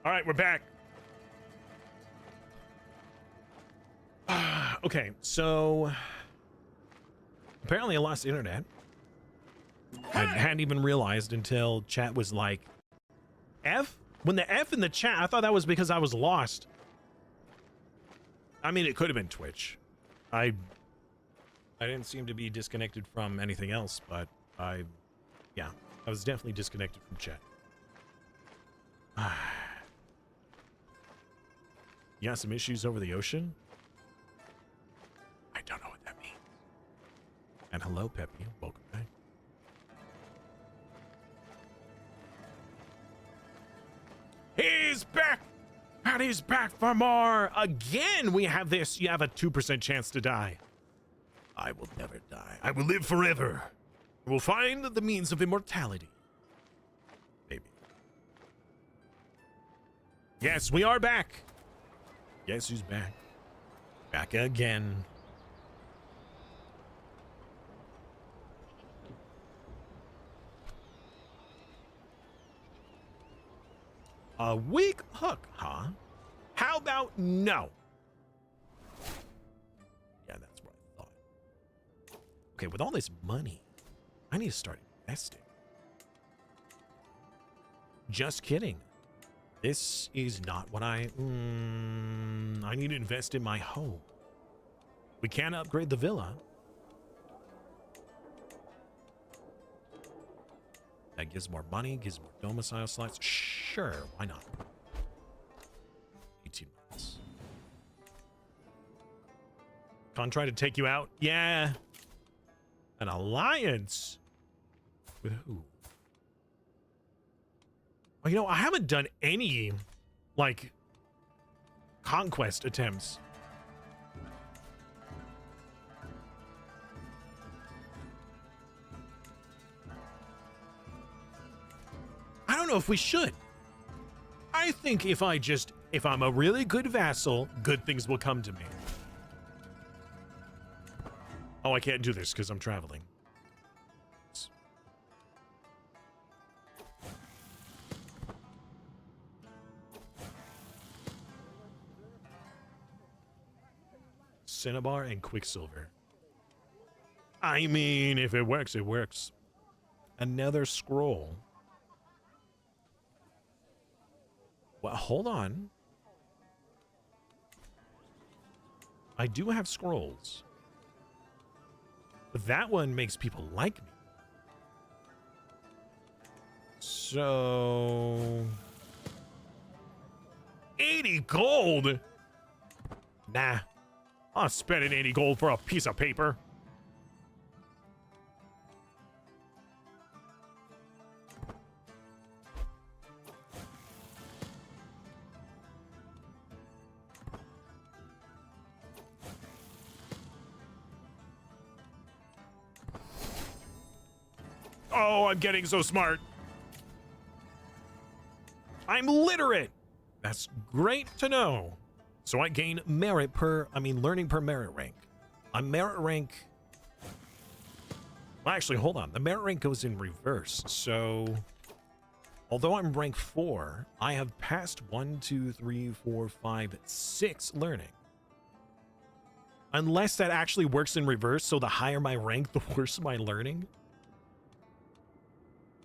All right, we're back. Okay, so apparently I lost internet. I hadn't even realized until chat was like, F? When the F in the chat, I thought that was because I was lost. I mean, it could have been Twitch. I didn't seem to be disconnected from anything else, but yeah, I was definitely disconnected from chat. You got some issues over the ocean? I don't know what that means. And hello, Peppy. Welcome back. He's back! And he's back for more! Again, we have this. You have a 2% chance to die. I will never die. I will live forever. I will find the means of immortality. Maybe. Yes, we are back. Guess who's back? Back again. A weak hook, huh? How about no? Yeah, that's what I thought. Okay, with all this money, I need to start investing. Just kidding. This is not what I need to invest in my home. We can't upgrade the villa. That gives more money, gives more domicile slots. Sure, why not? 18 months. Con try to take you out? Yeah. An alliance? With who? Well, you know, I haven't done any, like, conquest attempts. I don't know if we should. I think if I'm a really good vassal, good things will come to me. Oh, I can't do this because I'm traveling. Cinnabar and Quicksilver. I mean, if it works, it works. Another scroll. Well, hold on. I do have scrolls. But that one makes people like me. So... 80 gold? Nah. I'll spend an 80 gold for a piece of paper. Oh, I'm getting so smart. I'm literate. That's great to know. So I gain merit learning per merit rank. I'm merit rank. Well, actually, hold on. The merit rank goes in reverse. So, although I'm rank 4, I have passed 1, 2, 3, 4, 5, 6 learning. Unless that actually works in reverse, so the higher my rank, the worse my learning.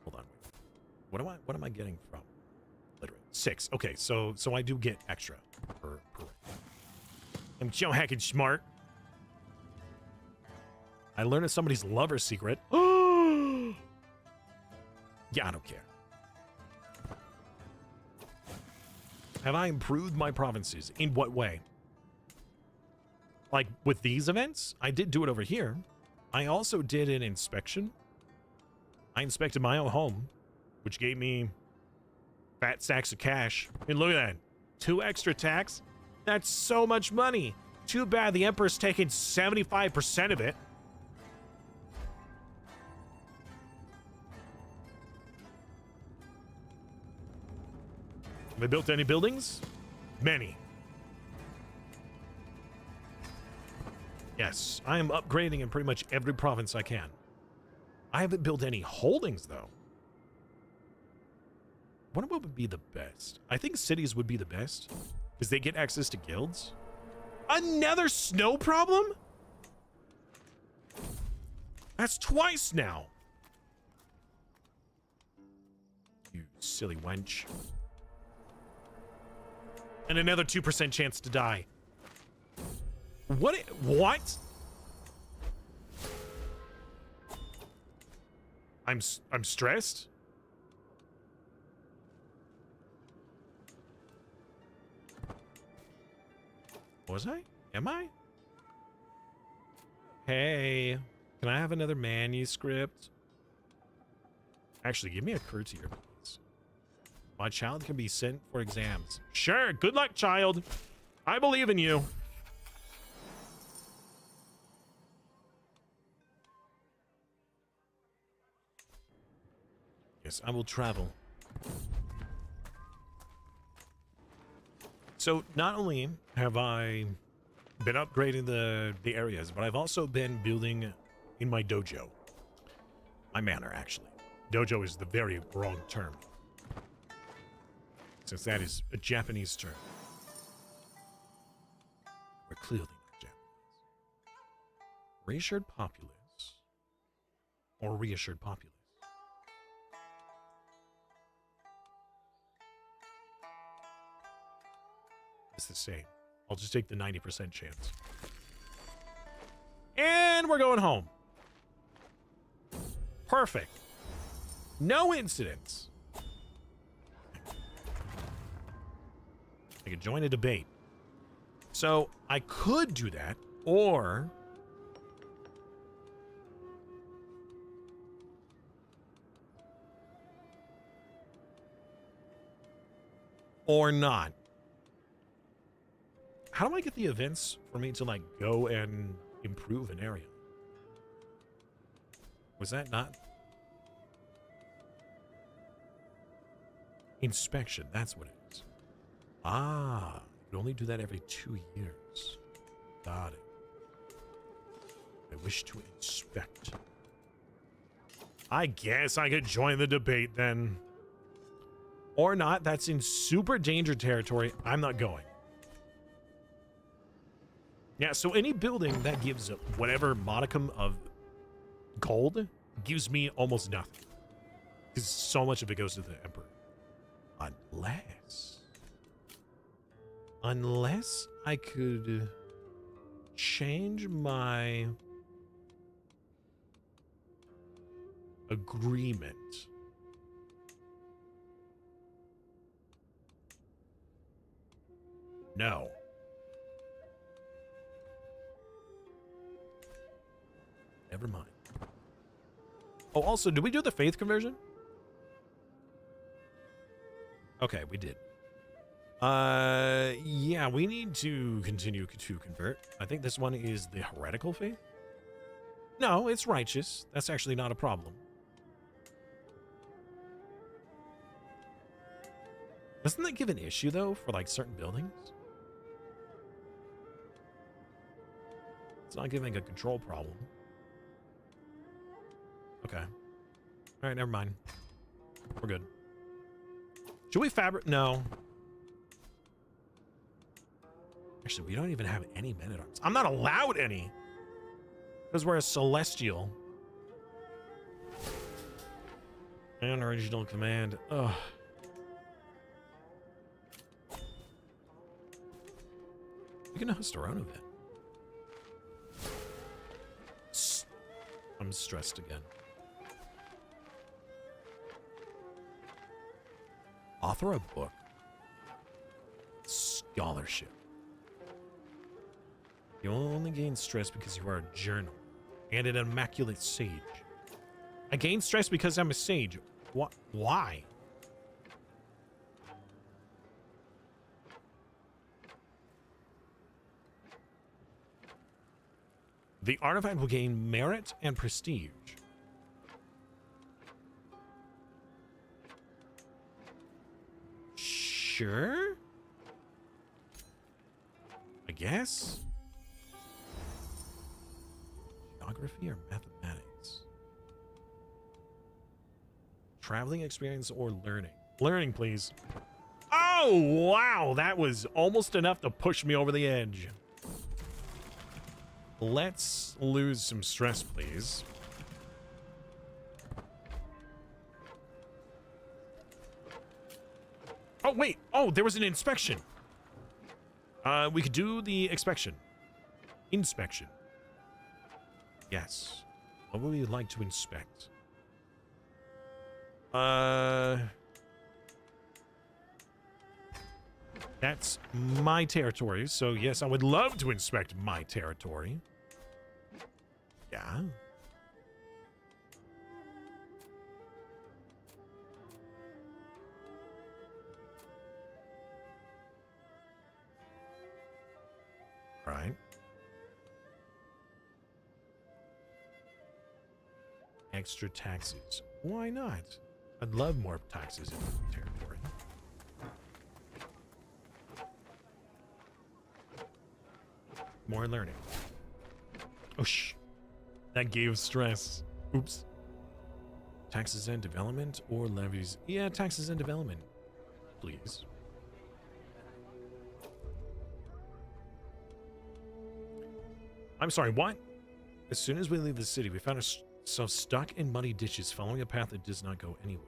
Hold on. What am I getting from? Literate. 6. Okay, so I do get extra per rank. I'm so heckin' smart. I learned somebody's lover secret. Yeah, I don't care. Have I improved my provinces? In what way? Like with these events? I did do it over here. I also did an inspection. I inspected my own home, which gave me fat stacks of cash. And look at that. 2 extra tax. That's so much money. Too bad the Emperor's taking 75% of it. Have I built any buildings? Many. Yes, I am upgrading in pretty much every province I can. I haven't built any holdings, though. What would be the best? I think cities would be the best because they get access to guilds. Another snow problem? That's twice now. You silly wench. And another 2% chance to die. What? I'm stressed. Was I? Am I? Hey, can I have another manuscript? Actually, give me a courtier, please. My child can be sent for exams. Sure, good luck, child. I believe in you. Yes, I will travel. So not only have I been upgrading the areas, but I've also been building in my dojo. My manor, actually. Dojo is the very wrong term, since that is a Japanese term. We're clearly not Japanese. Reassured populace or reassured populace? It's the same. I'll just take the 90% chance. And we're going home. Perfect. No incidents. I could join a debate. So I could do that, or not. How do I get the events for me to, like, go and improve an area? Was that not? Inspection, that's what it is. Ah, you can only do that every 2 years. Got it. I wish to inspect. I guess I could join the debate then. Or not, that's in super danger territory. I'm not going. Yeah, so any building that gives whatever modicum of gold gives me almost nothing. Because so much of it goes to the Emperor. Unless I could change my agreement. No. Never mind. Oh, also, did we do the faith conversion? Okay, we did. Yeah, we need to continue to convert. I think this one is the heretical faith. No, it's righteous. That's actually not a problem. Doesn't that give an issue, though, for, like, certain buildings? It's not giving a control problem. Okay. All right, never mind. We're good. Should we fabric? No. Actually, we don't even have any men-at-arms. I'm not allowed any. Because we're a celestial. And original command. Ugh. You can host our own event. I'm stressed again. Author a book. Scholarship. You only gain stress because you are a journal and an immaculate sage. I gain stress because I'm a sage. What? Why? The artifact will gain merit and prestige. Sure? I guess? Geography or mathematics? Traveling experience or learning? Learning, please. Oh, wow. That was almost enough to push me over the edge. Let's lose some stress, please. Oh, wait. Oh, there was an inspection. We could do the inspection. Inspection. Yes. What would we like to inspect? That's my territory, so yes, I would love to inspect my territory. Yeah. Right. Extra taxes. Why not? I'd love more taxes in my territory. More learning. Oh, shh. That gave stress. Oops. Taxes and development or levies? Yeah, taxes and development. Please. I'm sorry, what? As soon as we leave the city, we found ourselves stuck in muddy ditches following a path that does not go anywhere.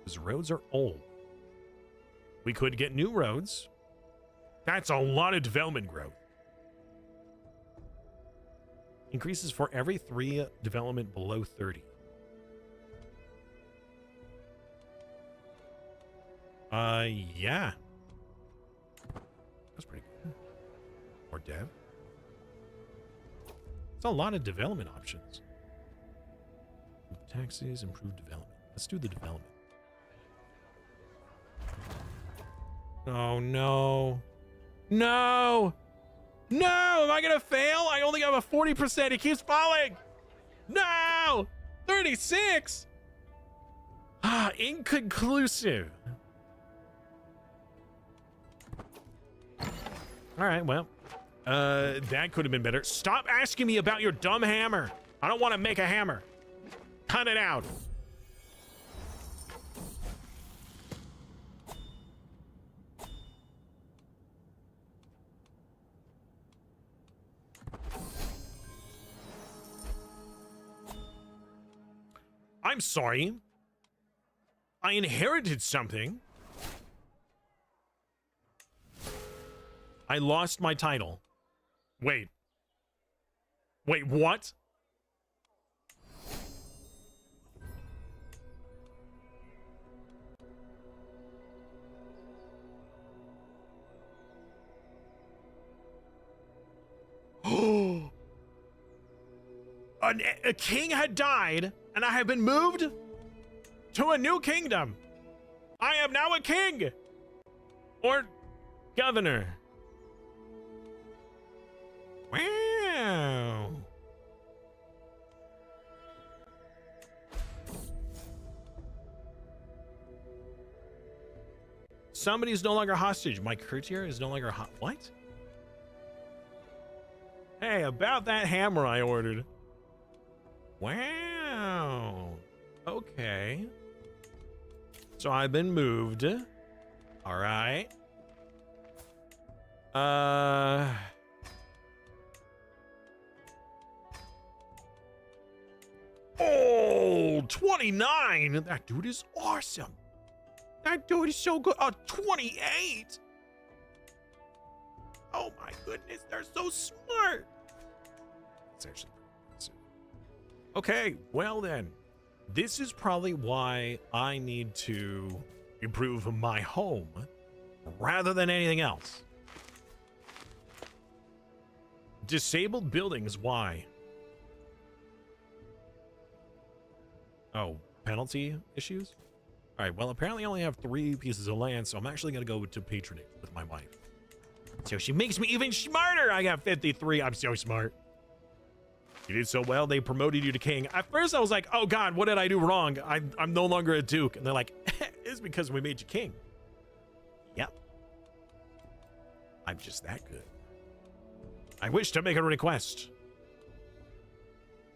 Those roads are old. We could get new roads. That's a lot of development growth. Increases for every 3 development below 30. Yeah. That's pretty good. Or dev. It's a lot of development options. Taxes, improved development. Let's do the development. Oh, no. No! No! Am I gonna fail? I only have a 40%. It keeps falling! No! 36! Ah, inconclusive. Alright, well. That could have been better. Stop asking me about your dumb hammer. I don't want to make a hammer. Cut it out. I'm sorry. I inherited something. I lost my title. Wait. Wait, what? A king had died, and I have been moved to a new kingdom. I am now a king. Or governor. Wow. Somebody is no longer hostage. My courtier is no longer what? Hey, about that hammer I ordered. Wow. Okay. So I've been moved. All right. Oh, 29. That dude is awesome. That dude is so good. 28. Oh my goodness, they're so smart. It's actually pretty impressive. Okay, well then. This is probably why I need to improve my home rather than anything else. Disabled buildings, why? Oh, penalty issues? All right, well, apparently I only have 3 pieces of land, so I'm actually going to go to patronage with my wife. So she makes me even smarter. I got 53. I'm so smart. You did so well, they promoted you to king. At first, I was like, oh, God, what did I do wrong? I'm no longer a duke. And they're like, it's because we made you king. Yep. I'm just that good. I wish to make a request.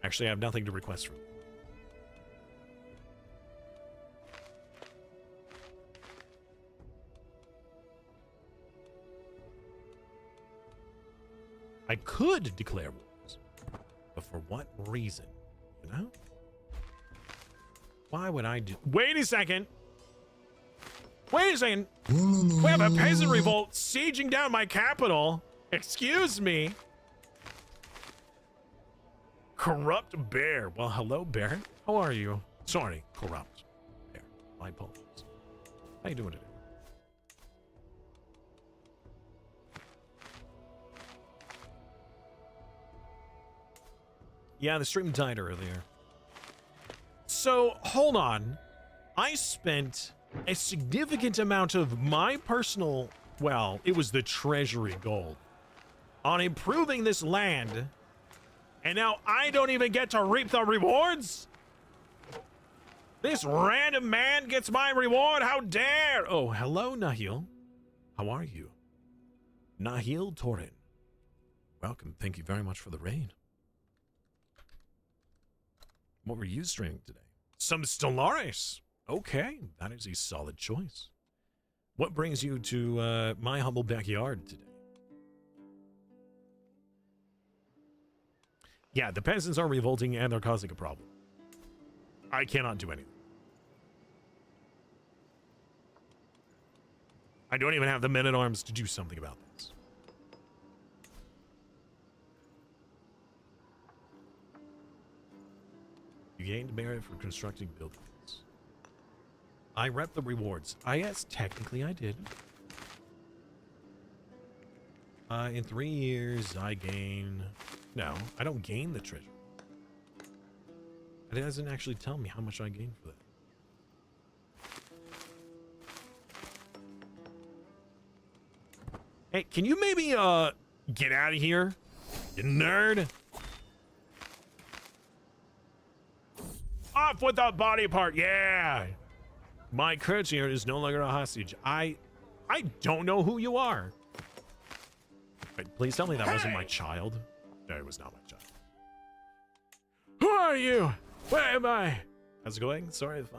Actually, I have nothing to request from. I could declare wars. But for what reason? You know? Why would I do... Wait a second! Wait a second! We have a peasant revolt sieging down my capital! Excuse me! Corrupt bear. Well, hello, bear. How are you? Sorry, corrupt bear. My apologies. How you doing today? Yeah, the stream died earlier. So, hold on. I spent a significant amount of my personal, well, it was the treasury gold, on improving this land, and now I don't even get to reap the rewards? This random man gets my reward? How dare! Oh, hello, Nahil. How are you? Nahil Torin. Welcome. Thank you very much for the raid. What were you streaming today? Some Stellaris. Okay, that is a solid choice. What brings you to my humble backyard today? Yeah, the peasants are revolting and they're causing a problem. I cannot do anything. I don't even have the men-at-arms to do something about this. You gained merit for constructing buildings. I rep the rewards. Yes, technically I did. In 3 years, I gain... No, I don't gain the treasure. It doesn't actually tell me how much I gain for that. Hey, can you maybe, get out of here, you nerd? Off with the body part, yeah! My courtier is no longer a hostage. I don't know who you are. Wait, please tell me that wasn't my child. No, it was not my child. Who are you? Where am I? How's it going? Sorry if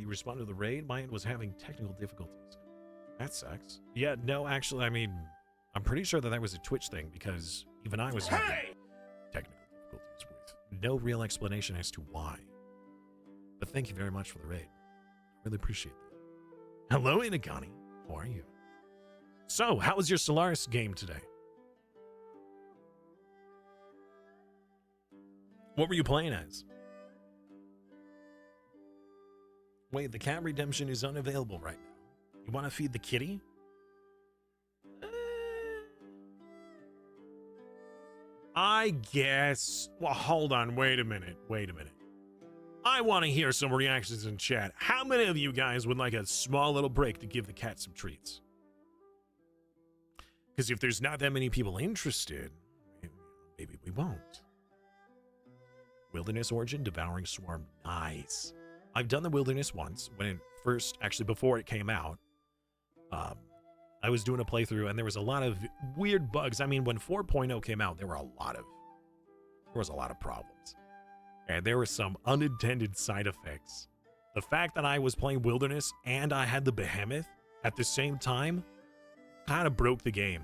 you responded to the raid. Mine was having technical difficulties. That sucks. Yeah, no, actually, I mean, I'm pretty sure that was a Twitch thing because even I was having technical difficulties with no real explanation as to why. But thank you very much for the raid. I really appreciate that. Hello, Inagani. How are you? So, how was your Stellaris game today? What were you playing as? Wait, the cat redemption is unavailable right now. You want to feed the kitty? I guess. Well, hold on. Wait a minute. I want to hear some reactions in chat. How many of you guys would like a small little break to give the cat some treats? Because if there's not that many people interested, maybe we won't. Wilderness Origin, Devouring Swarm. Nice. I've done the Wilderness once when it first, actually before it came out. I was doing a playthrough and there was a lot of weird bugs. I mean, when 4.0 came out, there was a lot of problems. And there were some unintended side effects. The fact that I was playing Wilderness and I had the Behemoth at the same time kind of broke the game.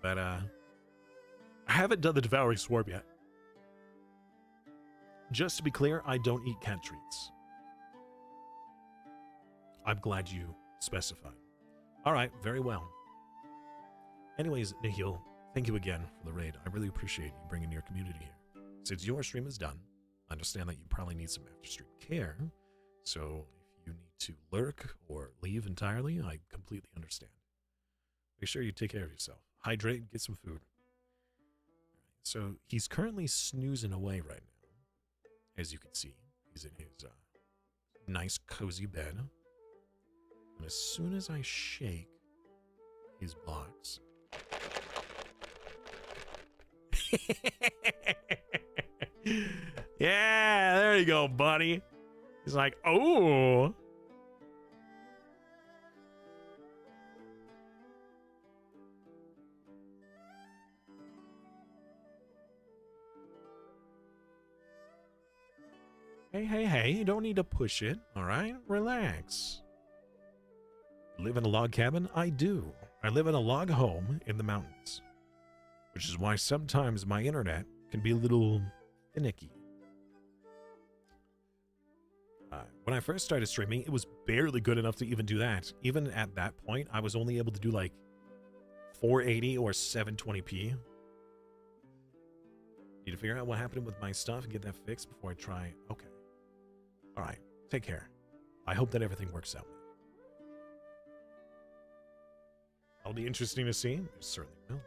But I haven't done the Devouring Swarm yet. Just to be clear, I don't eat cat treats. I'm glad you specified. All right, very well. Anyways, Nihil, thank you again for the raid. I really appreciate you bringing your community here. Since your stream is done, I understand that you probably need some after-stream care. So if you need to lurk or leave entirely, I completely understand. Make sure you take care of yourself. Hydrate, get some food. So he's currently snoozing away right now. As you can see, he's in his nice, cozy bed. And as soon as I shake his blocks... Yeah, there you go, buddy. He's like, oh. Hey, you don't need to push it, all right? Relax. Live in a log cabin? I do. I live in a log home in the mountains, which is why sometimes my internet can be a little finicky. When I first started streaming, it was barely good enough to even do that. Even at that point, I was only able to do like 480 or 720p. Need to figure out what happened with my stuff and get that fixed before I try. Okay. All right. Take care. I hope that everything works out. That'll be interesting to see. It certainly will.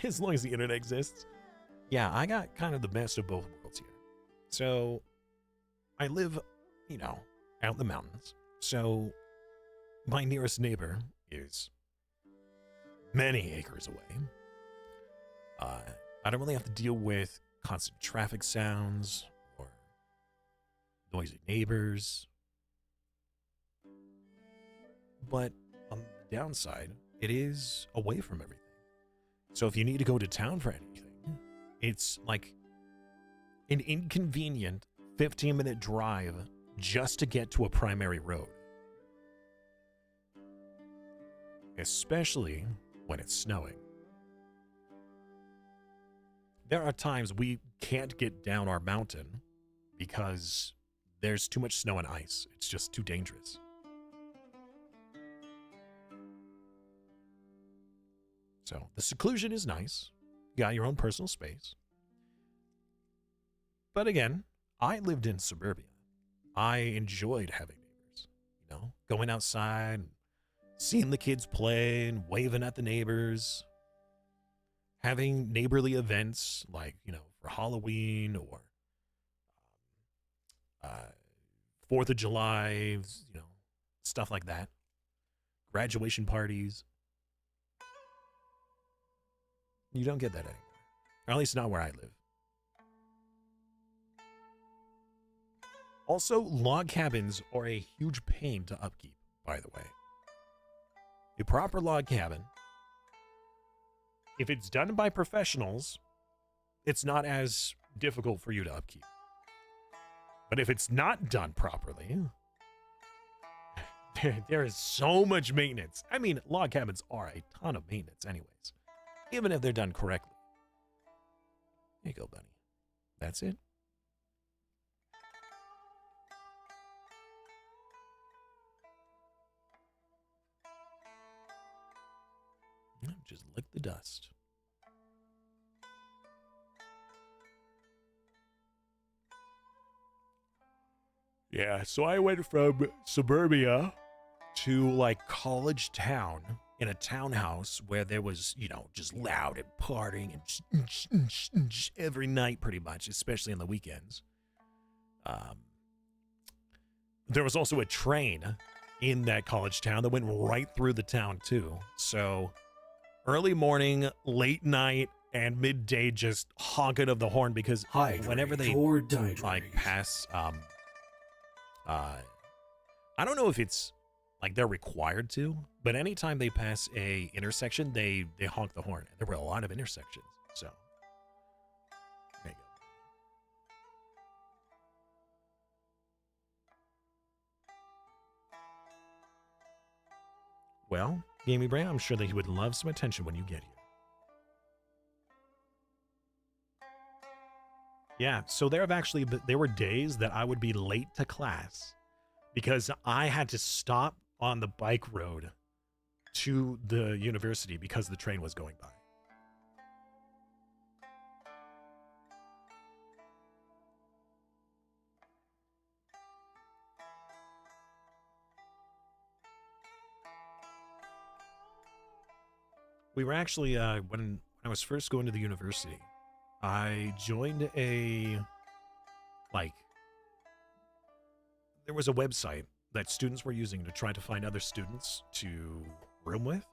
As long as the internet exists. Yeah, I got kind of the best of both worlds here. So, I live, you know, out in the mountains. So, my nearest neighbor is many acres away. I don't really have to deal with constant traffic sounds or noisy neighbors. But on the downside, it is away from everything. So if you need to go to town for anything, it's like an inconvenient 15-minute drive just to get to a primary road. Especially when it's snowing. There are times we can't get down our mountain because there's too much snow and ice. It's just too dangerous. So the seclusion is nice. You got your own personal space. But again, I lived in suburbia. I enjoyed having neighbors. You know, going outside, seeing the kids play and waving at the neighbors. Having neighborly events like, you know, for Halloween or 4th of July, you know, stuff like that. Graduation parties. You don't get that anymore. Or at least not where I live. Also, log cabins are a huge pain to upkeep, by the way. A proper log cabin, if it's done by professionals, it's not as difficult for you to upkeep. But if it's not done properly, there is so much maintenance. I mean, log cabins are a ton of maintenance anyways, even if they're done correctly. There you go, buddy. That's it. Just lick the dust. Yeah, so I went from suburbia to like college town in a townhouse where there was, you know, just loud and partying and every night pretty much, especially on the weekends. There was also a train in that college town that went right through the town too. So early morning, late night, and midday just honking of the horn because whenever they like pass, I don't know if it's like they're required to, but anytime they pass a intersection, they honk the horn. There were a lot of intersections, so there you go. Well, Gamey Brain, I'm sure that he would love some attention when you get here. Yeah, so there were days that I would be late to class because I had to stop on the bike road to the university because the train was going by. We were actually, when I was first going to the university, I joined there was a website that students were using to try to find other students to room with.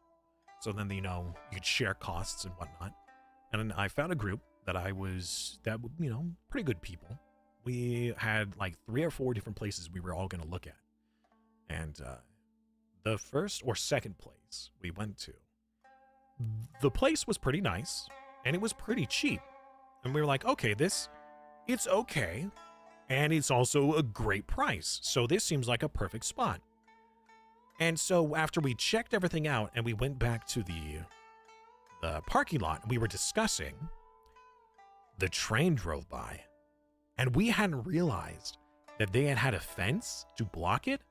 So then, you know, you could share costs and whatnot. And I found a group pretty good people. We had like 3 or 4 different places we were all going to look at. And the first or second place we went to, the place was pretty nice and it was pretty cheap. And we were like, okay, this it's okay. And it's also a great price. So this seems like a perfect spot. And so after we checked everything out and we went back to the parking lot, we were discussing, the train drove by. And we hadn't realized that they had a fence to block it,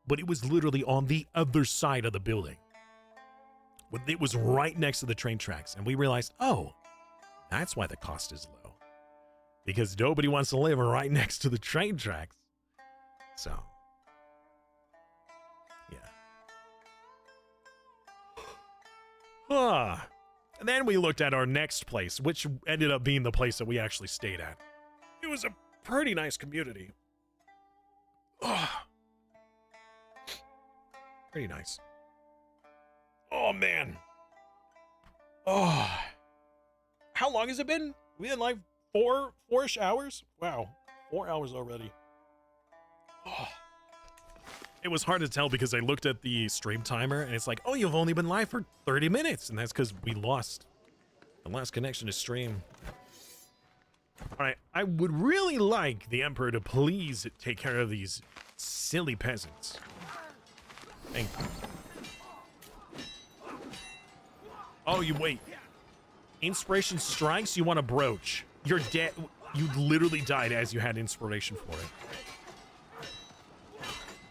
but it was literally on the other side of the building. It was right next to the train tracks. And we realized, oh, that's why the cost is low. Because nobody wants to live right next to the train tracks. So, yeah. And then we looked at our next place, which ended up being the place that we actually stayed at. It was a pretty nice community. Pretty nice. Oh, man. Oh. How long has it been? We had like four-ish hours? Wow. 4 hours already. Oh. It was hard to tell because I looked at the stream timer and it's like, oh, you've only been live for 30 minutes. And that's because we lost the last connection to stream. All right. I would really like the Emperor to please take care of these silly peasants. Thank you. Oh, you wait. Inspiration strikes, you want a brooch. You're dead. You literally died as you had inspiration for it.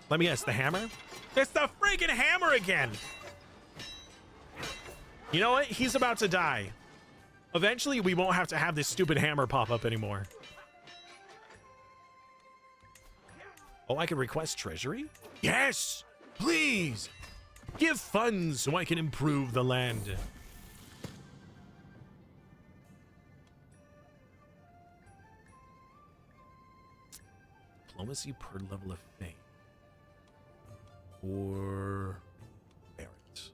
Let me guess, the hammer? It's the freaking hammer again! You know what? He's about to die. Eventually, we won't have to have this stupid hammer pop up anymore. Oh, I can request treasury? Yes! Please! Give funds so I can improve the land. Diplomacy per level of fame. Or merit.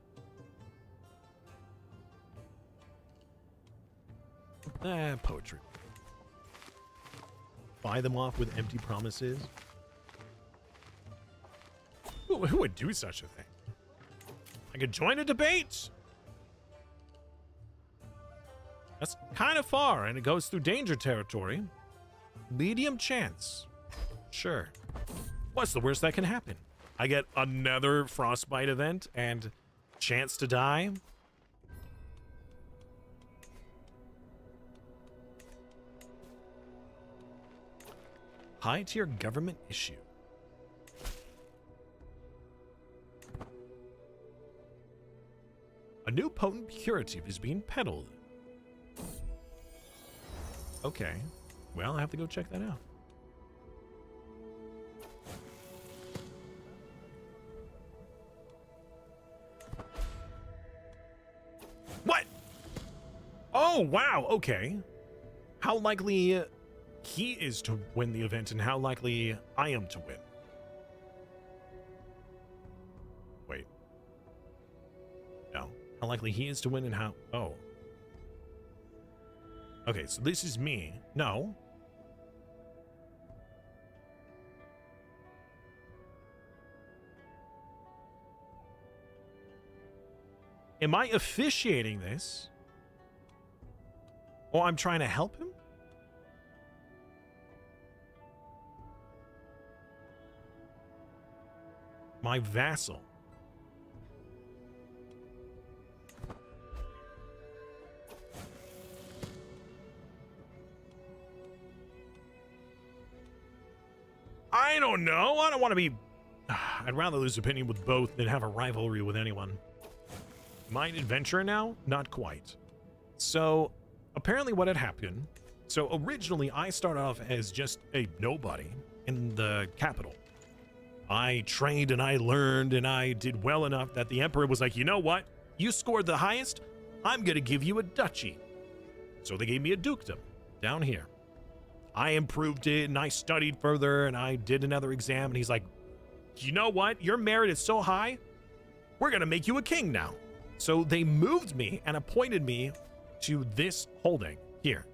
Poetry. Buy them off with empty promises. Who would do such a thing? I could join a debate. That's kind of far, and it goes through danger territory. Medium chance. Sure. What's the worst that can happen? I get another frostbite event and chance to die. High tier government issue. A new potent curative is being peddled. Okay. Well, I have to go check that out. What? Oh, wow. Okay. How likely he is to win the event and how likely I am to win? Wait. No. How likely he is to win and how... Oh. Okay, so this is me. No. Am I officiating this? Oh, I'm trying to help him? My vassal. I don't know. I don't want to be... I'd rather lose opinion with both than have a rivalry with anyone. Am I an adventurer now? Not quite. So, apparently what had happened... So, originally, I started off as just a nobody in the capital. I trained and I learned and I did well enough that the Emperor was like, you know what? You scored the highest. I'm going to give you a duchy. So they gave me a dukedom down here. I improved it and I studied further and I did another exam. And he's like, you know what? Your merit is so high. We're going to make you a king now. So they moved me and appointed me to this holding here.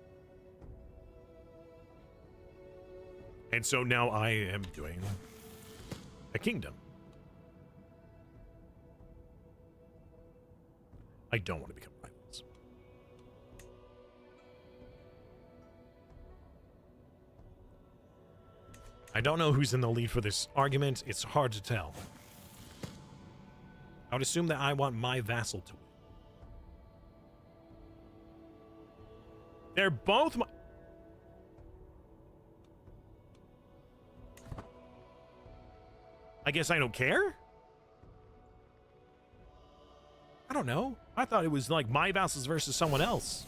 And so now I am doing a kingdom. I don't want to become rivals. I don't know who's in the lead for this argument. It's hard to tell. I would assume that I want my vassal to win. They're both my... I guess I don't care? I don't know. I thought it was like my vassals versus someone else.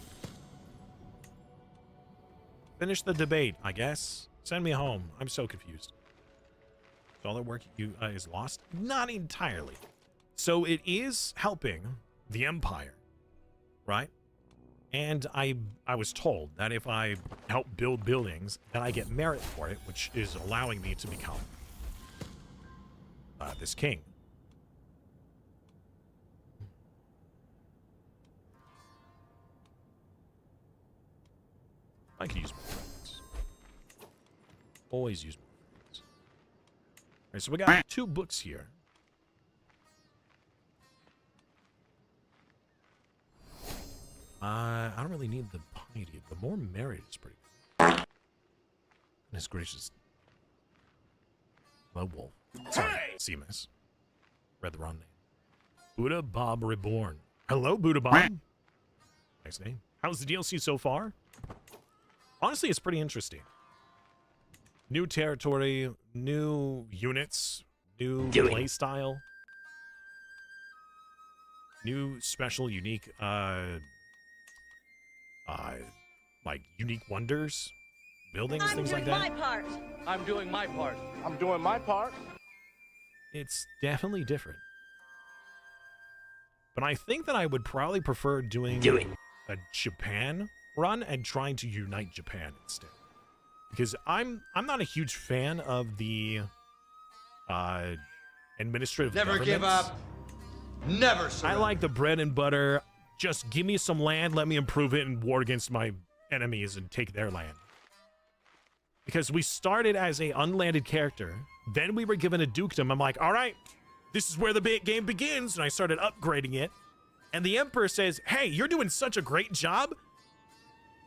Finish the debate, I guess. Send me home. I'm so confused. All their work is lost? Not entirely. So it is helping the Empire, right? And I was told that if I help build buildings, that I get merit for it, which is allowing me to become this king. I can use more friends. Always use more friends. All right, so we got 2 books here. I don't really need the piety. The more merit is pretty good. Goodness gracious. Low Wolf. Sorry, Seamus. Read the wrong name. Buddha Bob Reborn. Hello, Buddha Bob. Nice name. How's the DLC so far? Honestly, it's pretty interesting. New territory, new units, new play style, new special, unique, like unique wonders, buildings, things like that. I'm doing my part. I'm doing my part. It's definitely different. But I think that I would probably prefer doing a Japan run and trying to unite Japan instead. Because I'm not a huge fan of the administrative Never give up. Never surrender. I like the bread and butter. Just give me some land, let me improve it, and war against my enemies and take their land. Because we started as a unlanded character, then we were given a dukedom. I'm like, all right, this is where the big game begins, and I started upgrading it. And the emperor says, hey, you're doing such a great job.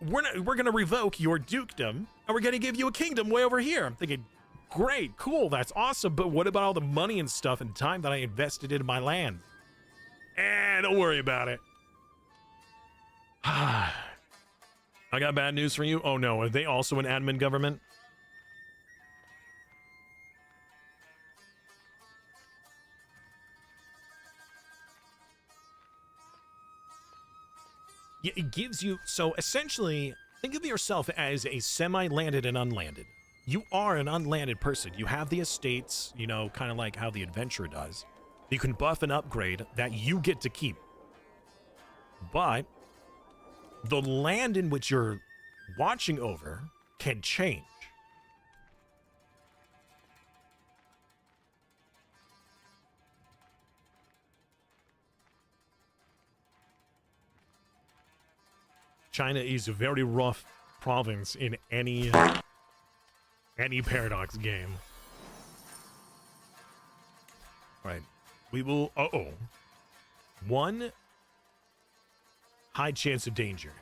We're gonna revoke your dukedom, and we're gonna give you a kingdom way over here. I'm thinking, great, cool, that's awesome, but what about all the money and stuff and time that I invested into my land? Don't worry about it. I got bad news for you. Oh no, are they also an admin government? Yeah, it gives you, so essentially, think of yourself as a semi-landed and unlanded. You are an unlanded person. You have the estates, you know, kind of like how the adventurer does. You can buff and upgrade that you get to keep. But the land in which you're watching over can change. China is a very rough province in any Paradox game. Right. We will... Uh-oh. 1 high chance of danger.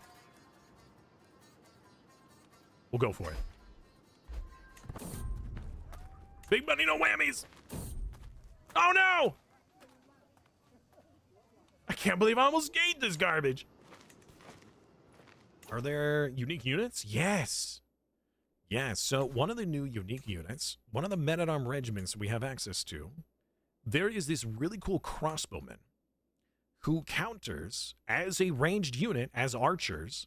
We'll go for it. Big money, no whammies! Oh no! I can't believe I almost gained this garbage. Are there unique units? Yes. Yes, so one of the new unique units, one of the men-at-arm regiments we have access to, there is this really cool crossbowman who counters, as a ranged unit, as archers,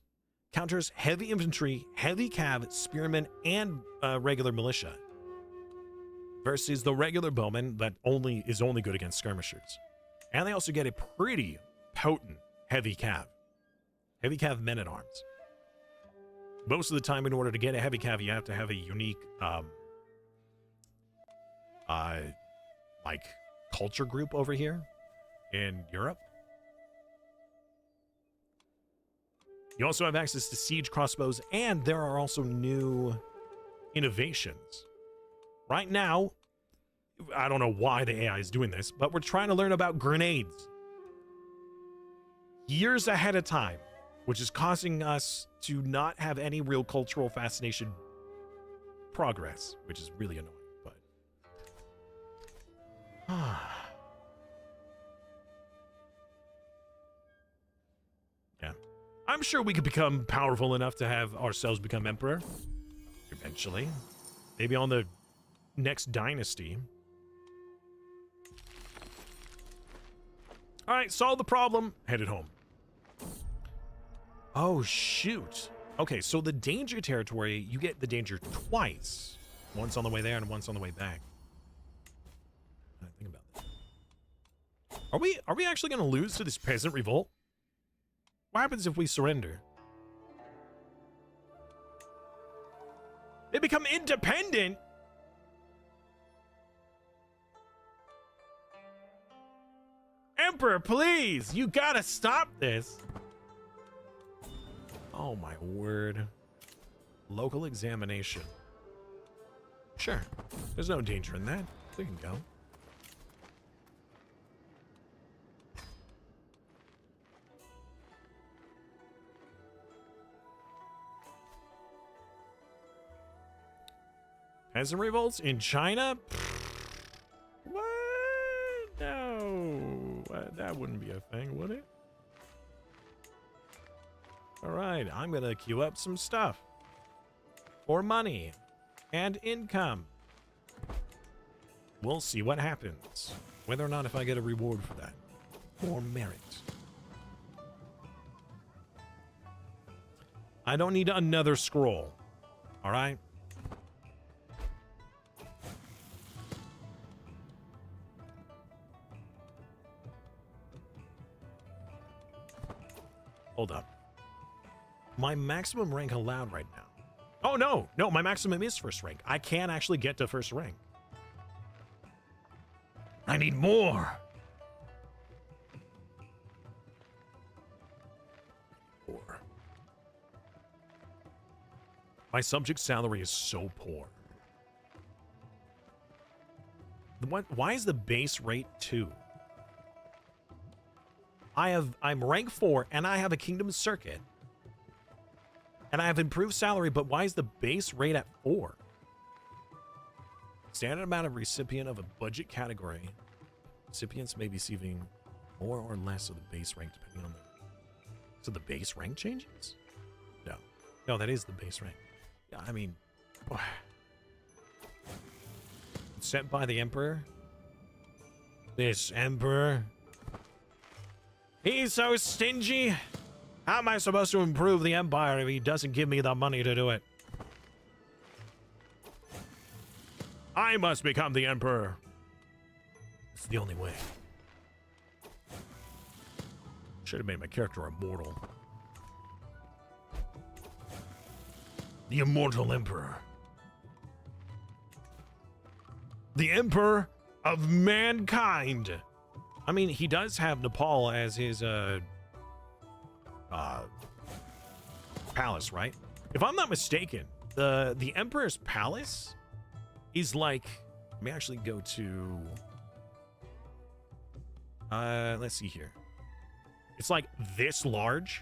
counters heavy infantry, heavy cav, spearmen, and regular militia, versus the regular bowman that is only good against skirmishers. And they also get a pretty potent heavy cav men-at-arms. Most of the time, in order to get a heavy cav, you have to have a unique, like, culture group over here in Europe. You also have access to siege crossbows, and there are also new innovations. Right now, I don't know why the AI is doing this, but we're trying to learn about grenades years ahead of time, which is causing us to not have any real cultural fascination progress, which is really annoying, but yeah. I'm sure we could become powerful enough to have ourselves become emperor eventually. Maybe on the next dynasty. All right, solve the problem. Headed home. Oh, shoot. Okay, so the danger territory, you get the danger twice. Once on the way there and once on the way back. I think about that. Are we actually going to lose to this peasant revolt? What happens if we surrender? They become independent? Emperor, please! You gotta stop this! Oh my word. Local examination. Sure. There's no danger in that. We can go. Peasant revolts in China? What? No. That wouldn't be a thing, would it? Alright, I'm gonna queue up some stuff. For money. And income. We'll see what happens. Whether or not if I get a reward for that. Or merit. I don't need another scroll. Alright? Hold up. My maximum rank allowed right now. Oh, no. No, my maximum is first rank. I can actually get to first rank. I need more. More. My subject salary is so poor. Why is the base rate 2? I'm rank 4 and I have a kingdom circuit. And I have improved salary, but why is the base rate at 4? Standard amount of recipient of a budget category. Recipients may be receiving more or less of the base rank depending on the... So the base rank changes? No. No, that is the base rank. Yeah, I mean... Set by the Emperor? This Emperor... He's so stingy. How am I supposed to improve the Empire if he doesn't give me the money to do it? I must become the Emperor. It's the only way. Should have made my character immortal. The immortal Emperor. The Emperor of mankind. I mean, he does have Nepal as his palace, right? If I'm not mistaken, the Emperor's palace is like, let me actually go to let's see here. It's like this large.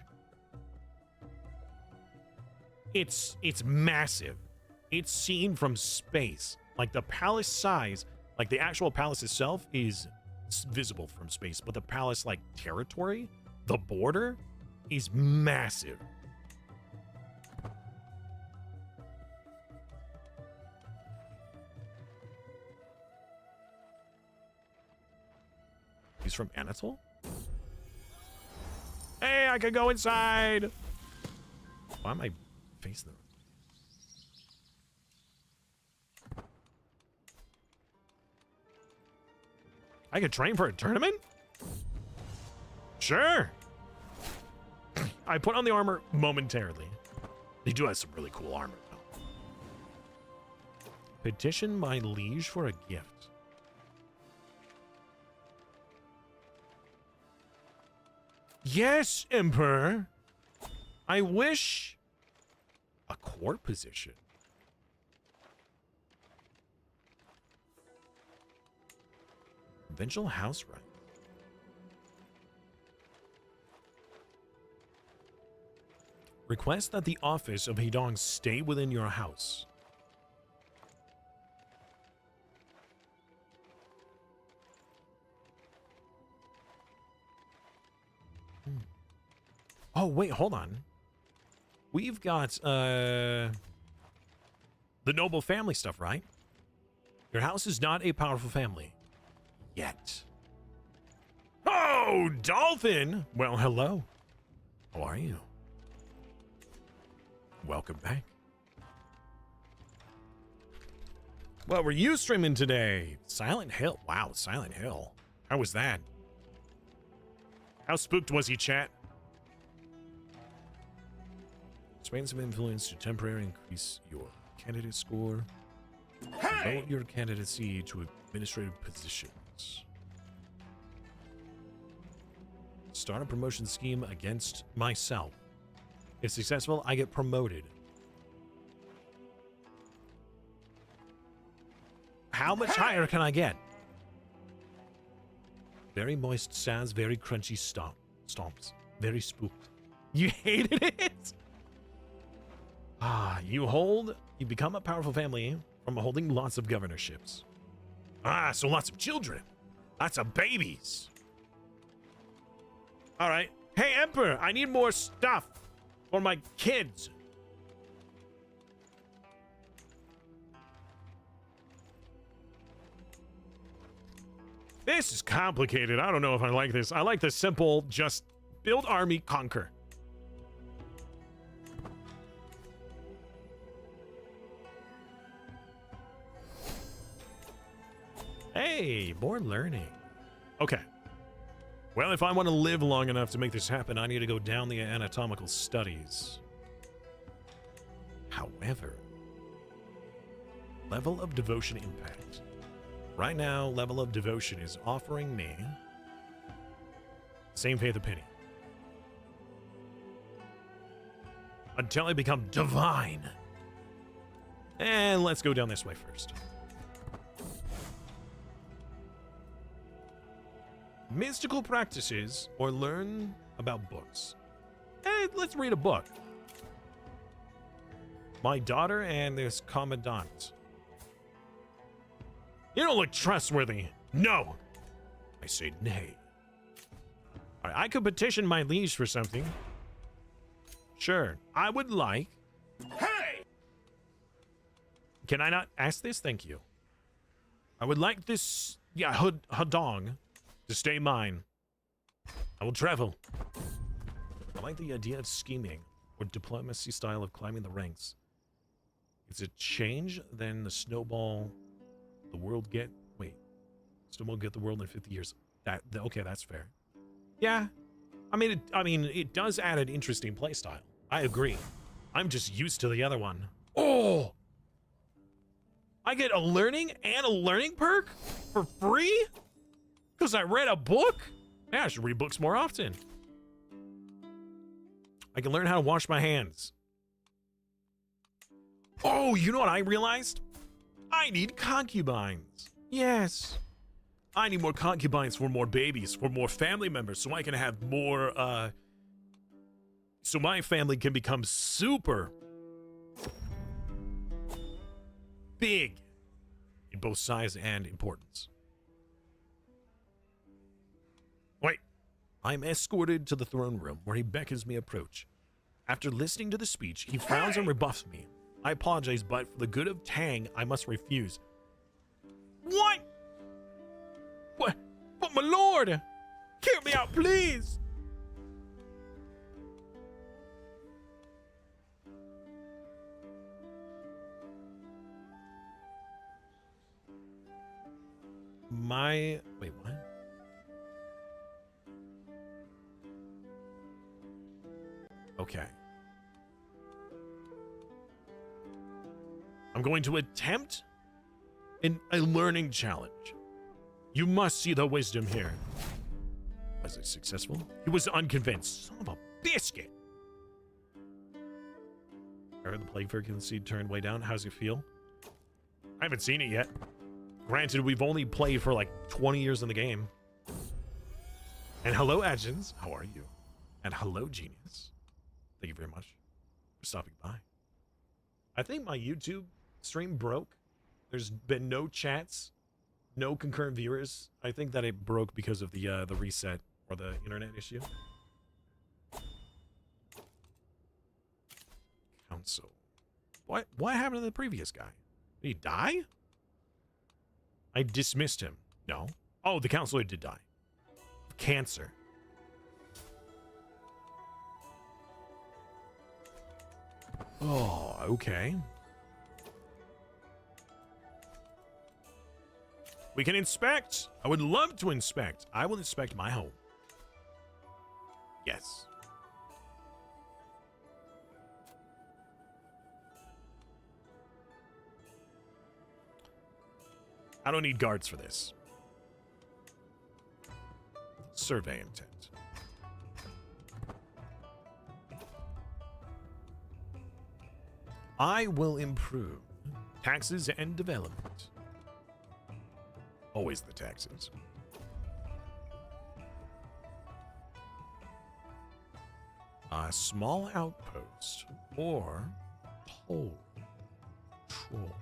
It's massive. It's seen from space. Like the palace size, like the actual palace itself is visible from space, but the palace like territory, the border is massive. He's from Anatole? Hey, I could go inside. Why am I facing them? I could train for a tournament? Sure. I put on the armor momentarily. They do have some really cool armor, though. Petition my liege for a gift. Yes, Emperor. I wish a court position. Provincial house right. Request that the office of Hedong stay within your house. Oh, wait, hold on. We've got the noble family stuff, right? Your house is not a powerful family. Yet. Oh, Dolphin! Well, hello. How are you? Welcome back. What were you streaming today? Silent Hill. Wow, Silent Hill. How was that? How spooked was he, chat? Explain some influence to temporarily increase your candidate score. Promote your candidacy to administrative positions. Start a promotion scheme against myself. If successful, I get promoted. How much higher can I get? Very moist sounds, very crunchy stomps. Very spooked. You hated it? Ah, you become a powerful family from holding lots of governorships. Ah, so lots of children. Lots of babies. All right. Hey, Emperor, I need more stuff for my kids. This is complicated. I don't know if I like this. I like the simple, just build army, conquer. Hey, more learning. Okay. Well, if I want to live long enough to make this happen, I need to go down the anatomical studies. However, level of devotion impact. Right now, level of devotion is offering me same faith of penny. Until I become divine. And let's go down this way first. Mystical practices or learn about books. Let's read a book. My daughter and this commandant. You don't look trustworthy. No. I say nay. All right, I could petition my liege for something. Sure. I would like... Hey! Can I not ask this? Thank you. I would like this... Yeah, Hadong to stay mine. I will travel. I like the idea of scheming or diplomacy style of climbing the ranks. It's a change than the snowball the world get. Wait. Snowball get the world in 50 years. Okay, that's fair. Yeah. I mean, it does add an interesting playstyle. I agree. I'm just used to the other one. Oh! I get a learning and a learning perk for free? Because I read a book? Yeah, I should read books more often. I can learn how to wash my hands. Oh, you know what I realized? I need concubines. Yes. I need more concubines for more babies, for more family members, so I can have more, so my family can become super big in both size and importance. Wait. I'm escorted to the throne room where he beckons me approach. After listening to the speech, he frowns and rebuffs me. I apologize, but for the good of Tang, I must refuse. What? What? But my lord! Hear me out, please! Wait, what? Okay. I'm going to attempt a learning challenge. You must see the wisdom here. Was it successful? He was unconvinced. Son of a biscuit. I heard the plague frequency turned way down. How's it feel? I haven't seen it yet. Granted, we've only played for like 20 years in the game. And hello, Adjins. How are you? And hello, Genius. Thank you very much for stopping by. I think my YouTube stream broke. There's been no chats, no concurrent viewers. I think that it broke because of the reset or the internet issue. Council. What happened to the previous guy? Did he die? I dismissed him. No. Oh, the councilor did die. Cancer. Oh, okay. We can inspect. I would love to inspect. I will inspect my home. Yes. I don't need guards for this. Survey intent. I will improve taxes and development. Always the taxes. A small outpost or pole patrol.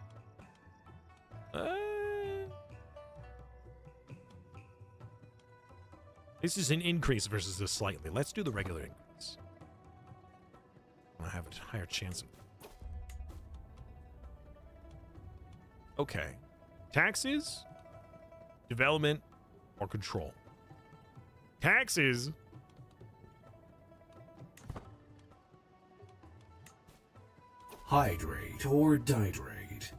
This is an increase versus a slightly. Let's do the regular increase. I have a higher chance of. Okay. Taxes, development, or control. Taxes. Hydrate or dihydrate.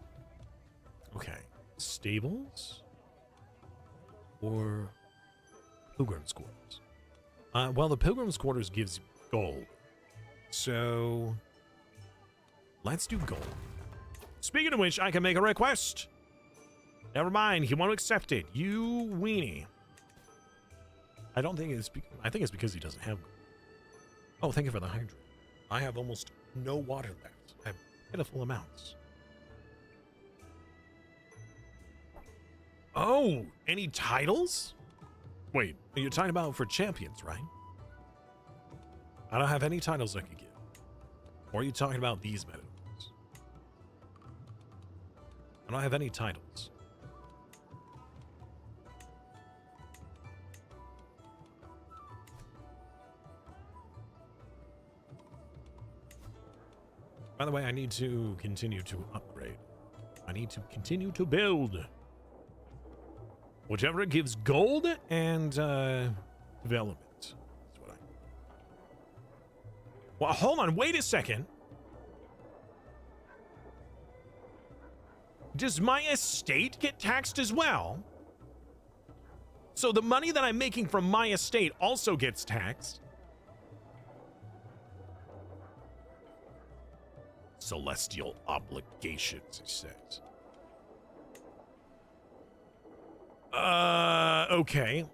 Okay. Stables or Pilgrim's Quarters. Well, the Pilgrim's Quarters gives gold. So let's do gold. Speaking of which, I can make a request. Never mind, he won't accept it. You weenie. I don't think it's. I think it's because he doesn't have gold. Oh, thank you for the hydrate. I have almost no water left. I have pitiful amounts. Oh, any titles? Wait, you're talking about for champions, right? I don't have any titles I could give. Or are you talking about these meta? I don't have any titles. By the way, I need to continue to upgrade. I need to continue to build. Whichever gives gold and development. That's what I... Well, hold on. Wait a second. Does my estate get taxed as well? So the money that I'm making from my estate also gets taxed? Celestial obligations, he says. Okay.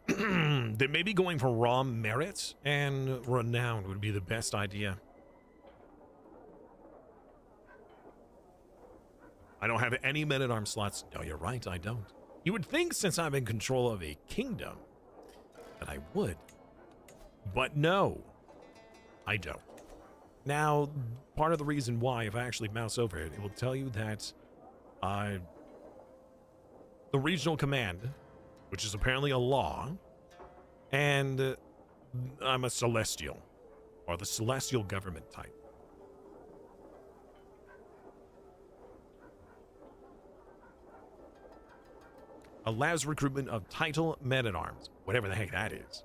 Then maybe going for raw merit and renown would be the best idea. I don't have any men-at-arms slots. No, you're right, I don't. You would think since I'm in control of a kingdom that I would. But no, I don't. Now, part of the reason why, if I actually mouse over it, it will tell you that the regional command, which is apparently a law, and I'm a celestial, or the celestial government type. Allows recruitment of title men-at-arms, whatever the heck that is.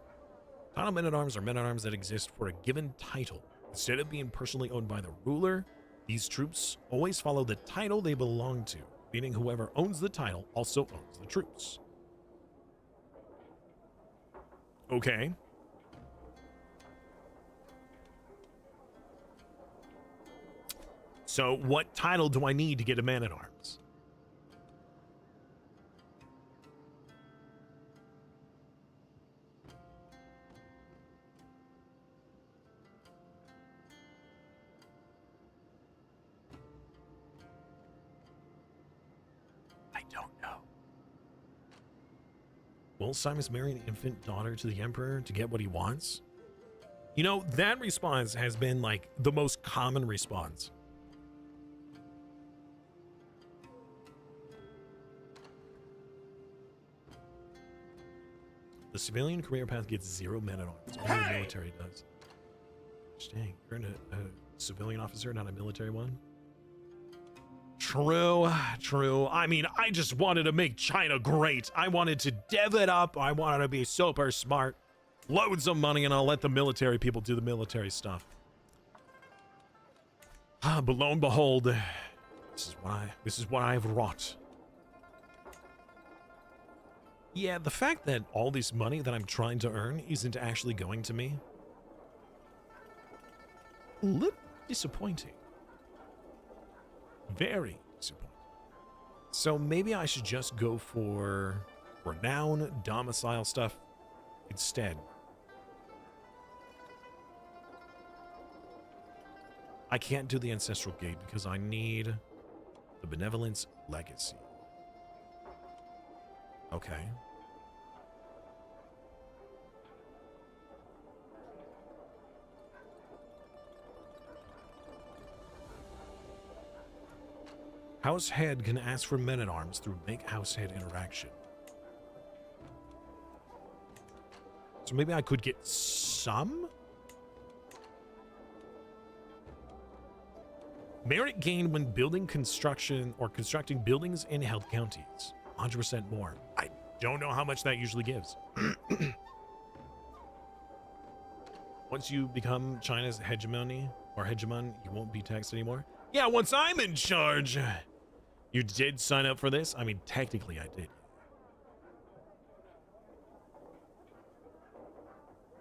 Title men-at-arms are men-at-arms that exist for a given title. Instead of being personally owned by the ruler, these troops always follow the title they belong to, meaning whoever owns the title also owns the troops. Okay. So what title do I need to get a man-at-arms? I don't know. Will Simus marry an infant daughter to the Emperor to get what he wants? You know, that response has been like the most common response. The civilian career path gets 0 men-at-arms. Only the military does. Dang, earn a civilian officer, not a military one. True, true. I mean, I just wanted to make China great. I wanted to dev it up. I wanted to be super smart. Loads of money, and I'll let the military people do the military stuff. But lo and behold, this is what I've wrought. Yeah, the fact that all this money that I'm trying to earn isn't actually going to me, a little disappointing. Very disappointing. So maybe I should just go for renown, domicile stuff instead. I can't do the ancestral gate because I need the benevolence legacy. Okay. House head can ask for men-at-arms through make house head interaction. So maybe I could get some? Merit gain when building construction or constructing buildings in held counties. 100% more. I don't know how much that usually gives. Once you become China's hegemony or hegemon, you won't be taxed anymore. Yeah, once I'm in charge. You did sign up for this? I mean, technically I did.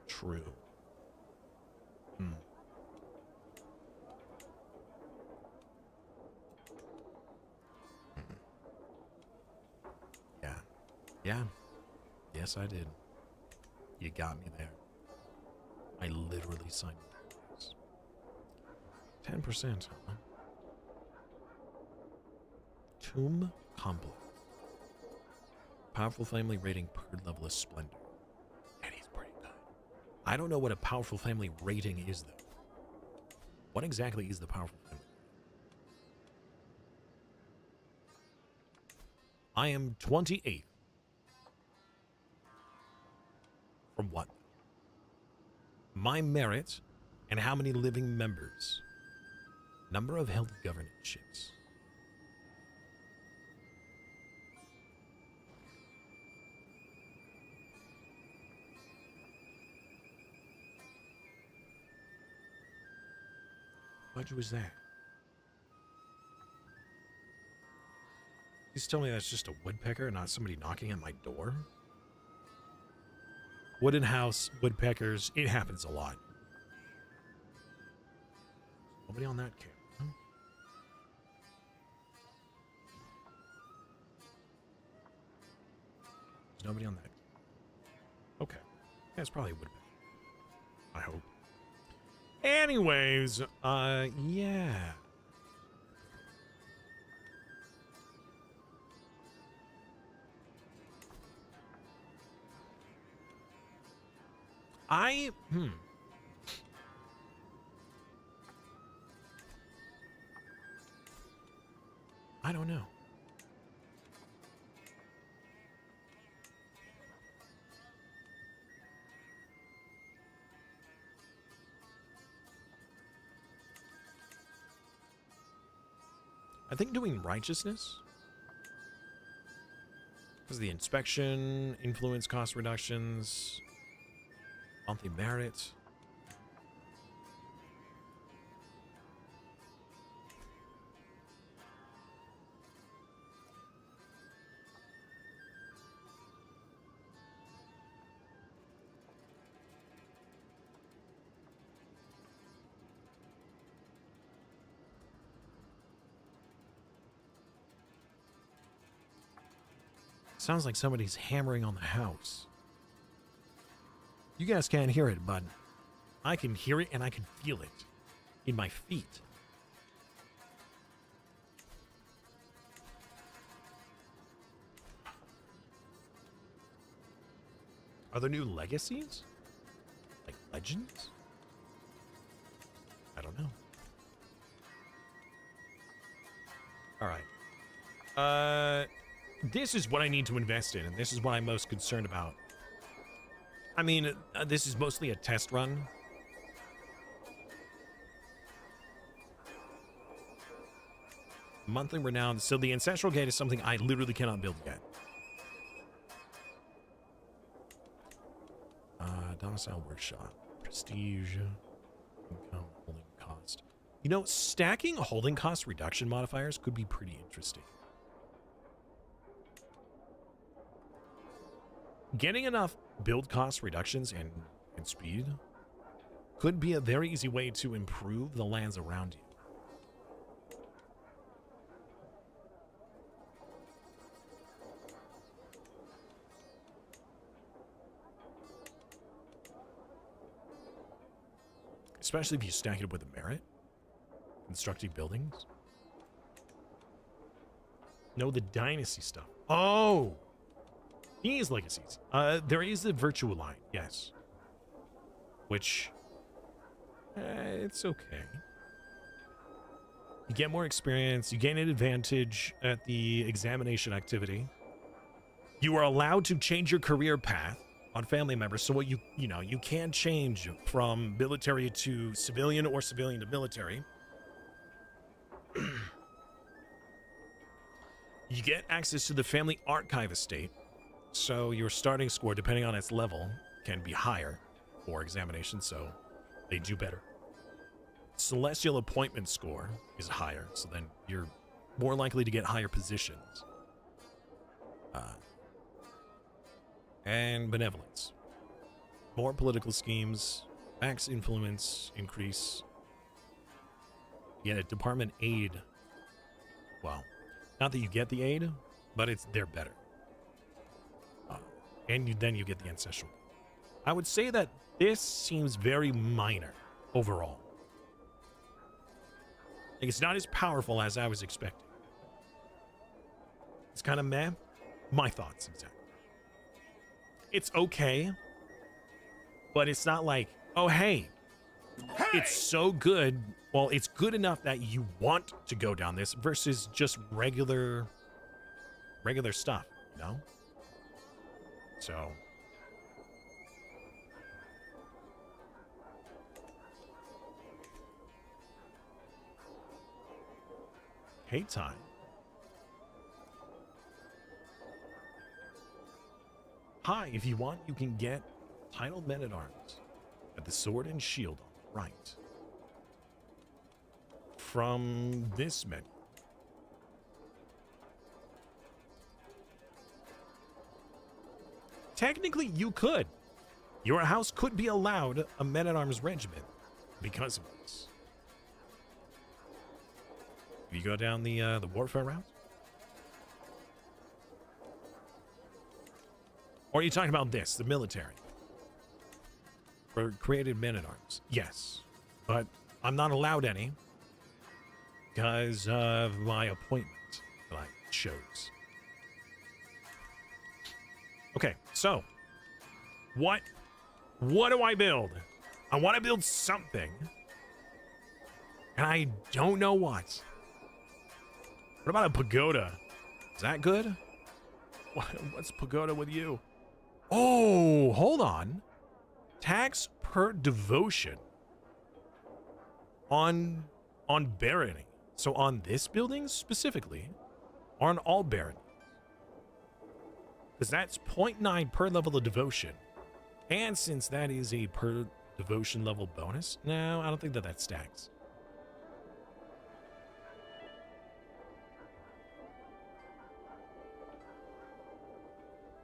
True. Yeah. Yeah. Yes, I did. You got me there. I literally signed up for this. 10%, huh? Tomb Complex. Powerful family rating per level of splendor. And he's pretty good. I don't know what a powerful family rating is, though. What exactly is the powerful family? I am 28th. From what? My merit and how many living members? Number of held governorships. What was that? Please tell me that's just a woodpecker, not somebody knocking at my door? Wooden house, woodpeckers, it happens a lot. Nobody on that camera. Huh? There's nobody on that. Okay. Yeah, it's probably a woodpecker. I hope. Anyways, yeah. I don't know. I think doing righteousness, because the inspection, influence cost reductions, monthly merit. Sounds like somebody's hammering on the house. You guys can't hear it, but I can hear it and I can feel it in my feet. Are there new legacies? Like legends? I don't know. All right. This is what I need to invest in, and this is what I'm most concerned about. I mean, this is mostly a test run. Monthly renown. So the ancestral gate is something I literally cannot build yet. Domicile workshop. Prestige. Income, holding cost. You know, stacking holding cost reduction modifiers could be pretty interesting. Getting enough build cost reductions and speed could be a very easy way to improve the lands around you. Especially if you stack it up with a merit. Constructing buildings. No, the dynasty stuff. Oh! These legacies. There is the virtual line, yes. Which, it's okay. You get more experience. You gain an advantage at the examination activity. You are allowed to change your career path on family members. So what you can change from military to civilian or civilian to military. You get access to the family archive estate. So your starting score, depending on its level, can be higher for examination, so they do better. Celestial appointment score is higher, so then you're more likely to get higher positions. And benevolence. More political schemes, max influence increase. Yeah, department aid. Well, not that you get the aid, but they're better. And then you get the ancestral. I would say that this seems very minor overall. Like, it's not as powerful as I was expecting. It's kind of meh. My thoughts, exactly. It's okay, but it's not like, oh, hey, it's so good. Well, it's good enough that you want to go down this versus just regular stuff, you know? So, hate time. Hi, if you want, you can get titled men-at-arms at the Sword and Shield on the right. From this menu. Technically, you could. Your house could be allowed a men-at-arms regiment because of this. If you go down the warfare route? Or are you talking about this, the military? For created men-at-arms? Yes. But I'm not allowed any because of my appointment that I chose. Okay, so what do I build? I want to build something, and I don't know what. What about a pagoda? Is that good? What's pagoda with you? Oh, hold on. Tax per devotion on barony. So on this building specifically, or on all baronies. Because that's 0.9 per level of devotion. And since that is a per devotion level bonus, no, I don't think that stacks.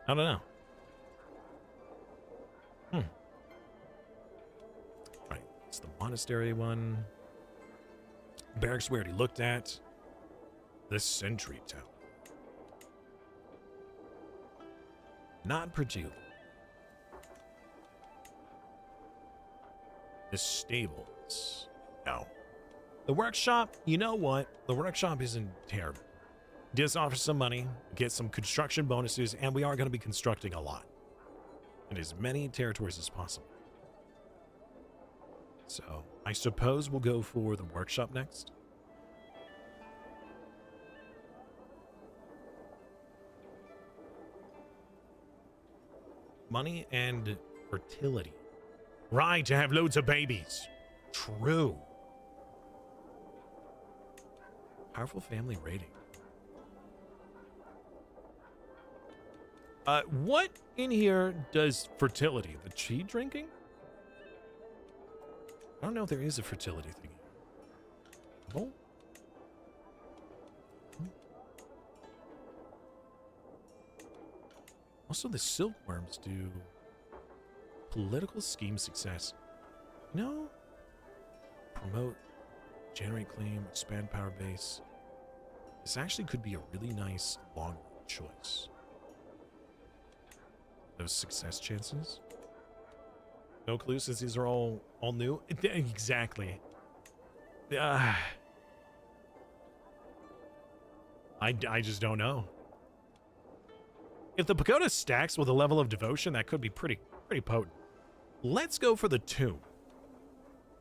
I don't know. Alright, it's the monastery one. Barracks we already looked at. The sentry tower. Not particularly. The stables. No. The workshop, you know what? The workshop isn't terrible. Just offer some money, get some construction bonuses, and we are going to be constructing a lot. In as many territories as possible. So, I suppose we'll go for the workshop next. Money and fertility. Right, to have loads of babies. True. Powerful family rating. What in here does fertility? The tea drinking? I don't know if there is a fertility thing. Oh. Also, the silkworms do political scheme success. No. Promote, generate claim, expand power base. This actually could be a really nice long choice. Those success chances. No clue since these are all new. Exactly. I just don't know. If the pagoda stacks with a level of devotion, that could be pretty potent. Let's go for the tomb,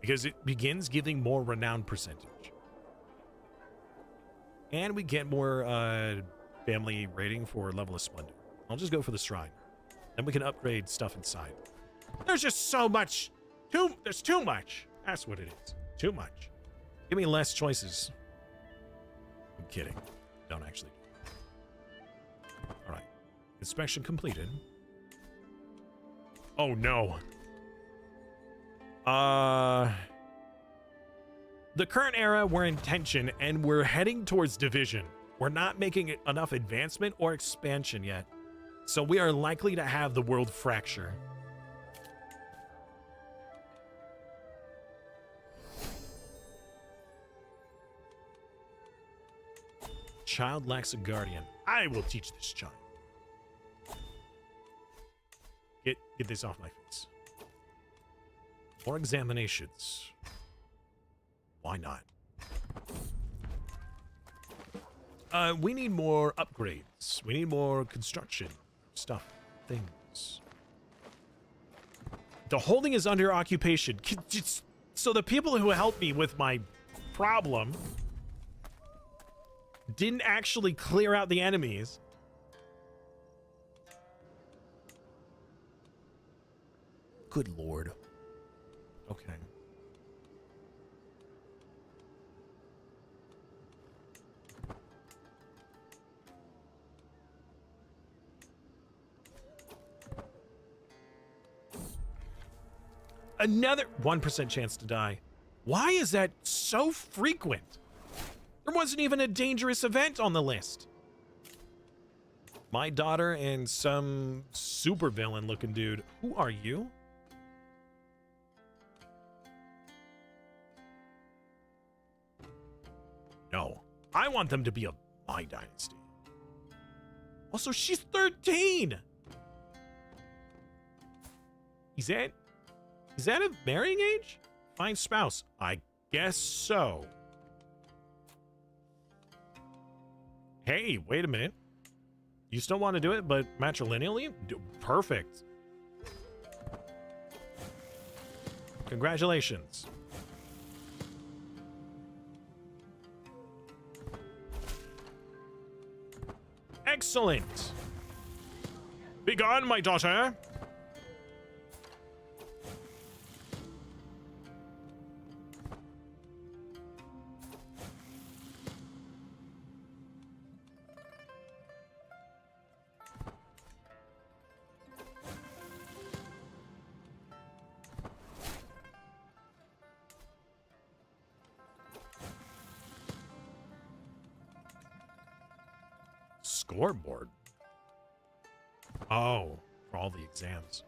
because it begins giving more renown percentage, and we get more family rating for level of splendor. I'll just go for the shrine, then we can upgrade stuff inside. There's just so much. There's too much. That's what it is. Too much. Give me less choices. I'm kidding. Don't actually. All right. Inspection completed. Oh no. The current era, we're in tension and we're heading towards division. We're not making enough advancement or expansion yet. So we are likely to have the world fracture. Child lacks a guardian. I will teach this child. Get this off my face. More examinations. Why not? We need more upgrades. We need more construction stuff, things. The holding is under occupation. So the people who helped me with my problem didn't actually clear out the enemies. Good lord. Okay. Another 1% chance to die. Why is that so frequent? There wasn't even a dangerous event on the list. My daughter and some supervillain looking dude. Who are you? No. I want them to be of my dynasty. Also, she's 13! Is that a marrying age? Find spouse. I guess so. Hey, wait a minute. You still want to do it, but matrilineally? Perfect. Congratulations. Excellent. Be gone, my daughter. Scoreboard. Oh, for all the exams.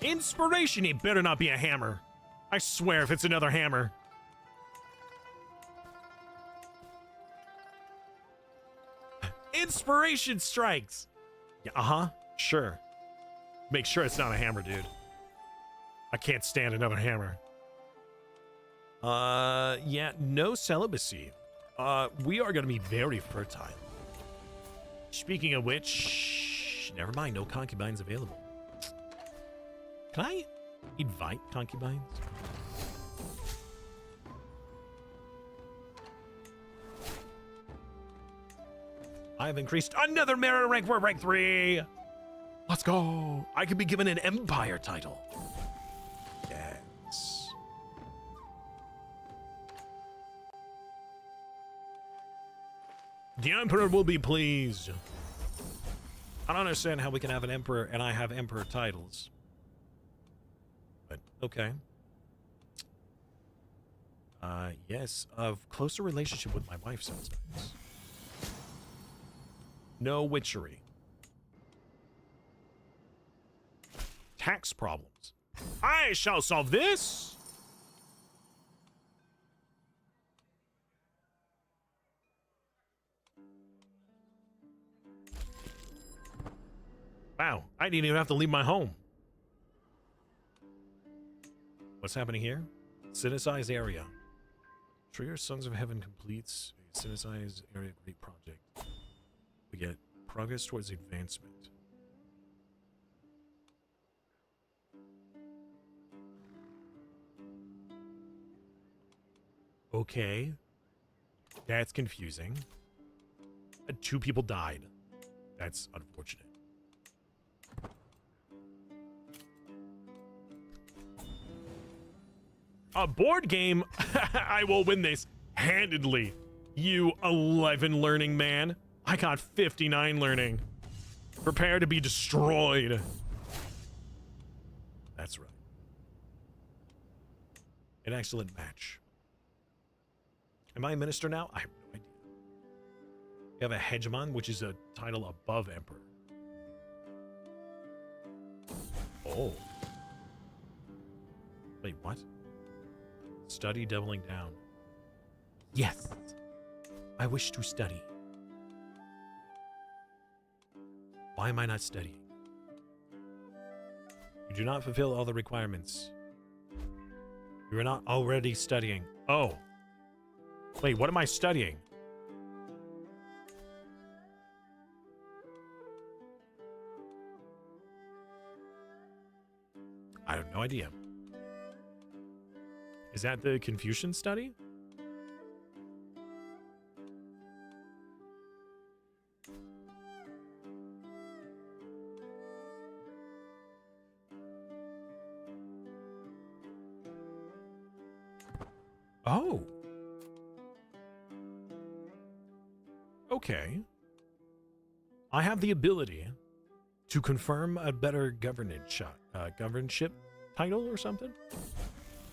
Inspiration. It better not be a hammer. I swear if it's another hammer. Inspiration strikes. Yeah, uh-huh. Sure. Make sure it's not a hammer, dude. I can't stand another hammer. Yeah, no celibacy. We are going to be very fertile. Speaking of which, never mind, no concubines available. Can I invite concubines? I've increased another merit rank for rank 3. Let's go. I could be given an empire title. Yes. The emperor will be pleased. I don't understand how we can have an emperor and I have emperor titles. But okay. Yes, of closer relationship with my wife sounds nice. No witchery. Tax problems. I shall solve this. Wow, I didn't even have to leave my home. What's happening here? Synthesized area. Trigger Sons of Heaven completes a synthesized area great project. We get progress towards advancement. Okay. That's confusing. 2 people died. That's unfortunate. A board game? I will win this handedly. You 11 learning man. I got 59 learning. Prepare to be destroyed. That's right. An excellent match. Am I a minister now? I have no idea. We have a hegemon, which is a title above emperor. Oh. Wait, what? Study doubling down. Yes. I wish to study. Why am I not studying? You do not fulfill all the requirements. You are not already studying. Oh. Wait, what am I studying? I have no idea. Is that the Confucian study? Oh. Okay. I have the ability to confirm a better governorship title or something.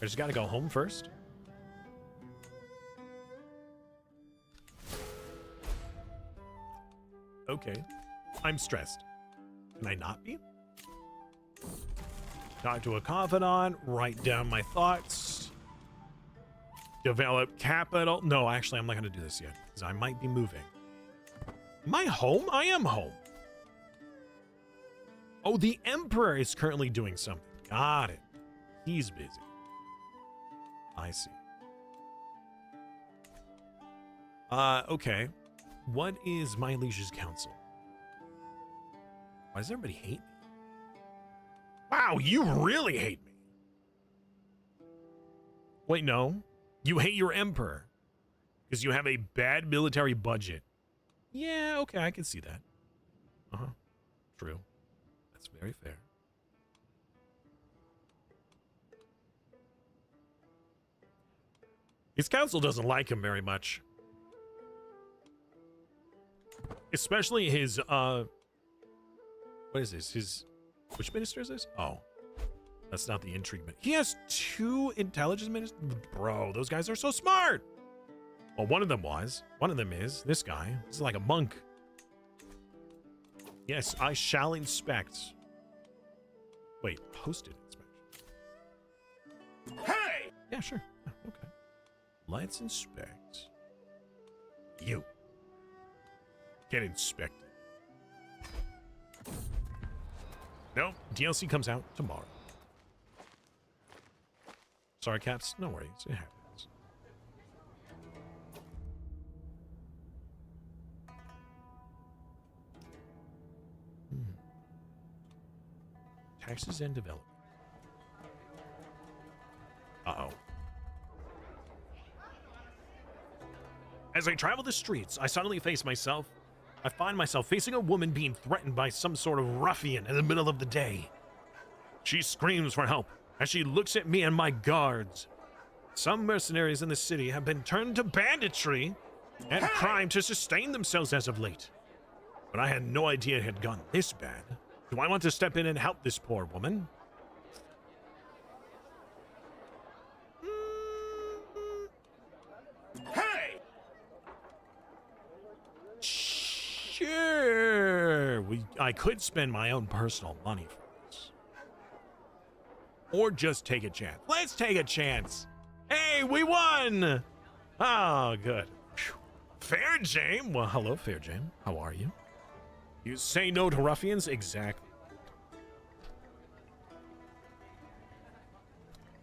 I just gotta go home first. Okay. I'm stressed. Can I not be? Talk to a confidant, write down my thoughts, develop capital. No, actually, I'm not gonna do this yet, because I might be moving. Am I home? I am home. Oh, the Emperor is currently doing something. Got it. He's busy. I see. Okay. What is my liege's counsel? Why does everybody hate me? Wow, you really hate me. Wait, no. You hate your emperor because you have a bad military budget. Yeah, okay, I can see that. Uh-huh. True. That's very fair. His council doesn't like him very much. Especially his, what is this? Which minister is this? Oh. That's not the intrigue minister. He has 2 intelligence ministers? Bro, those guys are so smart! Well, one of them was. One of them is this guy. He's like a monk. Yes, I shall inspect. Wait, hosted inspection. Hey! Yeah, sure. Yeah, okay. Let's inspect. You. Get inspected. No, DLC comes out tomorrow. Sorry, Caps. No worries. It happens. Taxes and development. Uh-oh. As I travel the streets, I suddenly face myself I find myself facing a woman being threatened by some sort of ruffian in the middle of the day. She screams for help as she looks at me and my guards. Some mercenaries in the city have been turned to banditry and crime to sustain themselves as of late. But I had no idea it had gone this bad. Do I want to step in and help this poor woman? Hey! Sure. I could spend my own personal money for this. Or just take a chance. Let's take a chance. Hey, we won! Oh, good. Phew. Fair Jame. Well, hello, Fair Jame. How are you? You say no to ruffians? Exactly.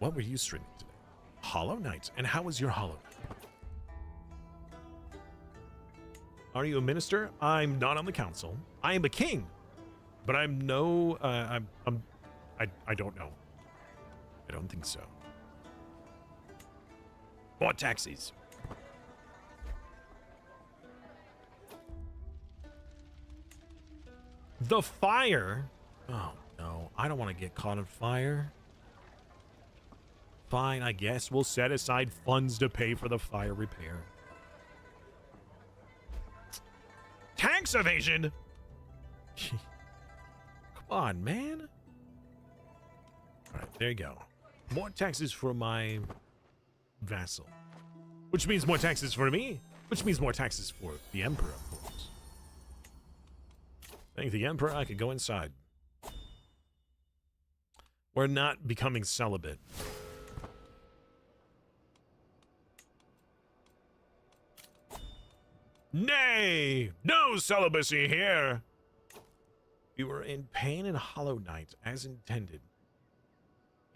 What were you streaming today? Hollow Knight. And how was your Hollow Knight? Are you a minister? I'm not on the council. I am a king, but I'm no. I don't know. I don't think so. More taxis. The fire. Oh no, I don't want to get caught on fire. Fine, I guess we'll set aside funds to pay for the fire repair. Tax evasion? Come on, man. All right, there you go. More taxes for my vassal. Which means more taxes for me. Which means more taxes for the emperor, of course. Thank the emperor, I could go inside. We're not becoming celibate. Nay, no celibacy here. We were in pain and Hollow Knight as intended.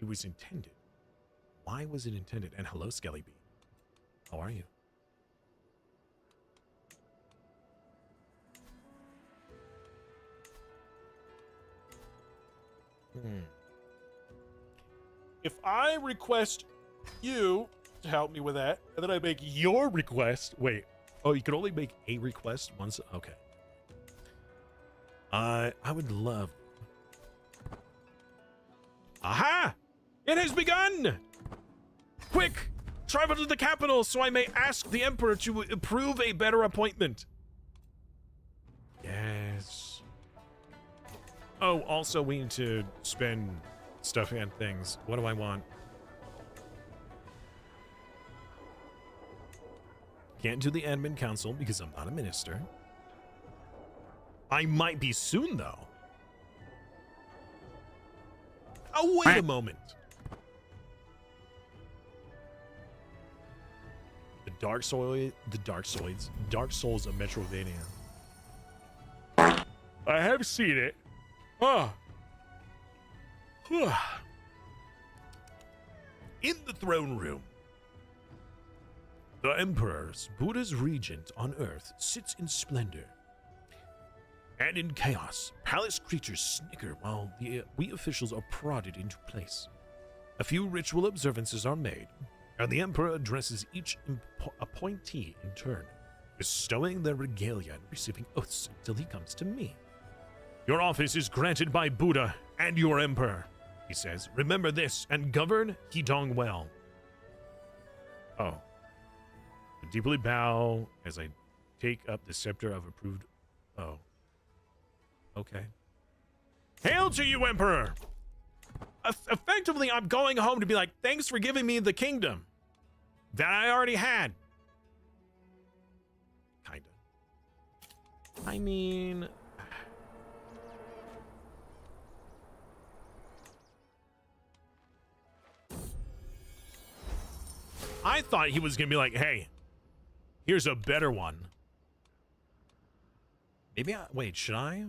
It was intended. Why was it intended? And hello, Skellybee. How are you? If I request you to help me with that, and then I make your request. Wait. Oh, you can only make a request once? Okay. I would love... Aha! It has begun! Quick! Travel to the capital so I may ask the Emperor to approve a better appointment. Yes. Oh, also we need to spend stuff and things. What do I want? Can't do the admin council because I'm not a minister. I might be soon, though. Oh, wait a moment. The Dark Souls of Metrovania. I have seen it. Oh. In the throne room. The Emperor's, Buddha's regent on Earth, sits in splendor. And in chaos, palace creatures snicker while we officials are prodded into place. A few ritual observances are made, and the Emperor addresses each appointee in turn, bestowing their regalia and receiving oaths until he comes to me. Your office is granted by Buddha and your Emperor, he says. Remember this and govern Hidong well. Oh. I deeply bow as I take up the scepter of approved... Oh. Okay. Hail to you, Emperor! Effectively, I'm going home to be like, thanks for giving me the kingdom that I already had. Kinda. I mean... I thought he was gonna be like, hey, here's a better one. Maybe wait, should I?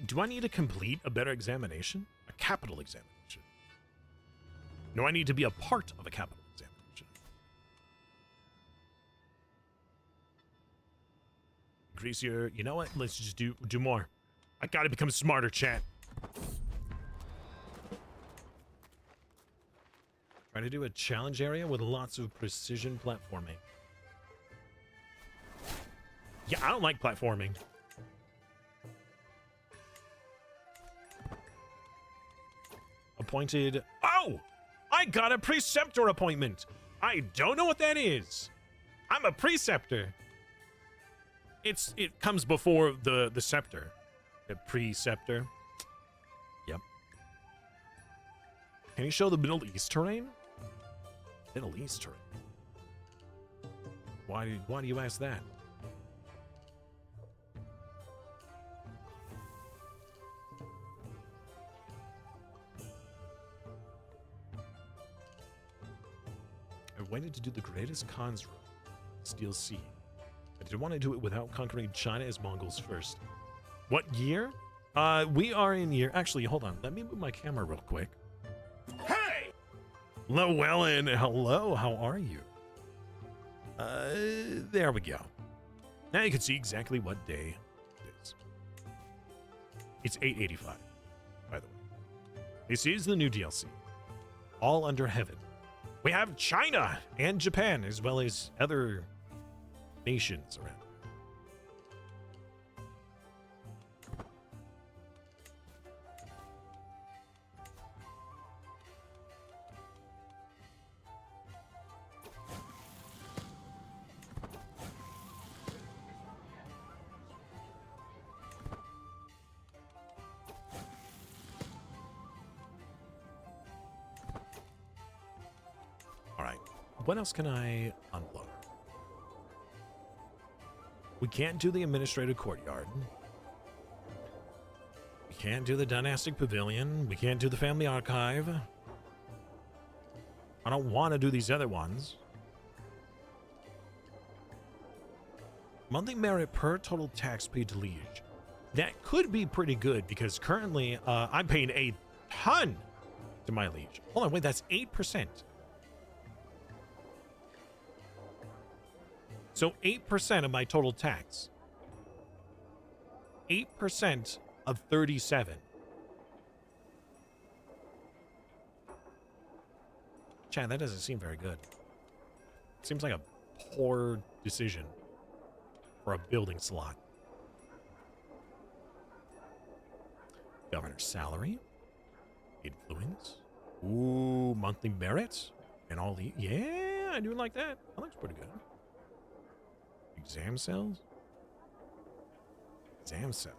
Do I need to complete a better examination? A capital examination? No, I need to be a part of a capital examination. Increase your, you know what? Let's just do more. I gotta become smarter, chat. Try to do a challenge area with lots of precision platforming. Yeah, I don't like platforming. Appointed. Oh! I got a preceptor appointment. I don't know what that is. I'm a preceptor. It comes before the scepter. The preceptor. Yep. Can you show the Middle East terrain? Middle East terrain. Why do you ask that? I waited to do the greatest Khan's run, Steel Sea. I didn't want to do it without conquering China as Mongols first. What year? We are in year... Actually, hold on. Let me move my camera real quick. Hey! Llewellyn, hello. How are you? There we go. Now you can see exactly what day it is. It's 8:85, by the way. This is the new DLC. All Under Heaven. We have China and Japan, as well as other nations around. All right, what else can I unload? We can't do the administrative courtyard. We can't do the dynastic pavilion. We can't do the family archive. I don't want to do these other ones. Monthly merit per total tax paid to liege. That could be pretty good because currently I'm paying a ton to my liege. Hold on, wait, that's 8%. So 8% of my total tax. 8% of 37. Chad, that doesn't seem very good. Seems like a poor decision for a building slot. Governor's salary. Influence. Ooh, monthly merits. And all the... Yeah, I do like that. That looks pretty good. Exam cells? Exam cell.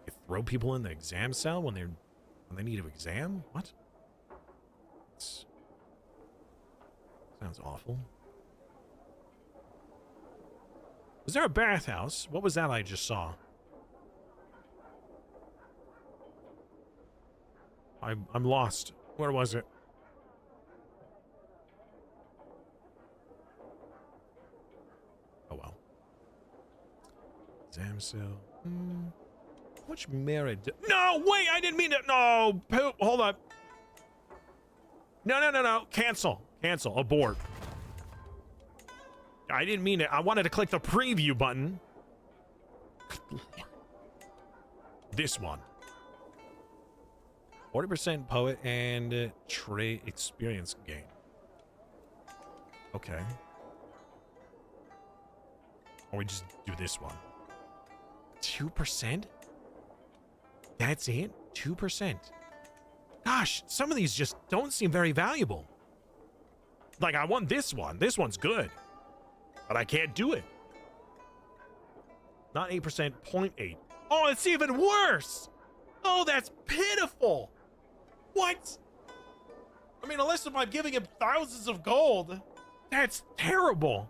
You throw people in the exam cell when they need an exam? What? Sounds awful. Was there a bathhouse? What was that I just saw? I'm lost. Where was it? Oh well. Exam cell. How much merit? No, wait! I didn't mean to. No, poop. Hold on. No. Cancel. Cancel. Abort. I didn't mean it. I wanted to click the preview button. This one. 40% poet and trait experience gain. Okay. Or we just do this one. 2%? That's it? 2%? Gosh, some of these just don't seem very valuable. Like, I want this one. This one's good. But I can't do it. Not 8%, 0.8. Oh, it's even worse! Oh, that's pitiful! What? I mean, unless if I'm giving him thousands of gold, that's terrible.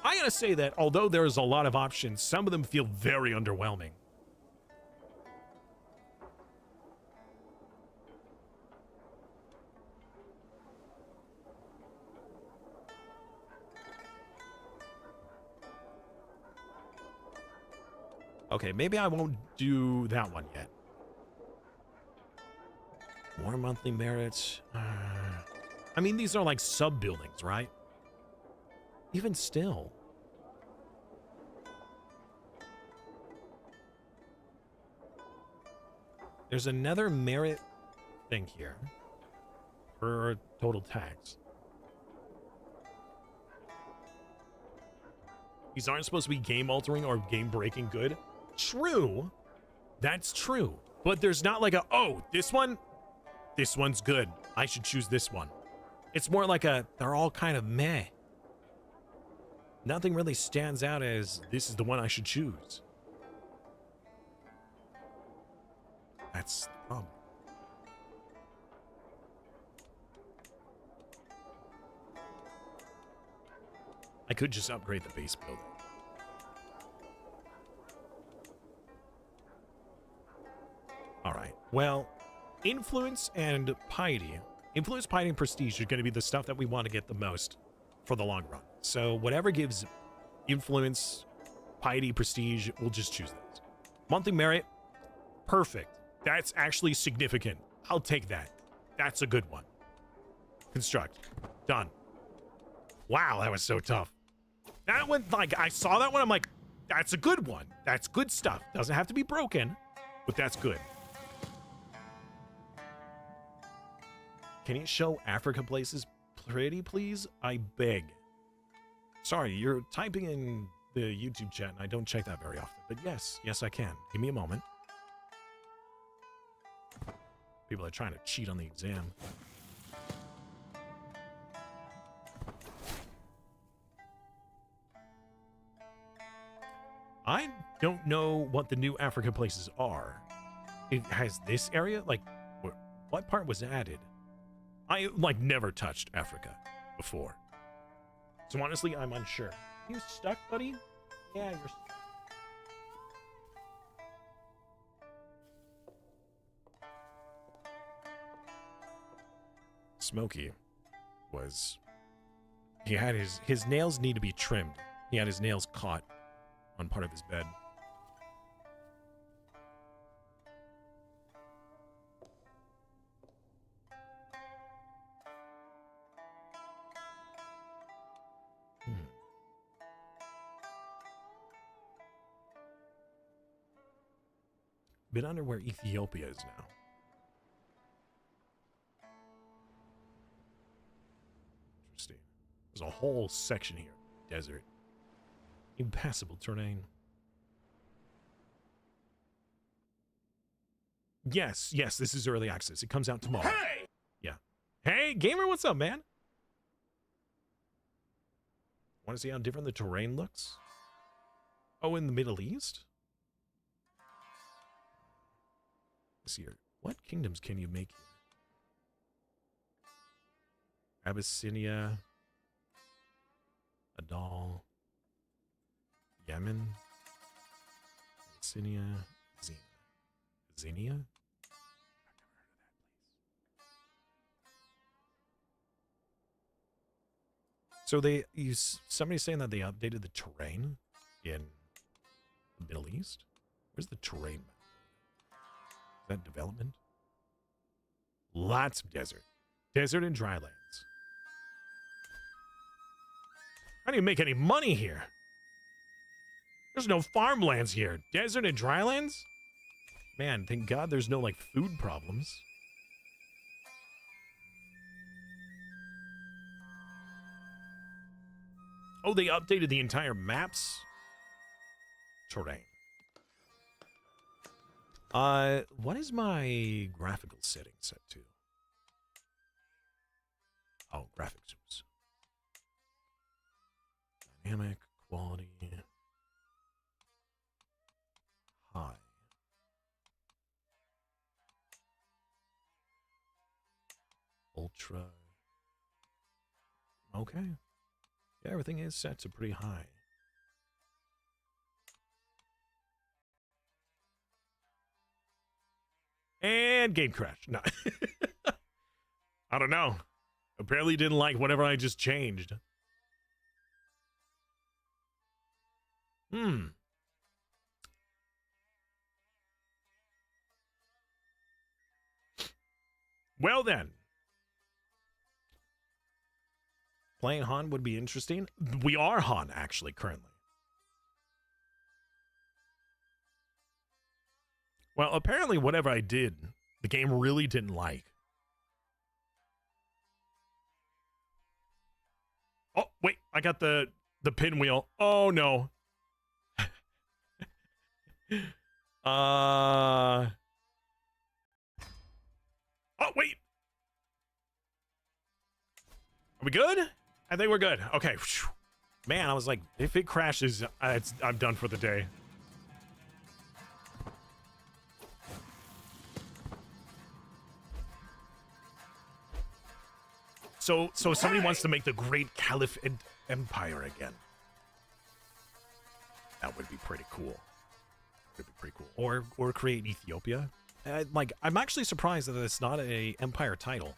I gotta say that although there's a lot of options, some of them feel very underwhelming. Okay, maybe I won't do that one yet. More monthly merits. I mean, these are like sub-buildings, right? Even still. There's another merit thing here. For total tax. These aren't supposed to be game altering or game breaking good. True. That's true. But there's not like a, oh, this one's good. I should choose this one. It's more like a, they're all kind of meh. Nothing really stands out as this is the one I should choose. That's the problem. I could just upgrade the base building. All right. Well, influence and piety. Influence, piety, and prestige are going to be the stuff that we want to get the most for the long run. So whatever gives influence, piety, prestige, we'll just choose those. Monthly merit, perfect. That's actually significant. I'll take that. That's a good one. Construct. Done. Wow, that was so tough. That one, like, I saw that one, I'm like, that's a good one. That's good stuff. Doesn't have to be broken, but that's good. Can you show Africa places pretty, please? I beg. Sorry, you're typing in the YouTube chat, and I don't check that very often. But yes, I can. Give me a moment. People are trying to cheat on the exam. I don't know what the new Africa places are. It has this area? Like, what part was added? I, like, never touched Africa before. So honestly, I'm unsure. You stuck, buddy? Yeah, you're stuck. Smokey was... He had his nails need to be trimmed. He had his nails caught on part of his bed. Been under where Ethiopia is now. Interesting. There's a whole section here. Desert. Impassable terrain. Yes, this is early access. It comes out tomorrow. Hey! Yeah. Hey, gamer, what's up, man? Want to see how different the terrain looks? Oh, in the Middle East? Let's see here. What kingdoms can you make here? Abyssinia. Adal. Yemen. Abyssinia. Xenia? So somebody's saying that they updated the terrain in the Middle East? Where's the terrain map? Is that development? Lots of desert. Desert and dry lands. I don't even make any money here. There's no farmlands here. Desert and dry lands? Man, thank God there's no, like, food problems. Oh, they updated the entire maps? Terrain. What is my graphical setting set to? Oh, graphics. Oops. Dynamic, quality, high. Ultra. Okay. Yeah, everything is set to pretty high. And game crash. No. I don't know. Apparently didn't like whatever I just changed. Well then. Playing Han would be interesting. We are Han, actually, currently. Well, apparently whatever I did, the game really didn't like. Oh, wait, I got the The pinwheel. Oh no. Oh wait. Are we good? I think we're good. Okay. Man, I was like, if it crashes, I'm done for the day. So somebody wants to make the Great Caliphate Empire again. That would be pretty cool. Would be pretty cool. Or create Ethiopia. Like, I'm actually surprised that it's not a empire title.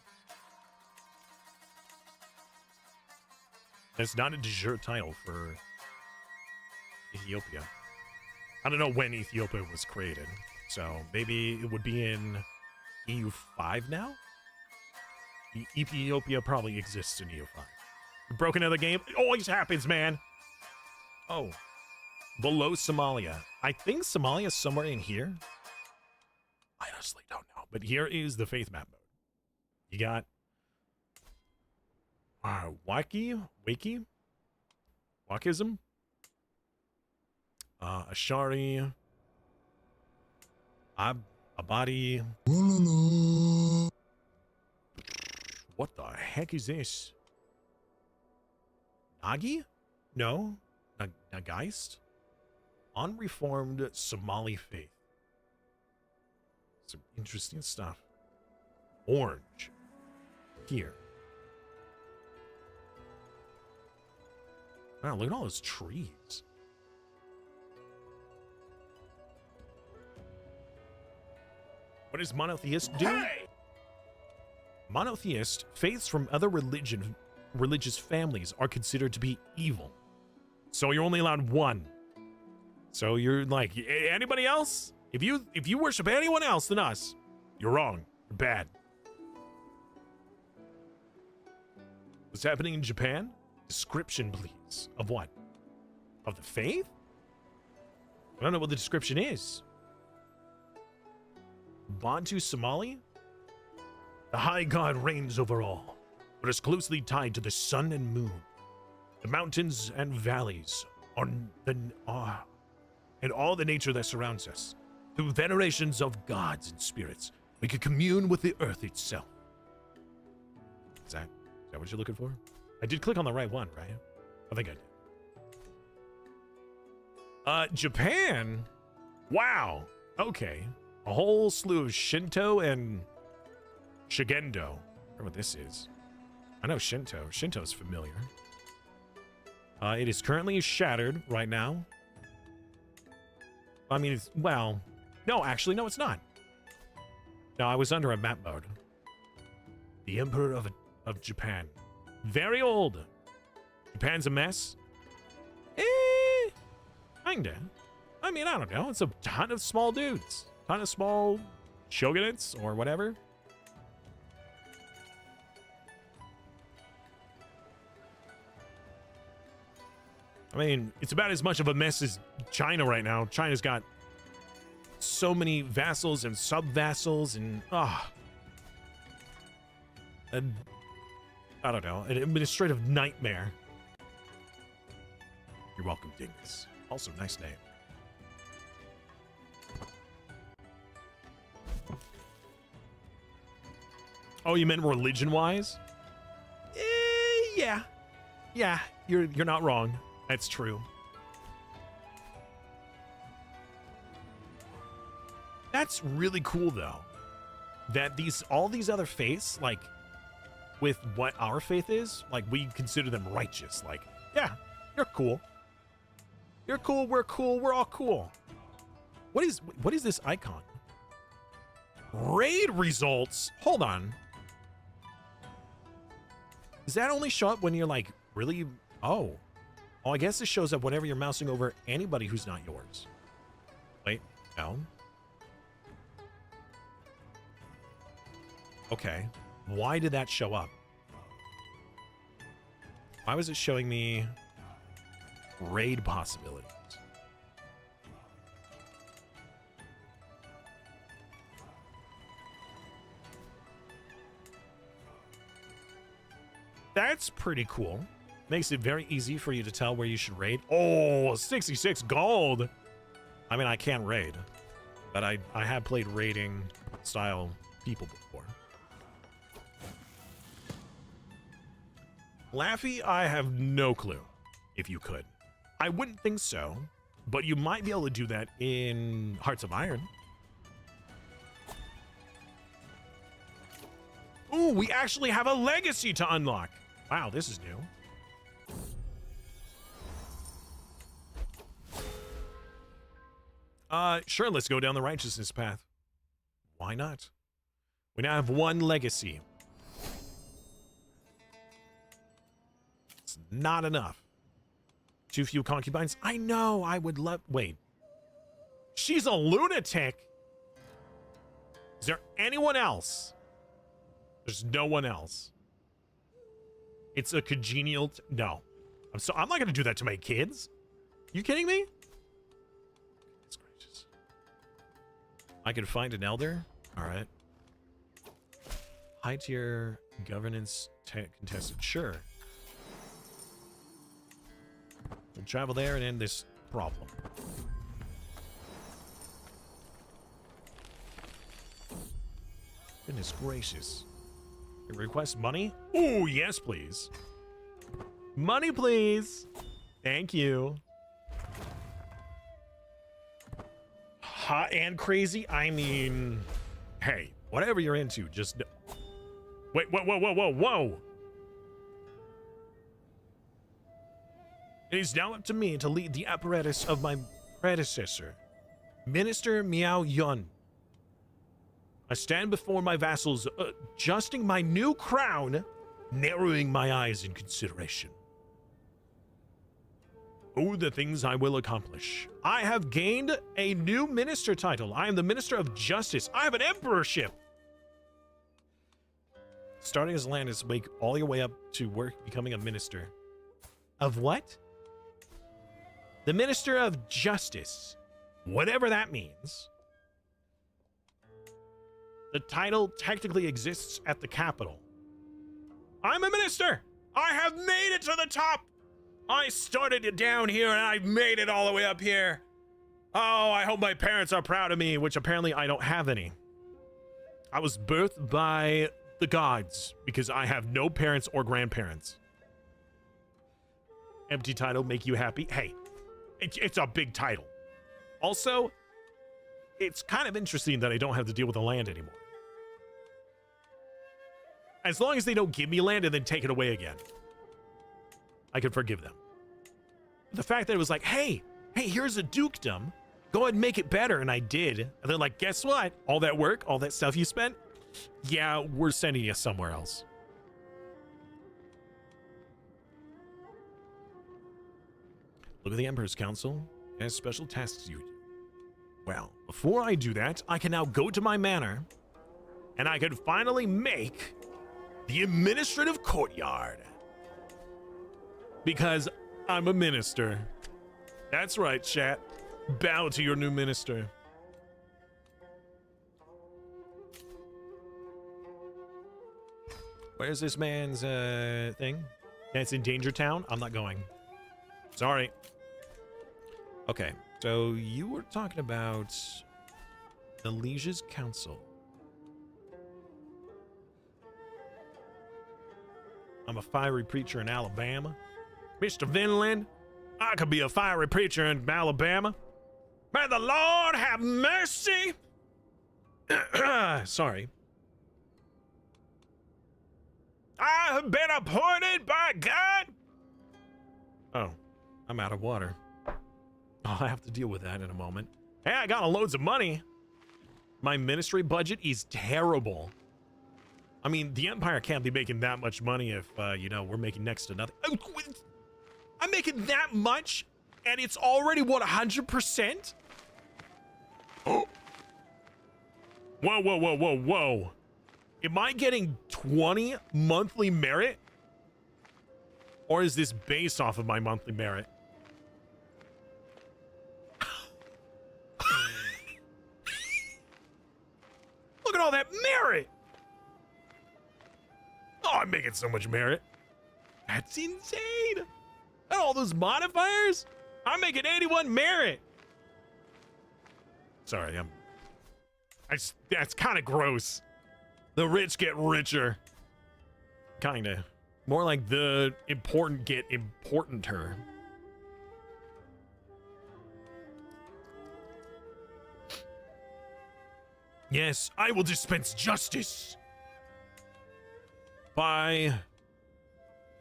It's not a de jure title for Ethiopia. I don't know when Ethiopia was created, so maybe it would be in EU5 now? Ethiopia probably exists in EU5. Broke another game? It always happens, man! Oh. Below Somalia. I think Somalia's somewhere in here. I honestly don't know. But here is the faith map mode. You got Wakism, Ashari, Abadi. What the heck is this? Nagi? No. Nagaist? Unreformed Somali faith. Some interesting stuff. Orange. Here. Wow, look at all those trees. What does monotheist do? Hey! Monotheist faiths from other religious families are considered to be evil. So you're only allowed one. So you're like, anybody else? If you worship anyone else than us, you're wrong. You're bad. What's happening in Japan? Description, please. Of what? Of the faith? I don't know what the description is. Bantu Somali? The high god reigns over all, but is closely tied to the sun and moon. The mountains and valleys and all the nature that surrounds us. Through venerations of gods and spirits, we can commune with the earth itself. Is that what you're looking for? I did click on the right one, right? I think I did. Japan? Wow. Okay. A whole slew of Shinto and Shigendo. I wonder what this is. I know Shinto. Shinto's familiar. It is currently shattered right now. I mean, it's, well, no, actually, no, it's not. No, I was under a map mode. The Emperor of Japan. Very old. Japan's a mess. Kinda. I mean, I don't know. It's a ton of small dudes. Ton of small shogunates or whatever. I mean, it's about as much of a mess as China right now. China's got so many vassals and sub-vassals and, and I don't know, an administrative nightmare. You're welcome, Dingus. Also, nice name. Oh, you meant religion-wise? Yeah. Yeah, you're not wrong. That's true. That's really cool, though. That all these other faiths, like, with what our faith is, like, we consider them righteous. Like, yeah, you're cool. You're cool, we're all cool. What is this icon? Raid results? Hold on. Does that only show up when you're, like, really... Oh, I guess this shows up whenever you're mousing over anybody who's not yours. Wait, no. Okay. Why did that show up? Why was it showing me raid possibilities? That's pretty cool. Makes it very easy for you to tell where you should raid. Oh, 66 gold. I mean, I can raid, but I have played raiding style people before. Laffy, I have no clue if you could. I wouldn't think so, but you might be able to do that in Hearts of Iron. Ooh, we actually have a legacy to unlock. Wow, this is new. Sure, let's go down the righteousness path. Why not? We now have one legacy. It's not enough. Too few concubines? I know, I would love... Wait. She's a lunatic! Is there anyone else? There's no one else. It's a congenial... No. I'm not gonna do that to my kids. You kidding me? It's gracious. I can find an elder? Alright. High tier governance contested. Sure. We'll travel there and end this problem. Goodness gracious. You request money? Ooh, yes, please. Money, please. Thank you. Hot and crazy? I mean, hey, whatever you're into, just... Wait, whoa. It is now up to me to lead the apparatus of my predecessor, Minister Miao Yun. I stand before my vassals, adjusting my new crown, narrowing my eyes in consideration. Oh, the things I will accomplish. I have gained a new minister title. I am the Minister of Justice. I have an emperorship. Starting as Landis, wake all your way up to work becoming a minister. Of what? The Minister of Justice. Whatever that means. The title technically exists at the capital. I'm a minister! I have made it to the top! I started it down here and I've made it all the way up here. Oh, I hope my parents are proud of me, which apparently I don't have any. I was birthed by the gods because I have no parents or grandparents. Empty title, make you happy? Hey, it's a big title. Also, it's kind of interesting that I don't have to deal with the land anymore. As long as they don't give me land and then take it away again, I can forgive them. The fact that it was like, hey, here's a dukedom. Go ahead and make it better. And I did. And they're like, guess what? All that work, all that stuff you spent? Yeah, we're sending you somewhere else. Look at the Emperor's Council has special tasks you do. Well, before I do that, I can now go to my manor and I can finally make the administrative courtyard. Because I'm a minister. That's right, chat. Bow to your new minister. Where's this man's thing? That's in Danger Town? I'm not going. Sorry. Okay, so you were talking about the Liege's Council. I'm a fiery preacher in Alabama. Mr. Vinland, I could be a fiery preacher in Alabama. May the Lord have mercy. Sorry. I have been appointed by God. Oh, I'm out of water. I'll have to deal with that in a moment. Hey, I got loads of money. My ministry budget is terrible. I mean, the Empire can't be making that much money if, you know, we're making next to nothing. I'm making that much, and it's already, what, 100%? Oh. Whoa. Am I getting 20 monthly merit? Or is this based off of my monthly merit? Look at all that merit! Oh, I'm making so much merit. That's insane. And all those modifiers? I'm making 81 merit. Sorry, that's kind of gross. The rich get richer. Kinda. More like the important get importanter. Yes, I will dispense justice by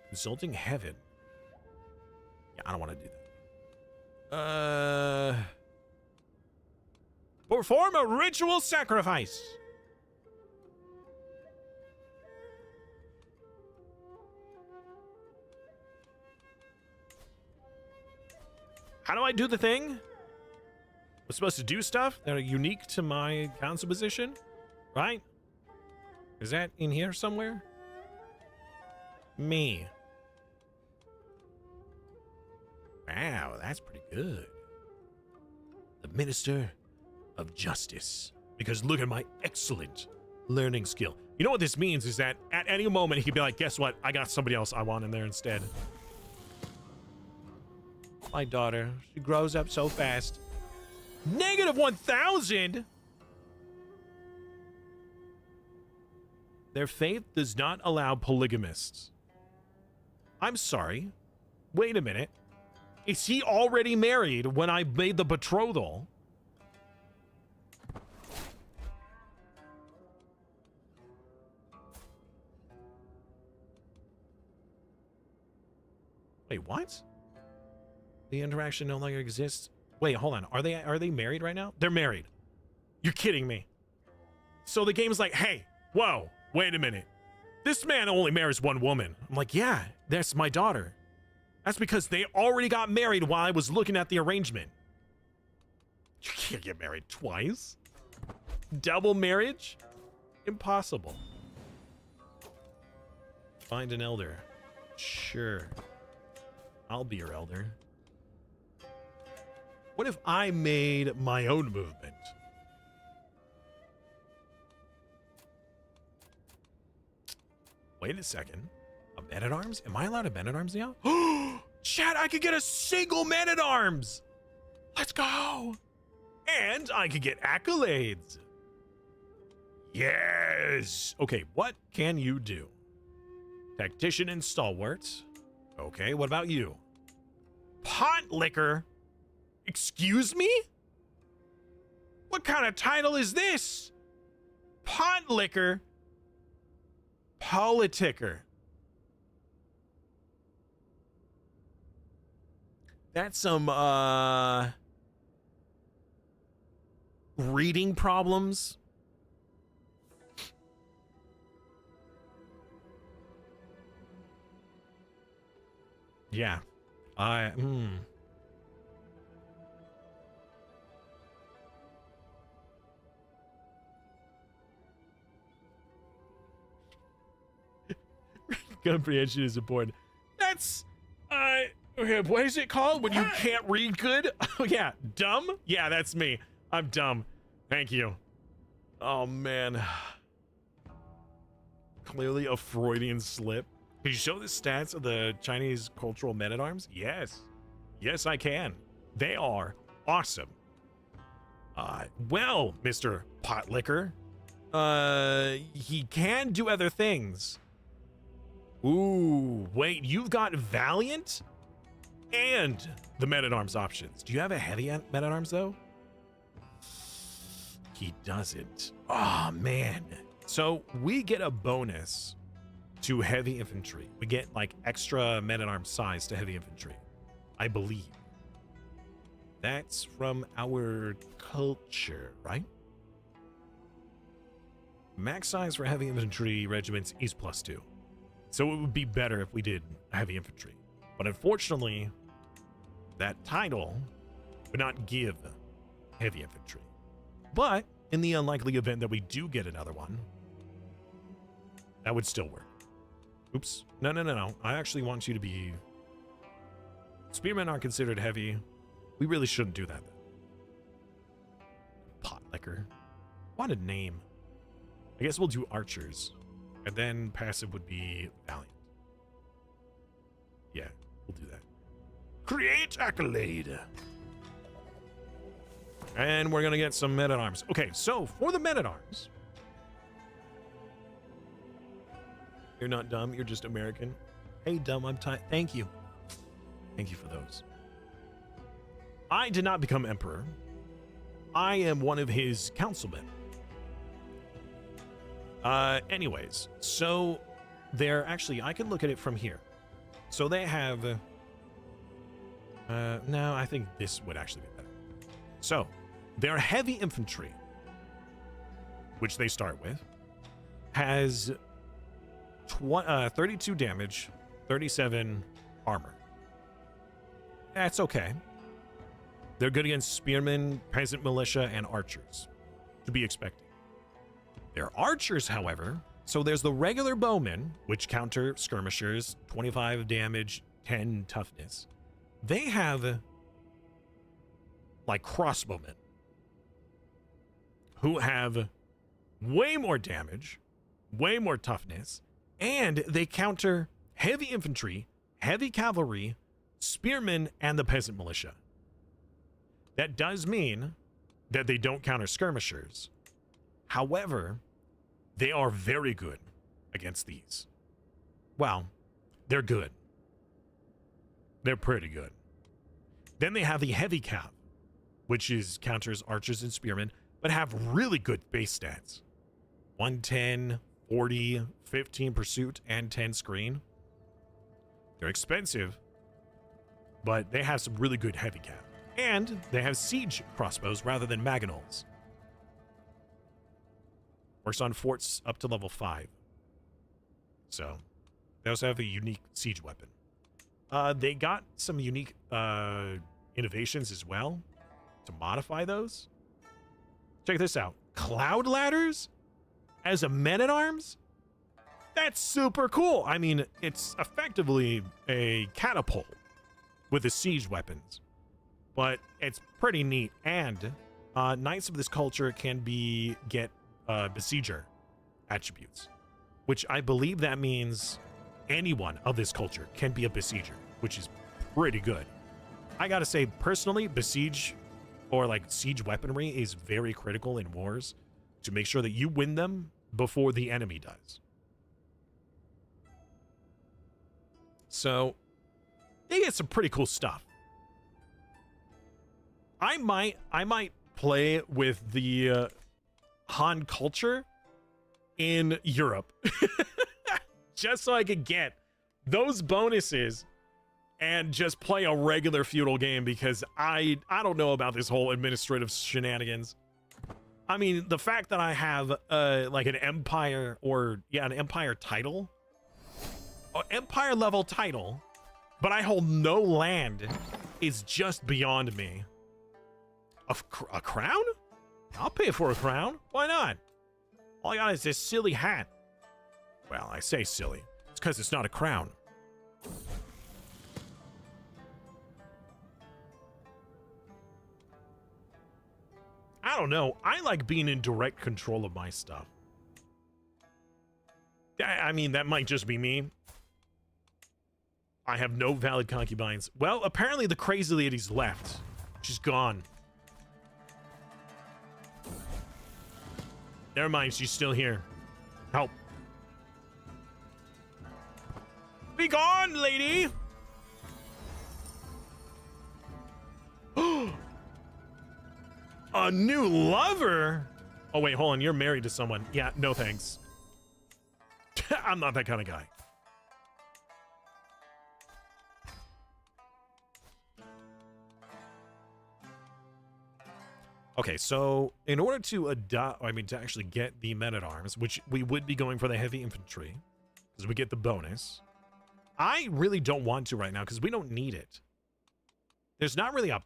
consulting heaven. Yeah, I don't want to do that. Perform a ritual sacrifice. How do I do the thing? I'm supposed to do stuff that are unique to my council position, right? Is that in here somewhere? Me. Wow, that's pretty good. The Minister of Justice. Because look at my excellent learning skill. You know what this means is that at any moment he could be like, guess what? I got somebody else I want in there instead. My daughter, she grows up so fast. Negative 1,000? Their faith does not allow polygamists. I'm sorry. Wait a minute. Is he already married when I made the betrothal? Wait, what? The interaction no longer exists. Wait, hold on. Are they married right now? They're married. You're kidding me. So the game's like, hey, whoa, wait a minute. This man only marries one woman. I'm like, yeah, that's my daughter. That's because they already got married while I was looking at the arrangement. You can't get married twice. Double marriage? Impossible. Find an elder. Sure. I'll be your elder. What if I made my own movement? Wait a second. A man-at-arms? Am I allowed a man-at-arms now? Chat, I could get a single man-at-arms! Let's go! And I could get accolades. Yes! Okay, what can you do? Tactician and stalwart. Okay, what about you? Pot licker? Excuse me? What kind of title is this? Pot licker? Politicker. That's some, reading problems. Yeah. Comprehension is important. That's, okay, what is it called when you can't read good? Oh, yeah, dumb? Yeah, that's me. I'm dumb. Thank you. Oh, man. Clearly a Freudian slip. Can you show the stats of the Chinese cultural men-at-arms? Yes. Yes, I can. They are awesome. Well, Mr. Potlicker, he can do other things. Ooh, wait, you've got Valiant and the men-at-arms options. Do you have a heavy men-at-arms, though? He doesn't. Oh, man. So we get a bonus to heavy infantry. We get, like, extra men-at-arms size to heavy infantry, I believe. That's from our culture, right? Max size for heavy infantry regiments is +2. So it would be better if we did heavy infantry. But unfortunately, that title would not give heavy infantry. But in the unlikely event that we do get another one, that would still work. Oops. No. I actually want you to be... Spearmen are considered heavy. We really shouldn't do that. Potlicker. What a name. I guess we'll do archers. And then passive would be Valiant. Yeah, we'll do that. Create accolade. And we're going to get some men-at-arms. Okay, so for the men-at-arms. You're not dumb. You're just American. Hey, dumb, I'm tired. Thank you. Thank you for those. I did not become emperor. I am one of his councilmen. Anyways, so they're actually, I can look at it from here. So they have, no, I think this would actually be better. So their heavy infantry, which they start with, has 32 damage, 37 armor. That's okay. They're good against spearmen, peasant militia, and archers. To be expected. Their archers, however, so there's the regular bowmen, which counter skirmishers, 25 damage, 10 toughness. They have like crossbowmen who have way more damage, way more toughness, and they counter heavy infantry, heavy cavalry, spearmen, and the peasant militia. That does mean that they don't counter skirmishers. However, they are very good against these. Well, they're good. They're pretty good. Then they have the heavy cav, which is counters archers and spearmen, but have really good base stats. 110, 40, 15 pursuit, and 10 screen. They're expensive, but they have some really good heavy cav. And they have siege crossbows rather than mangonels. Works on forts up to level 5. So, they also have a unique siege weapon. They got some unique innovations as well to modify those. Check this out. Cloud ladders as a men-at-arms? That's super cool. I mean, it's effectively a catapult with the siege weapons. But it's pretty neat. And knights of this culture can get besieger attributes, which I believe that means anyone of this culture can be a besieger, which is pretty good. I gotta say, personally, besiege or like siege weaponry is very critical in wars to make sure that you win them before the enemy does. So they get some pretty cool stuff. I might play with the Han culture in Europe just so I could get those bonuses and just play a regular feudal game, because I don't know about this whole administrative shenanigans. I mean, the fact that I have like an empire an empire title, empire level title, but I hold no land is just beyond me. A crown? I'll pay for a crown. Why not? All I got is this silly hat. Well, I say silly. It's because it's not a crown. I don't know. I like being in direct control of my stuff. I mean, that might just be me. I have no valid concubines. Well, apparently the crazy lady's left. She's gone. Never mind, she's still here. Help. Be gone, lady! A new lover? Oh, wait, hold on. You're married to someone. Yeah, no thanks. I'm not that kind of guy. Okay, so in order to to actually get the men-at-arms, which we would be going for the heavy infantry, because we get the bonus. I really don't want to right now, because we don't need it. There's not really a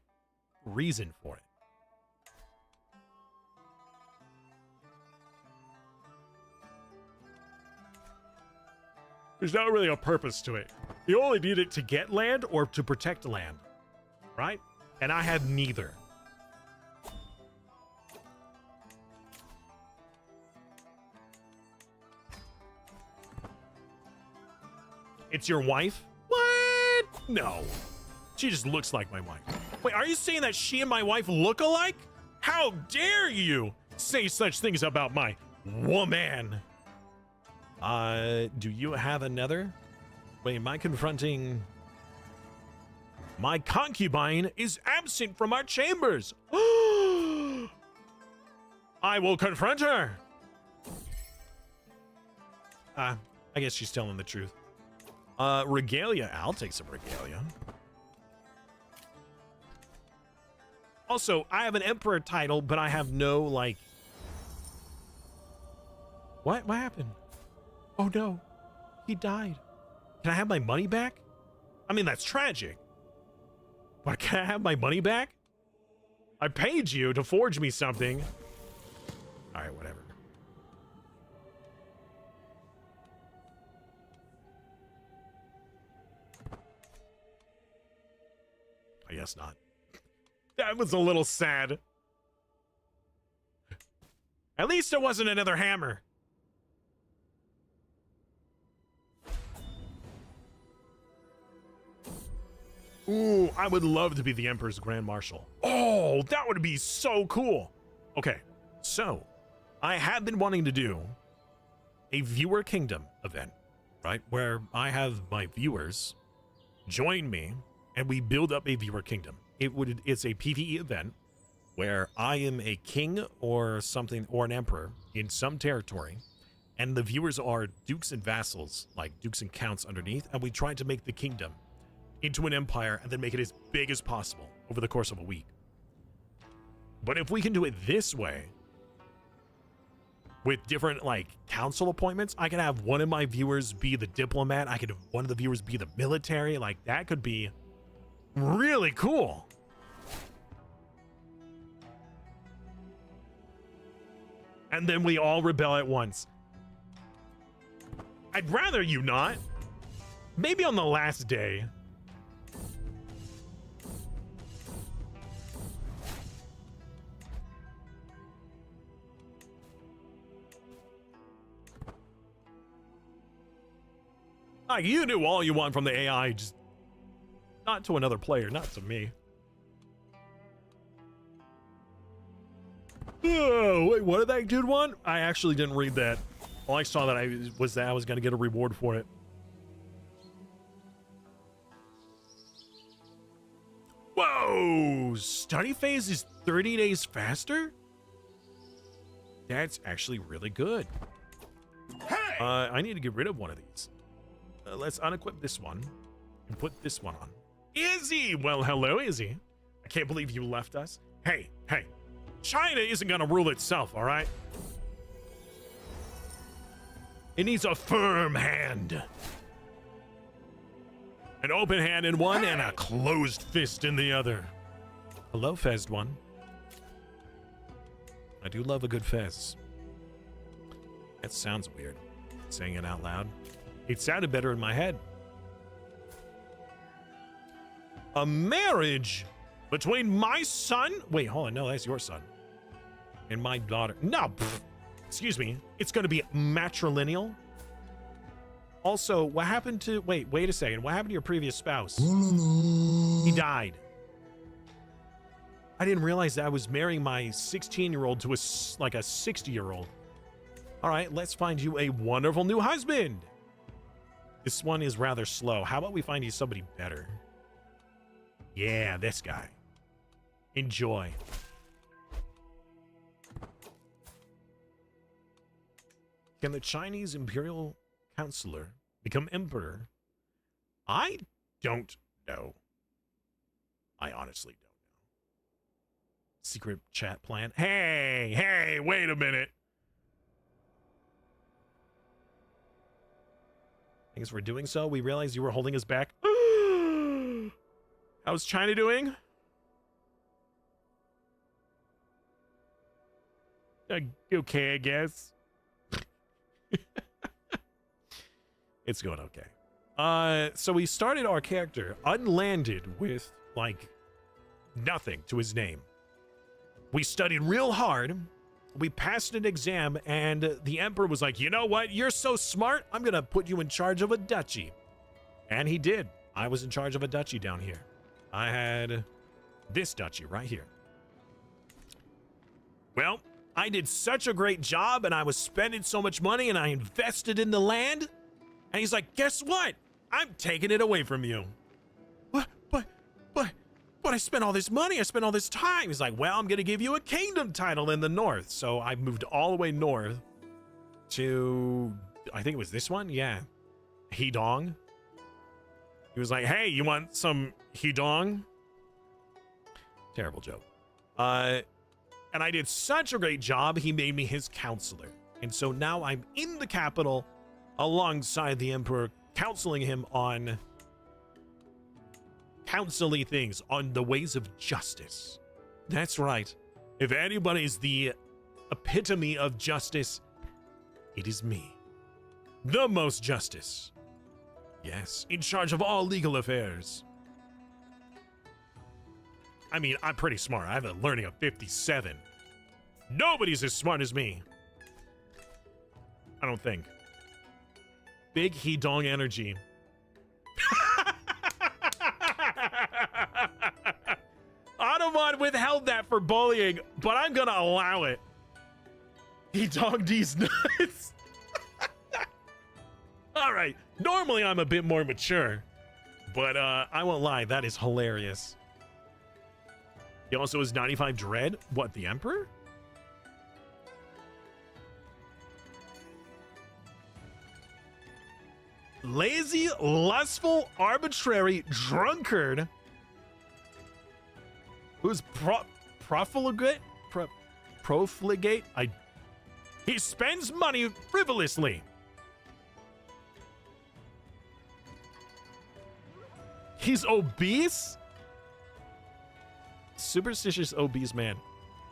reason for it. There's not really a purpose to it. You only need it to get land or to protect land, right? And I have neither. It's your wife? What? No. She just looks like my wife. Wait, are you saying that she and my wife look alike? How dare you say such things about my woman? Do you have another? Wait, am I confronting... My concubine is absent from our chambers. I will confront her. I guess she's telling the truth. Regalia. I'll take some regalia. Also, I have an emperor title, but I have no, like... What happened? Oh, no. He died. Can I have my money back? I mean, that's tragic. But can I have my money back? I paid you to forge me something. All right, whatever. I guess not. That was a little sad. At least it wasn't another hammer. Ooh, I would love to be the Emperor's Grand Marshal. Oh, that would be so cool. Okay, so I have been wanting to do a Viewer Kingdom event, right? Where I have my viewers join me and we build up a Viewer Kingdom. It's a PvE event where I am a king or something, or an emperor in some territory, and the viewers are dukes and vassals, like dukes and counts underneath, and we try to make the kingdom into an empire and then make it as big as possible over the course of a week. But if we can do it this way, with different like council appointments, I could have one of my viewers be the diplomat, I could have one of the viewers be the military, like that could be really cool. And then we all rebel at once. I'd rather you not. Maybe on the last day. You do all you want from the AI, just not to another player, not to me. Oh, wait, what did that dude want? I actually didn't read that. All I saw that I was going to get a reward for it. Whoa! Study phase is 30 days faster? That's actually really good. Hey! I need to get rid of one of these. Let's unequip this one and put this one on. Izzy! Well, hello, Izzy. I can't believe you left us. Hey. China isn't gonna rule itself, all right? It needs a firm hand. An open hand in one and a closed fist in the other. Hello, Fezd one. I do love a good Fez. That sounds weird, saying it out loud. It sounded better in my head. A marriage between my son? Wait, hold on. No, that's your son. And my daughter. No, excuse me. It's going to be matrilineal. Also, what happened to... Wait a second. What happened to your previous spouse? He died. I didn't realize that I was marrying my 16-year-old to a 60-year-old. All right, let's find you a wonderful new husband. This one is rather slow. How about we find you somebody better? Yeah, this guy. Enjoy. Can the Chinese Imperial Counselor become Emperor? I don't know. I honestly don't know. Secret chat plan. Hey, wait a minute. I guess we're doing so. We realized you were holding us back. How's China doing? Okay, I guess. It's going okay. So we started our character unlanded with, like, nothing to his name. We studied real hard. We passed an exam, and the Emperor was like, you know what? You're so smart, I'm going to put you in charge of a duchy. And he did. I was in charge of a duchy down here. I had this duchy right here. Well, I did such a great job and I was spending so much money and I invested in the land. And he's like, guess what? I'm taking it away from you. What? But I spent all this money. I spent all this time. He's like, well, I'm going to give you a kingdom title in the north. So I moved all the way north to, I think it was this one. Yeah. Hedong. He was like, hey, you want some Hedong? Terrible joke. And I did such a great job, he made me his counselor. And so now I'm in the capital alongside the emperor, counseling him on counsel-y things, on the ways of justice. That's right. If anybody's the epitome of justice, it is me. The most justice. Yes, in charge of all legal affairs. I mean, I'm pretty smart. I have a learning of 57. Nobody's as smart as me. I don't think. Big Hedong energy. Automon withheld that for bullying, but I'm gonna allow it. Hedong D's nuts. All right. Normally, I'm a bit more mature, but I won't lie. That is hilarious. He also has 95 dread. What, the Emperor? Lazy, lustful, arbitrary, drunkard. Who's profligate? Profligate? He spends money frivolously. He's obese? Superstitious obese man.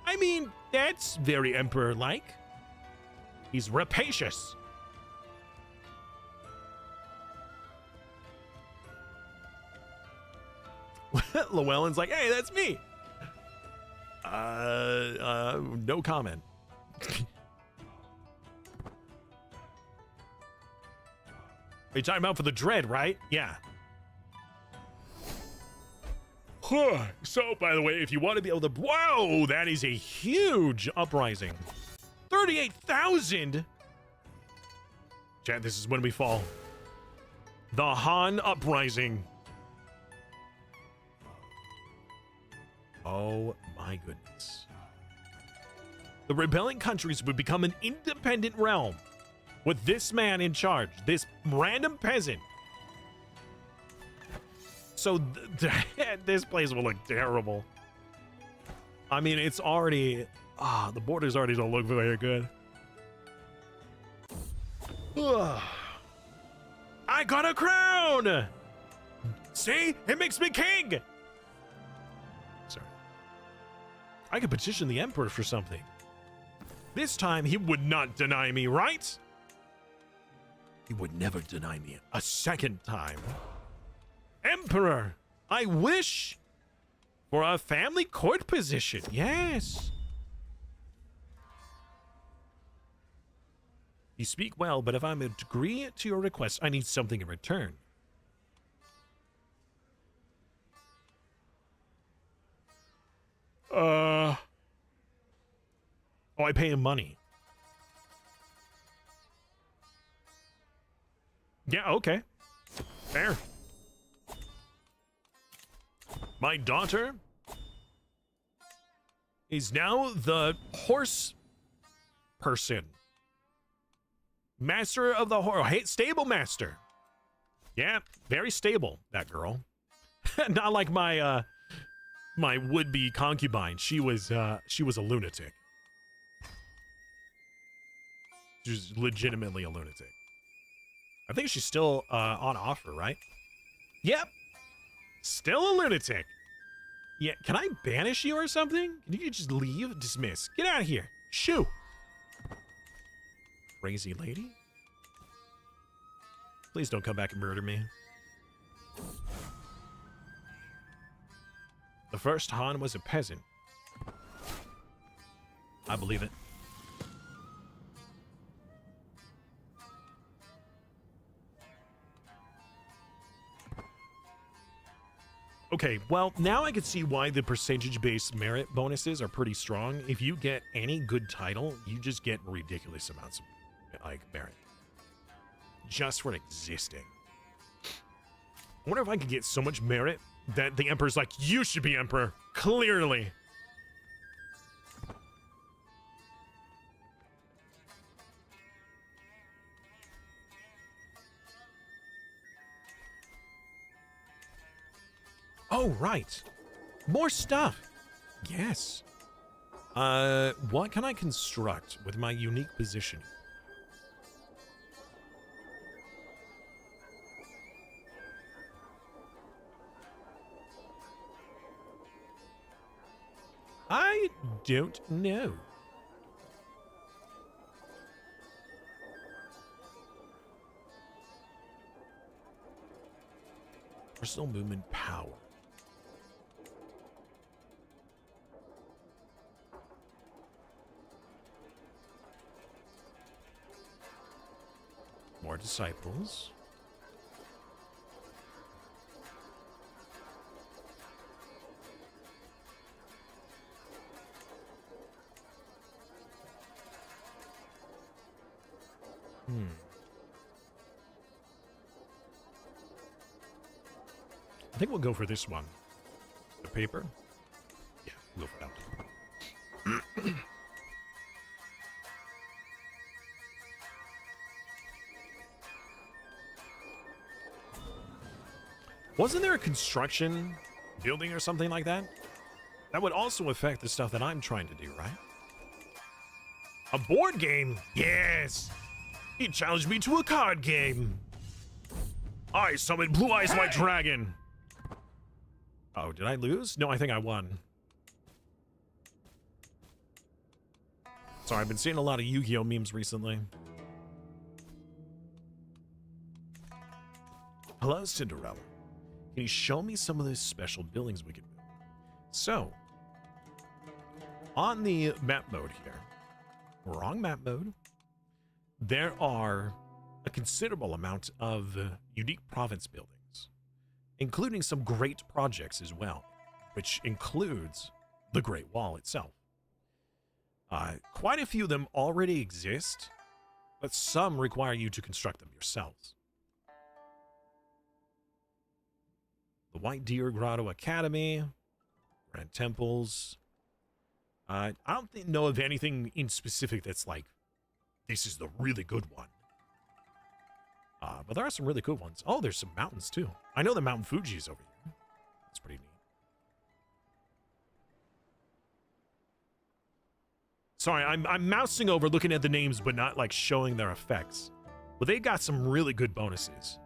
I mean, that's very emperor-like. He's rapacious. Llewellyn's like, hey, that's me. No comment. You're talking about for the dread, right? Yeah. So, by the way, if you want to be able to... Whoa, that is a huge uprising. 38,000? Chat, this is when we fall. The Han uprising. Oh, my goodness. The rebelling countries would become an independent realm with this man in charge, this random peasant. So this place will look terrible. I mean, it's already... the borders already don't look very good. I got a crown! See? It makes me king! Sorry. I could petition the Emperor for something. This time, he would not deny me, right? He would never deny me a second time. Emperor, I wish for a family court position. Yes. You speak well, but if I'm to agree to your request, I need something in return. Oh, I pay him money. Yeah, okay. Fair. My daughter is now the horse person. Master of the horse. Hey, stable master. Yeah, very stable, that girl. Not like my my would-be concubine. She was a lunatic. She was legitimately a lunatic. I think she's still on offer, right? Yep. Still a lunatic. Yeah, can I banish you or something? Can you just leave? Dismiss. Get out of here. Shoo. Crazy lady. Please don't come back and murder me. The first Han was a peasant. I believe it. Okay, well, now I can see why the percentage-based merit bonuses are pretty strong. If you get any good title, you just get ridiculous amounts of, like, merit. Just for existing. I wonder if I could get so much merit that the Emperor's like, you should be Emperor. Clearly. Oh, right. More stuff. Yes. What can I construct with my unique position? I don't know. Personal movement power. More disciples. I think we'll go for this one. The paper? Yeah, we'll go for that one. Wasn't there a construction building or something like that? That would also affect the stuff that I'm trying to do, right? A board game? Yes! He challenged me to a card game. I summoned Blue Eyes White Dragon. Oh, did I lose? No, I think I won. Sorry, I've been seeing a lot of Yu-Gi-Oh memes recently. Hello, Cinderella. Can you show me some of those special buildings we can build? So, on the map mode here, wrong map mode, there are a considerable amount of unique province buildings, including some great projects as well, which includes the Great Wall itself. Quite a few of them already exist, but some require you to construct them yourselves. The White Deer Grotto Academy, Grand Temples. I don't know of anything in specific that's like, this is the really good one. But there are some really good ones. Oh, there's some mountains too. I know the Mountain Fuji is over here. That's pretty neat. Sorry, I'm mousing over looking at the names, but not like showing their effects. Well, they got some really good bonuses.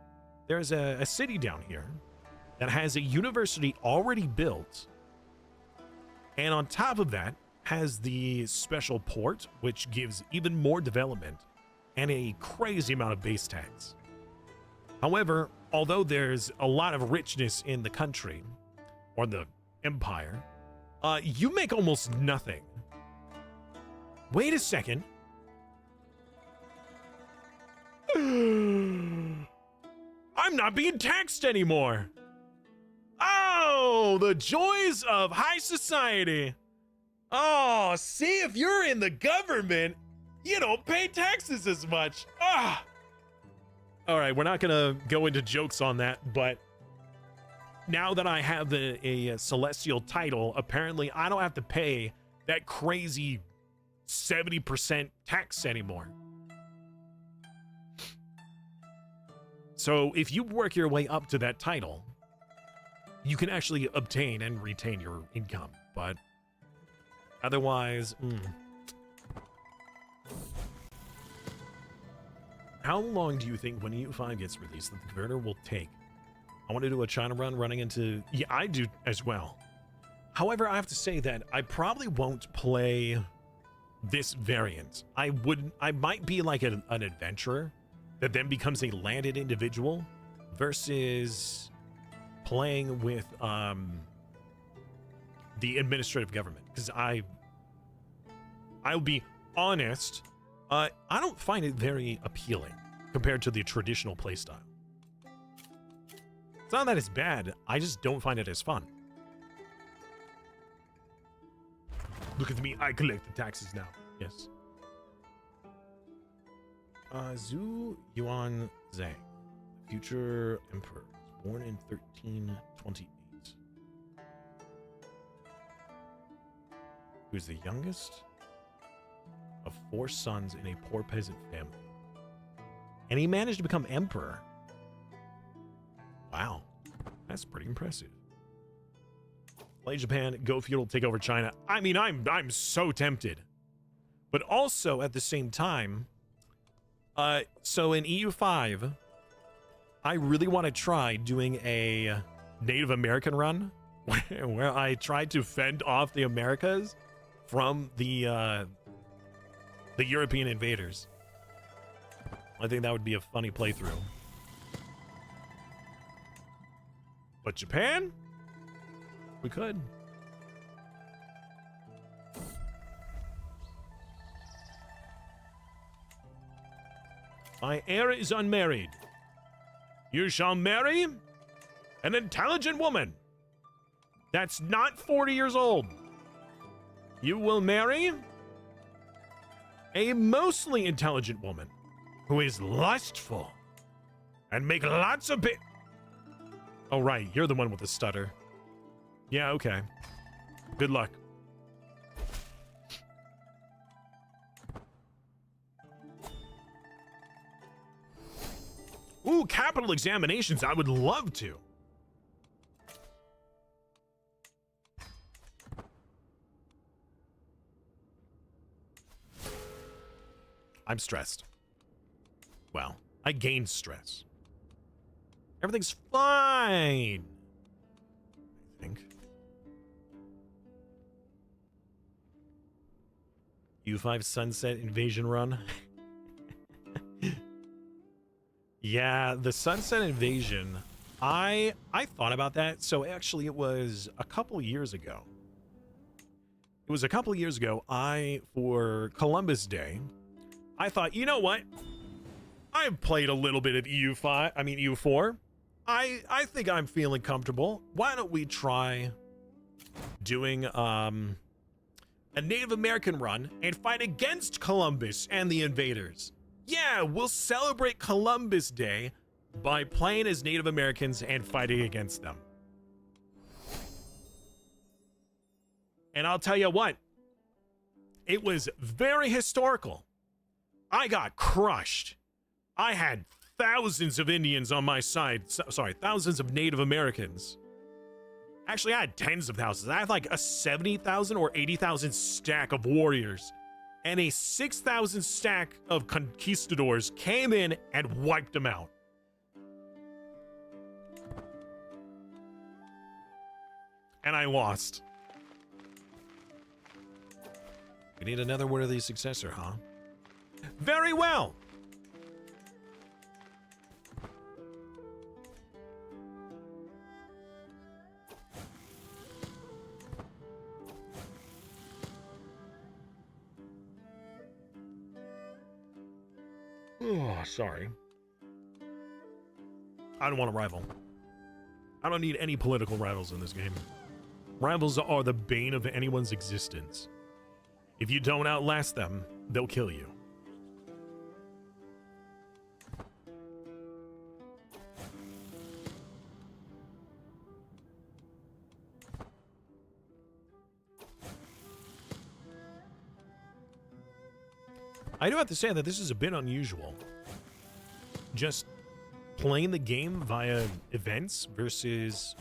There's a city down here that has a university already built. And on top of that, has the special port, which gives even more development and a crazy amount of base tags. However, although there's a lot of richness in the country, or the empire, you make almost nothing. Wait a second. I'm not being taxed anymore. Oh, the joys of high society. Oh, see, if you're in the government, you don't pay taxes as much. Ah. All right, we're not going to go into jokes on that, but now that I have a celestial title, apparently I don't have to pay that crazy 70% tax anymore. So if you work your way up to that title, you can actually obtain and retain your income, but otherwise, How long do you think when EU5 gets released that the converter will take? I want to do a China run running into... Yeah, I do as well. However, I have to say that I probably won't play this variant. I might be like an adventurer that then becomes a landed individual versus playing with the administrative government. Because I'll be honest, I don't find it very appealing compared to the traditional playstyle. It's not that it's bad. I just don't find it as fun. Look at me. I collect the taxes now. Yes. Zhu Yuan Zhang, future emperor, born in 1328. He was the youngest of 4 sons in a poor peasant family. And he managed to become emperor. Wow. That's pretty impressive. Play Japan, go feudal, take over China. I mean, I'm so tempted. But also at the same time, so in EU5, I really want to try doing a Native American run where I tried to fend off the Americas from the European invaders. I think that would be a funny playthrough. But Japan? We could. My heir is unmarried. You shall marry an intelligent woman that's not 40 years old. You will marry a mostly intelligent woman who is lustful and make lots of Oh, right. You're the one with the stutter. Yeah, okay. Good luck. Ooh, capital examinations. I would love to. I'm stressed. Well, I gained stress. Everything's fine, I think. U5 Sunset Invasion Run. Yeah, the Sunset Invasion. I thought about that. So actually, it was a couple years ago. For Columbus Day, I thought, you know what? I've played a little bit of EU4. I think I'm feeling comfortable. Why don't we try doing a Native American run and fight against Columbus and the invaders? Yeah, we'll celebrate Columbus Day by playing as Native Americans and fighting against them. And I'll tell you what, it was very historical. I got crushed. I had thousands of Indians on my side. Sorry, thousands of Native Americans. Actually, I had tens of thousands. I had like a 70,000 or 80,000 stack of warriors. And a 6,000 stack of conquistadors came in and wiped them out. And I lost. We need another worthy successor, huh? Very well. Oh, sorry. I don't want a rival. I don't need any political rivals in this game. Rivals are the bane of anyone's existence. If you don't outlast them, they'll kill you. I do have to say that this is a bit unusual. Just playing the game via events versus,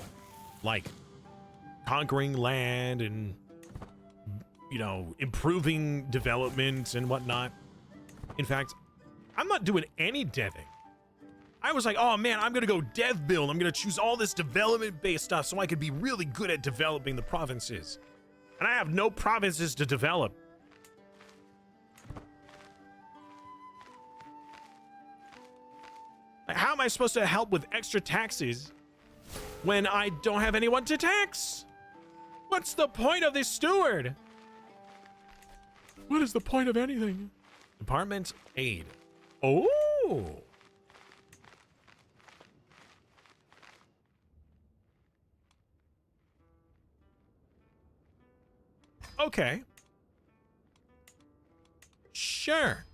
like, conquering land and, you know, improving development and whatnot. In fact, I'm not doing any deving. I was like, oh man, I'm gonna go dev build. I'm gonna choose all this development-based stuff so I could be really good at developing the provinces. And I have no provinces to develop. How am I supposed to help with extra taxes when I don't have anyone to tax? What's the point of this steward? What is the point of anything? Department aid. Oh. Okay. Sure.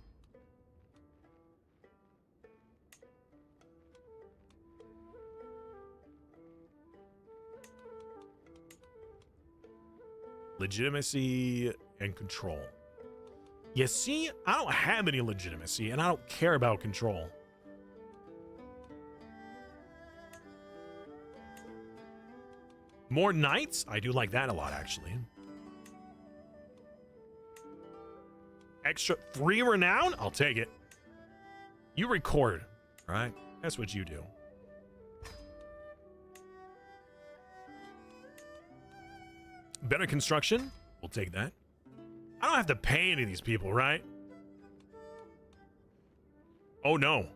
Legitimacy and control. You see, I don't have any legitimacy, and I don't care about control. More knights? I do like that a lot, actually. Extra 3 renown? I'll take it. You record, right? That's what you do. Better construction? We'll take that. I don't have to pay any of these people, right? Oh, no.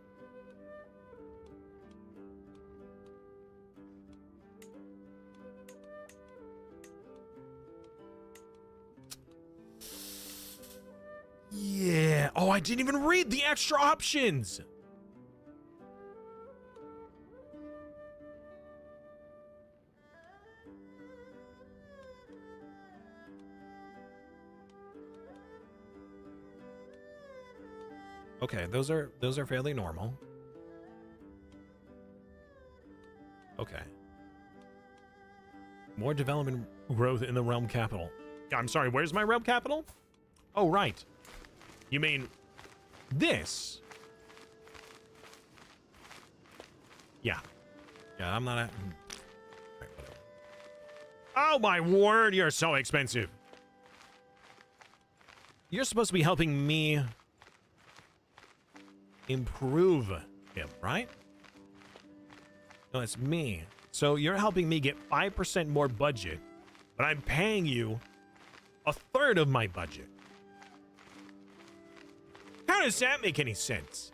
Yeah. Oh, I didn't even read the extra options. Okay, those are fairly normal. Okay. More development growth in the realm capital. I'm sorry, where's my realm capital? Oh, right. You mean this? Yeah. Yeah, I'm not at... Right, whatever. Oh, my word, you're so expensive. You're supposed to be helping me improve him, right? No, it's me. So you're helping me get 5% more budget, but I'm paying you 1/3 of my budget. How does that make any sense?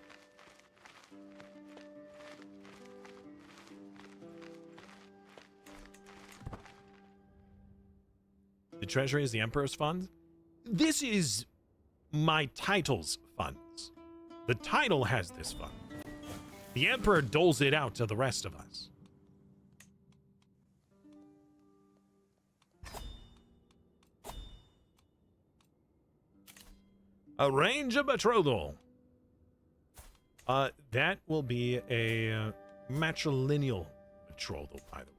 The treasury is the Emperor's fund. This is my title's funds. The title has this fund. The Emperor doles it out to the rest of us. Arrange a betrothal. That will be a matrilineal betrothal, by the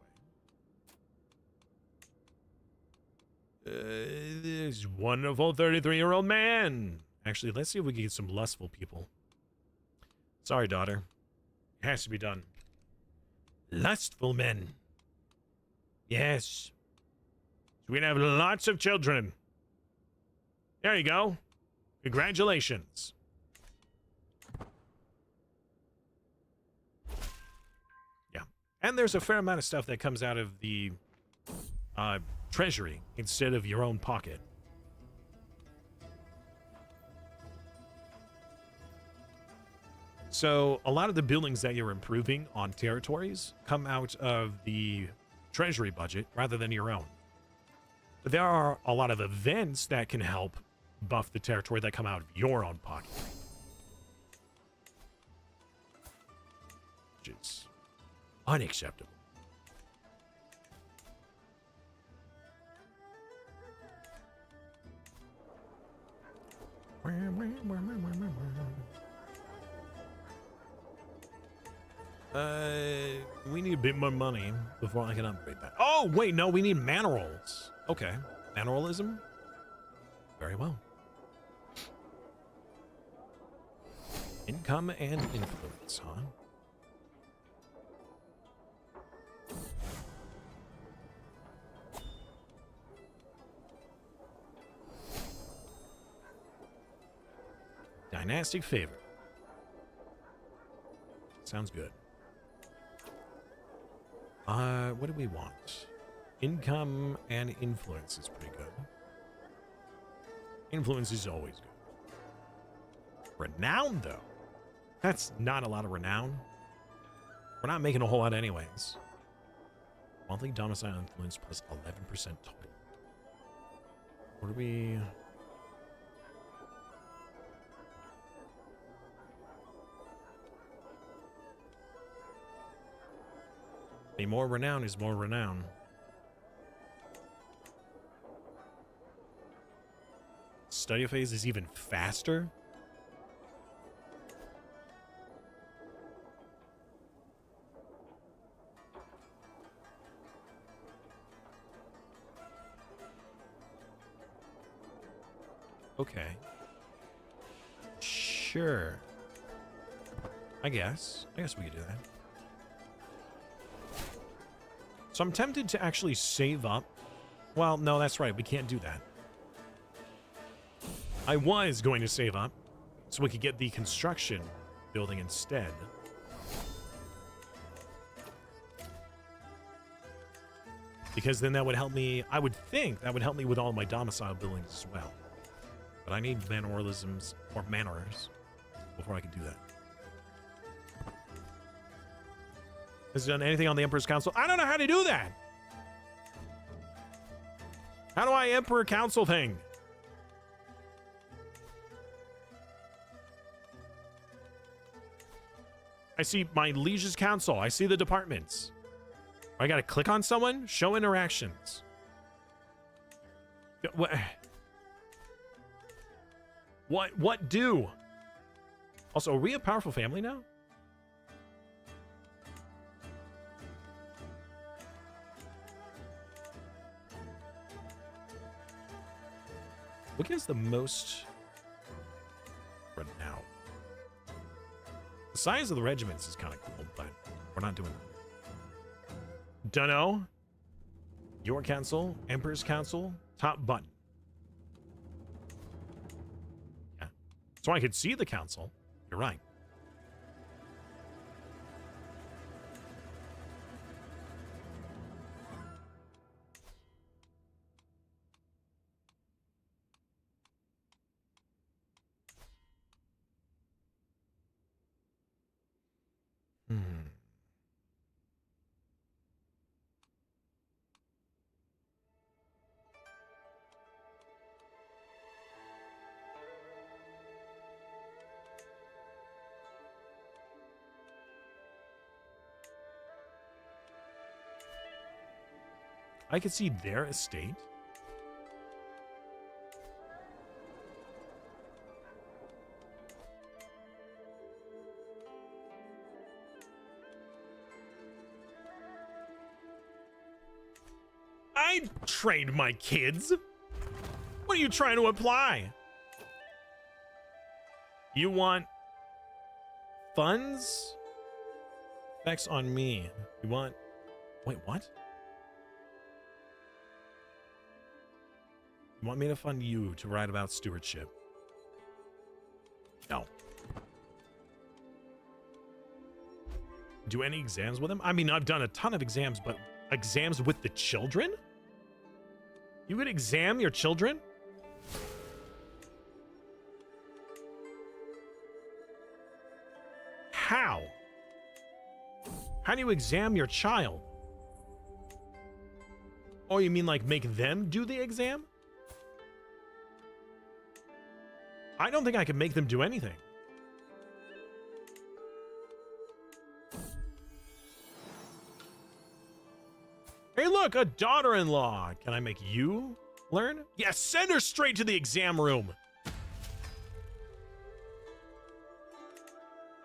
way. This wonderful 33-year-old man. Actually, let's see if we can get some lustful people. Sorry, daughter. It has to be done. Lustful men. Yes. So we're gonna have lots of children. There you go. Congratulations. Yeah. And there's a fair amount of stuff that comes out of the treasury instead of your own pocket. So a lot of the buildings that you're improving on territories come out of the treasury budget rather than your own. But there are a lot of events that can help buff the territory that come out of your own pocket. Which is unacceptable. We need a bit more money before I can upgrade that. Oh, wait, no, we need mana rolls. Okay, mana rollism? Very well. Income and influence, huh? Dynastic favor. Sounds good. What do we want? Income and influence is pretty good. Influence is always good. Renown, though. That's not a lot of renown. We're not making a whole lot anyways. Monthly domicile influence plus 11% total. What do we... More renown is more renown. study phase is even faster. Okay. Sure. I guess we could do that. So I'm tempted to actually save up. Well, no, that's right. We can't do that. I was going to save up so we could get the construction building instead. Because then that would help me, I would think that would help me with all my domicile buildings as well. But I need mannerisms or manners before I can do that. Has it done anything on the Emperor's Council? I don't know how to do that. How do I Emperor Council thing? I see my Liege's Council. I see the departments. I gotta click on someone? Show interactions. What do? Also, are we a powerful family now? What gives the most right now? The size of the regiments is kind of cool, but we're not doing that. Dunno. Your council, Emperor's Council, top button. Yeah. So I could see the council. You're right. I could see their estate. I trained my kids. What are you trying to imply? You want funds? Effects on me. You want... Wait, what? You want me to fund you to write about stewardship? No. Do any exams with him? I mean, I've done a ton of exams, but exams with the children? You would exam your children? How? How do you exam your child? Oh, you mean like make them do the exam? I don't think I can make them do anything. Hey, look, a daughter-in-law. Can I make you learn? Yes, send her straight to the exam room.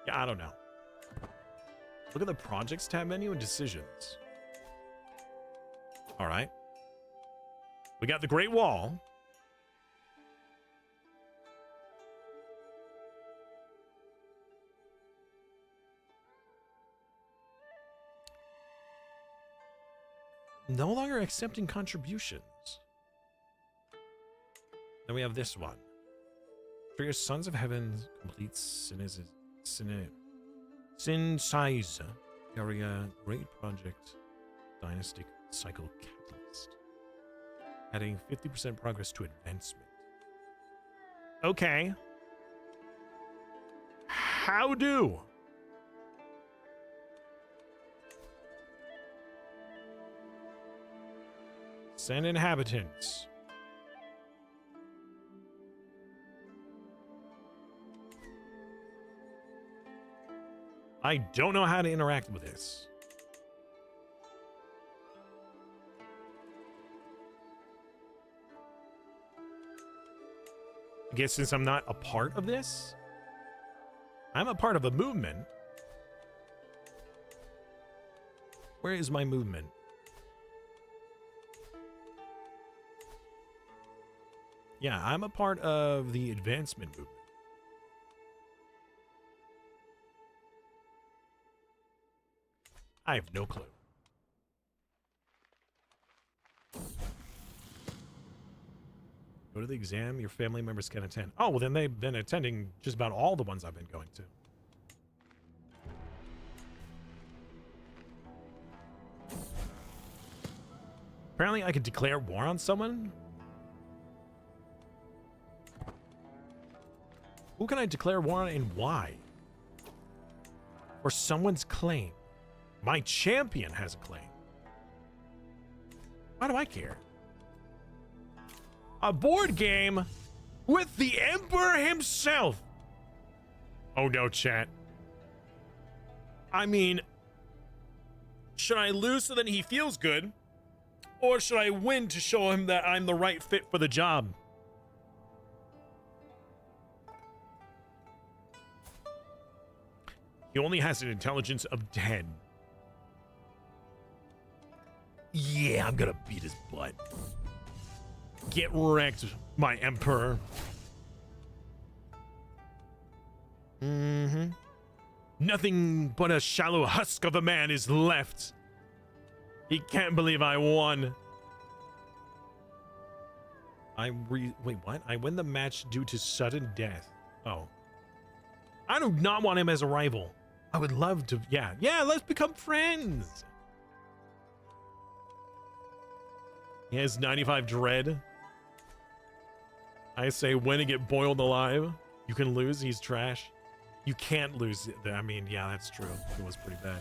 Yeah, I don't know. Look at the projects tab menu and decisions. All right. We got the Great Wall. No longer accepting contributions. Then we have this one. For your Sons of Heaven completes Synthesize area great project dynastic cycle catalyst. Adding 50% progress to advancement. Okay. How do? Send inhabitants. I don't know how to interact with this. guess since I'm not a part of this, I'm a part of a movement. Where is my movement? Yeah, I'm a part of the advancement movement. I have no clue. Go to the exam your family members can attend. Oh, well, then they've been attending just about all the ones I've been going to. Apparently, I could declare war on someone. Who can I declare war on and why? Or someone's claim. My champion has a claim. Why do I care? A board game with the Emperor himself. Oh no, chat. I mean, should I lose so that he feels good? Or should I win to show him that I'm the right fit for the job? He only has an intelligence of 10. Yeah, I'm gonna beat his butt. Get wrecked, my emperor. Mm-hmm. Nothing but a shallow husk of a man is left. He can't believe I won. Wait, what? I win the match due to sudden death. Oh. I do not want him as a rival. I would love to, yeah, let's become friends. He has 95 dread. I say win and get boiled alive. You can lose, he's trash. You can't lose. I mean, yeah, that's true. It was pretty bad.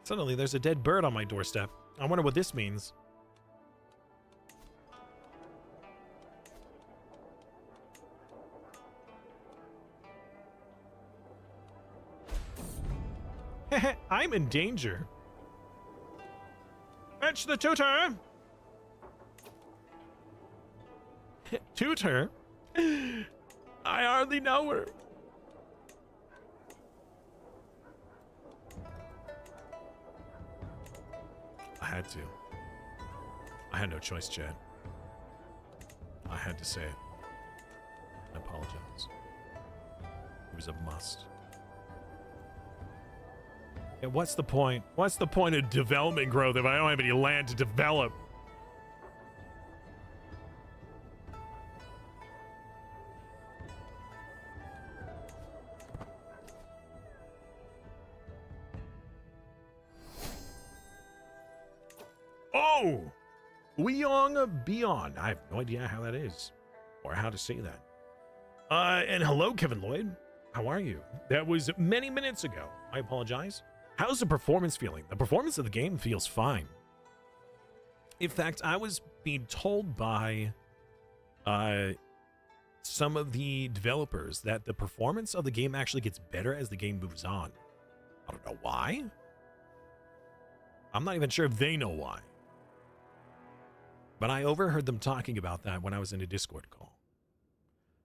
Suddenly, there's a dead bird on my doorstep. I wonder what this means. I'm in danger. Fetch the tutor! Tutor? I hardly know her. I had to. I had no choice, Chad. I had to say it. I apologize. It was a must. Yeah, what's the point? What's the point of development growth if I don't have any land to develop? Oh! Weong Beyond. I have no idea how that is. Or how to say that. And hello, Kevin Lloyd. How are you? That was many minutes ago. I apologize. How's the performance feeling? The performance of the game feels fine. In fact, I was being told by some of the developers that the performance of the game actually gets better as the game moves on. I don't know why. I'm not even sure if they know why. But I overheard them talking about that when I was in a Discord call.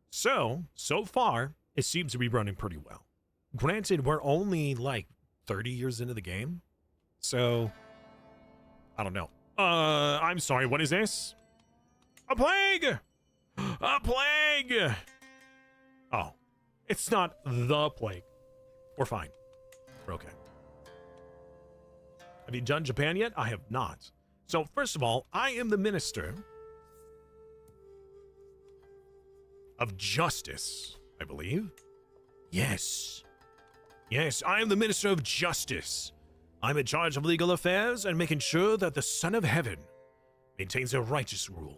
So far, it seems to be running pretty well. Granted, we're only like 30 years into the game. So, I don't know. I'm sorry, what is this? A plague! A plague! Oh, it's not the plague. We're fine. We're okay. Have you done Japan yet? I have not. So, first of all, I am the Minister of Justice, I believe. Yes. Yes, I am the Minister of Justice. I'm in charge of legal affairs and making sure that the Son of Heaven maintains a righteous rule.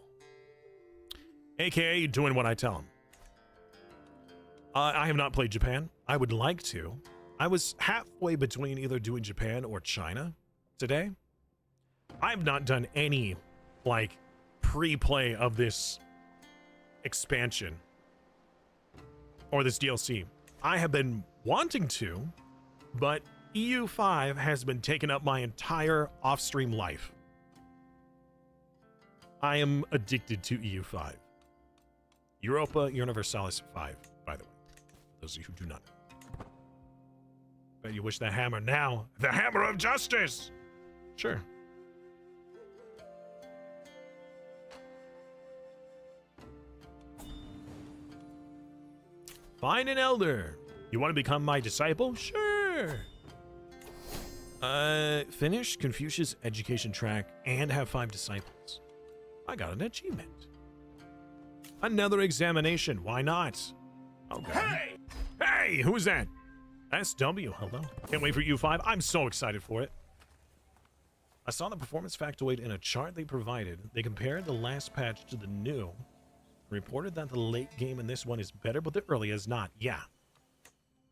AKA doing what I tell him. I have not played Japan. I would like to. I was halfway between either doing Japan or China today. I have not done any, like, pre-play of this expansion or this DLC. I have been wanting to, but EU5 has been taking up my entire off-stream life. I am addicted to EU5. Europa Universalis 5, by the way. Those of you who do not know. Bet you wish the hammer now. The hammer of justice! Sure. Find an elder. You want to become my disciple? Sure. Finish Confucius education track and have 5 disciples. I got an achievement. Another examination. Why not? Okay. Hey! Hey! Who's that? SW. Hello. Can't wait for U5. I'm so excited for it. I saw the performance factoid in a chart they provided. They compared the last patch to the new. Reported that the late game in this one is better, but the early is not. Yeah.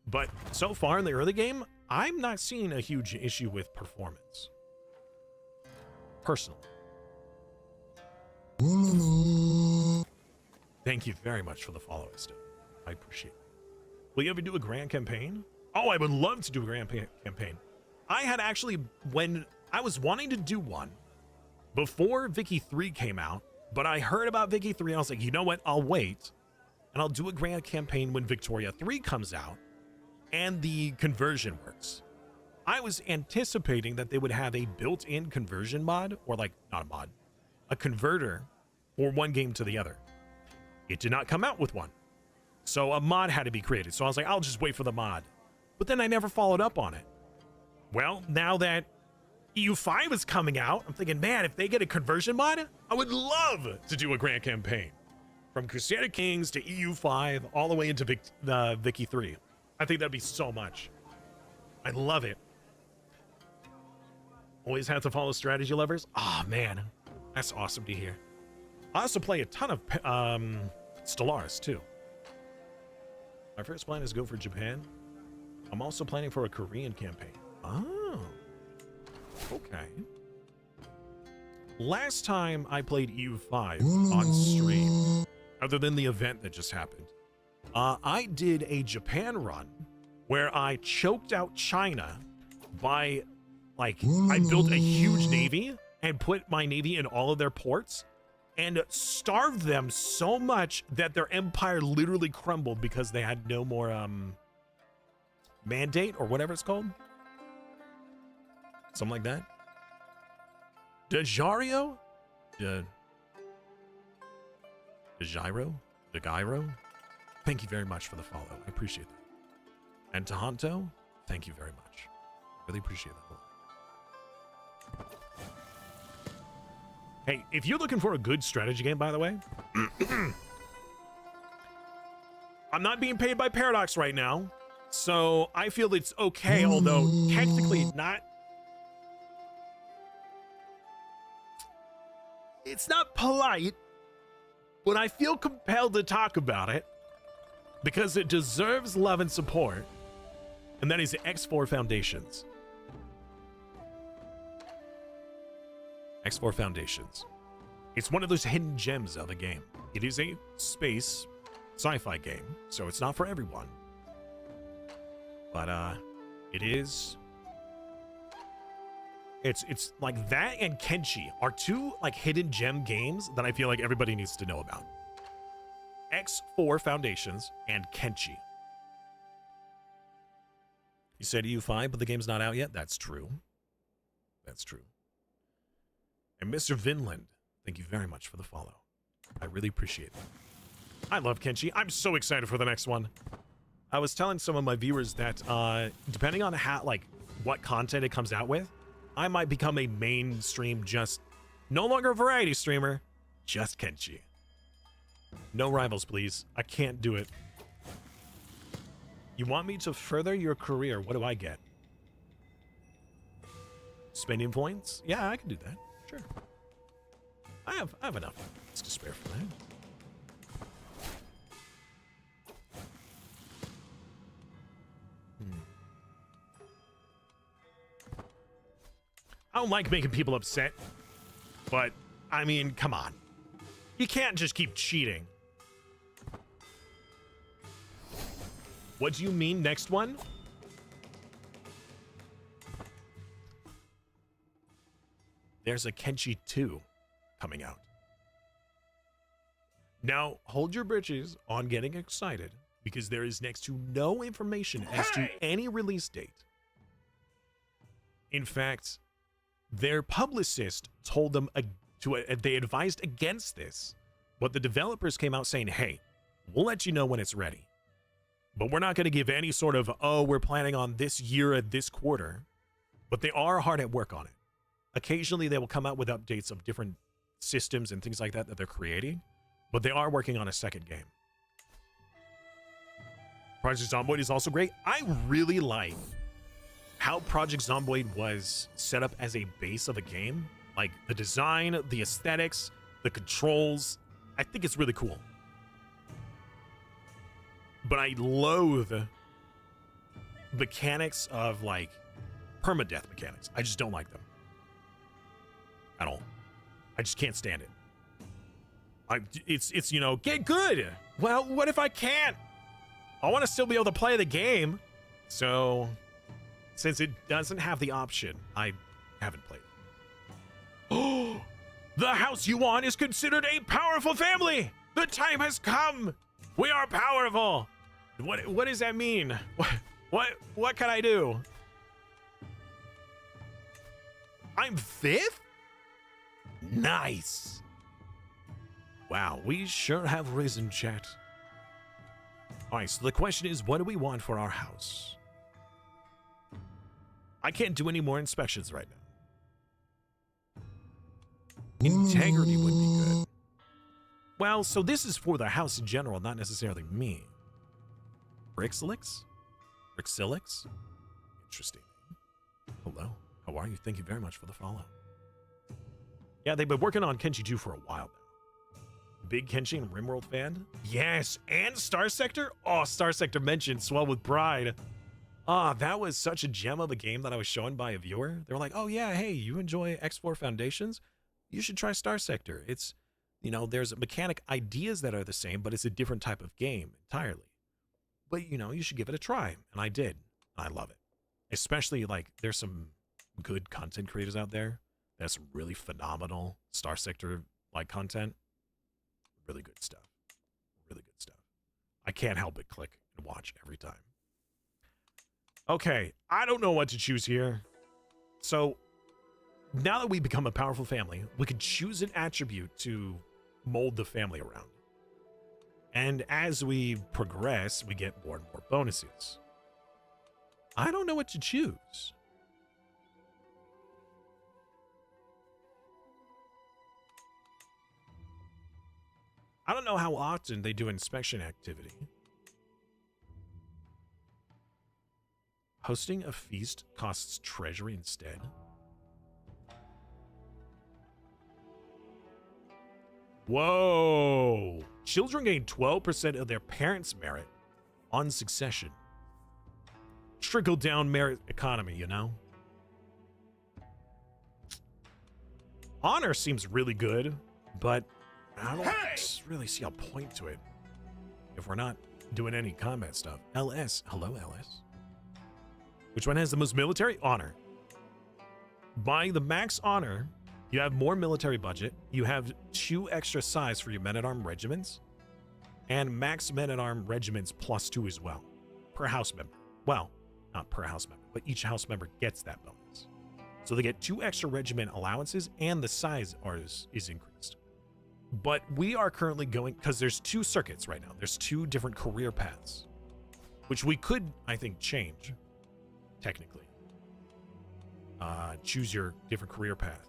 But so far in the early game, I'm not seeing a huge issue with performance. Personally. Thank you very much for the follow, Esther. I appreciate it. Will you ever do a grand campaign? Oh, I would love to do a grand campaign. I had actually, when I was wanting to do one before Vicky 3 came out, but I heard about Vicky 3 and I was like, you know what? I'll wait and I'll do a grand campaign when Victoria 3 comes out and the conversion works. I was anticipating that they would have a built-in conversion mod, or like, not a mod, a converter for one game to the other. It did not come out with one. So a mod had to be created. So I was like, I'll just wait for the mod. But then I never followed up on it. Well, now that EU5 is coming out, I'm thinking, man, if they get a conversion mod, I would love to do a grand campaign. From Crusader Kings to EU5, all the way into Vicky 3. I think that'd be so much. I love it. Always have to follow strategy lovers. Oh, man. That's awesome to hear. I also play a ton of Stellaris, too. My first plan is go for Japan. I'm also planning for a Korean campaign. Oh. Okay. Last time I played EU5 on stream, other than the event that just happened, I did a Japan run where I choked out China by, like, I built a huge navy and put my navy in all of their ports and starved them so much that their empire literally crumbled because they had no more mandate or whatever it's called. Something like that. Dejario? DeGyro? Thank you very much for the follow. I appreciate that. And Tahanto, thank you very much. Really appreciate that. Hey, if you're looking for a good strategy game, by the way, I'm not being paid by Paradox right now, so I feel it's okay, although technically not. It's not polite, but I feel compelled to talk about it because it deserves love and support, and that is X4 Foundations. X4 Foundations. It's one of those hidden gems of a game. It is a space sci-fi game, so it's not for everyone. But it is. It's like that and Kenshi are two like hidden gem games that I feel like everybody needs to know about. X4 Foundations and Kenshi. You said EU5, but the game's not out yet? That's true. That's true. And Mr. Vinland, thank you very much for the follow. I really appreciate it. I love Kenshi. I'm so excited for the next one. I was telling some of my viewers that depending on how, like, what content it comes out with, I might become a mainstream, just no longer a variety streamer, just Kenshi. No rivals, please. I can't do it. You want me to further your career? What do I get? Spending points? Yeah, I can do that. Sure. I have enough to spare for that. I don't like making people upset, but I mean, come on. You can't just keep cheating. What do you mean, next one? There's a Kenshi 2 coming out. Now, hold your britches on getting excited because there is next to no information as to any release date. In fact, their publicist told them they advised against this, but the developers came out saying, hey, we'll let you know when it's ready. But we're not going to give any sort of, oh, we're planning on this year at this quarter. But they are hard at work on it. Occasionally, they will come out with updates of different systems and things like that they're creating. But they are working on a second game. Project Zomboid is also great. I really like how Project Zomboid was set up as a base of a game. Like the design, the aesthetics, the controls. I think it's really cool. But I loathe mechanics of like permadeath mechanics. I just don't like them at all. I just can't stand it. It's you know, get good. Well, what if I can't? I want to still be able to play the game. So since it doesn't have the option, I haven't played it. Oh, the house you want is considered a powerful family. The time has come. We are powerful. What does that mean? What can I do? I'm 5th? Nice. Wow, we sure have risen, chat. All right, so the question is, what do we want for our house? I can't do any more inspections right now. Integrity would be good. Well, so this is for the house in general, not necessarily me. Brixilix? Brixilix? Interesting. Hello, how are you? Thank you very much for the follow. Yeah, they've been working on Kenshi 2 for a while now. Big Kenshi and Rimworld fan? Yes, and Star Sector? Oh, Star Sector mentioned Swell with Pride. Ah, that was such a gem of a game that I was shown by a viewer. They were like, oh yeah, hey, you enjoy X4 Foundations? You should try Star Sector. It's, you know, there's mechanic ideas that are the same, but it's a different type of game entirely. But, you know, you should give it a try. And I did. I love it. Especially, like, there's some good content creators out there. That's really phenomenal Star Sector, like, content. Really good stuff. Really good stuff. I can't help but click and watch every time. Okay, I don't know what to choose here. So, now that we become a powerful family, we could choose an attribute to mold the family around. And as we progress, we get more and more bonuses. I don't know what to choose. I don't know how often they do inspection activity. Hosting a feast costs treasury instead. Whoa! Children gain 12% of their parents' merit on succession. Trickle-down merit economy, you know? Honor seems really good, but I don't really see a point to it if we're not doing any combat stuff. LS. Hello, LS. Which one has the most military? Honor. Buying the max honor, you have more military budget. You have 2 extra size for your men-at-arm regiments. And max men-at-arm regiments +2 as well. Per house member. Well, not per house member, but each house member gets that bonus. So they get 2 extra regiment allowances and the size is increased. But we are currently going, because there's 2 circuits right now. There's 2 different career paths, which we could, I think, change, technically. Choose your different career path.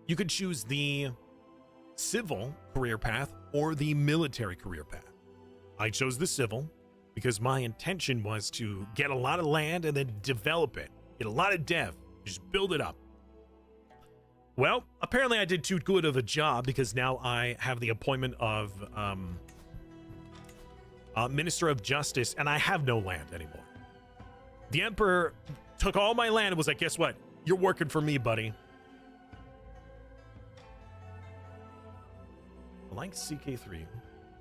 You could choose the civil career path or the military career path. I chose the civil because my intention was to get a lot of land and then develop it. Get a lot of dev, just build it up. Well, apparently I did too good of a job because now I have the appointment of Minister of Justice and I have no land anymore. The Emperor took all my land and was like, guess what? You're working for me, buddy. I like CK3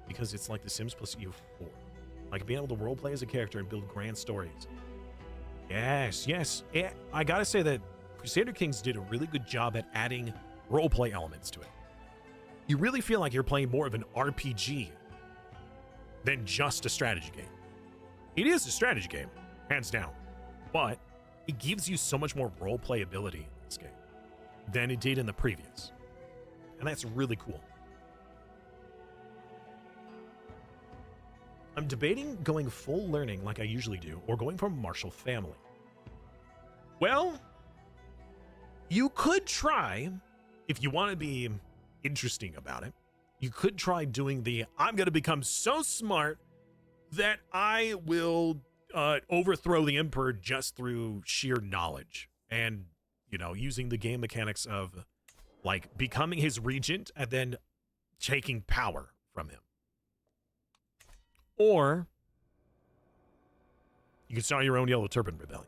because it's like The Sims plus EU4. Like being able to roleplay as a character and build grand stories. Yes, yes. I gotta say that Crusader Kings did a really good job at adding roleplay elements to it. you really feel like you're playing more of an RPG than just a strategy game. It is a strategy game, hands down, but it gives you so much more role playability in this game than it did in the previous. And that's really cool. I'm debating going full learning like I usually do, or going for a martial family. Well, you could try, if you want to be interesting about it, you could try doing the I'm going to become so smart that I will overthrow the emperor just through sheer knowledge and, you know, using the game mechanics of like becoming his regent and then taking power from him. Or you can start your own Yellow Turban Rebellion.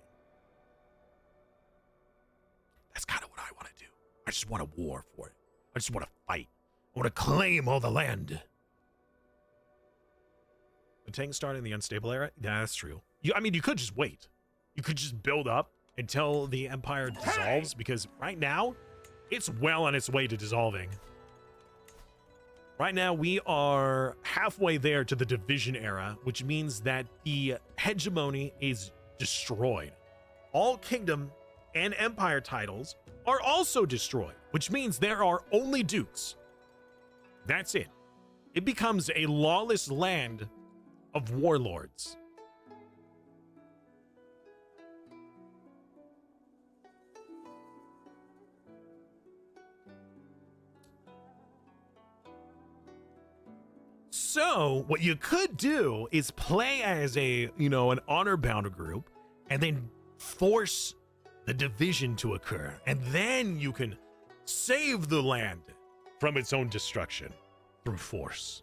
That's kind of what I want to do. I just want a war for it. I just want to fight. I want to claim all the land. The tank started in the unstable era? Yeah, that's true. I mean, you could just wait. You could just build up until the empire dissolves, because right now, it's well on its way to dissolving. Right now, we are halfway there to the division era, which means that the hegemony is destroyed. All kingdom and empire titles are also destroyed, which means there are only dukes. That's it. It becomes a lawless land of warlords. So what you could do is play as a, you know, an honor-bound group and then force the division to occur. And then you can save the land from its own destruction through force.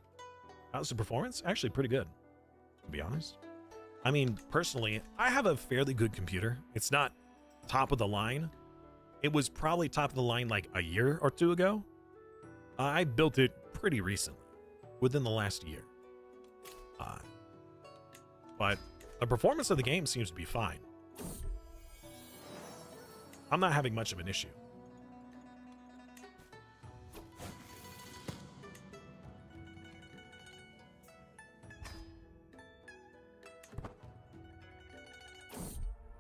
How's the performance? Actually pretty good, to be honest. I mean, personally, I have a fairly good computer. It's not top of the line. It was probably top of the line like a year or two ago. I built it pretty recently, within the last year. But the performance of the game seems to be fine. I'm not having much of an issue.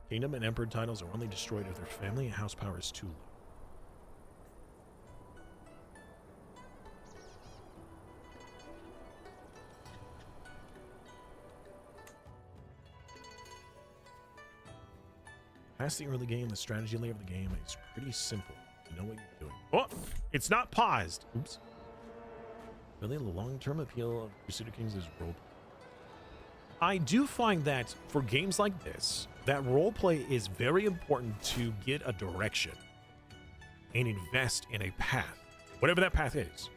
Kingdom and emperor titles are only destroyed if their family and house power is too low. Past the early game, the strategy layer of the game is pretty simple. You know what you're doing. Oh, it's not paused. Oops. Really, the long-term appeal of Crusader Kings is roleplay. I do find that for games like this, that roleplay is very important to get a direction and invest in a path, whatever that path is.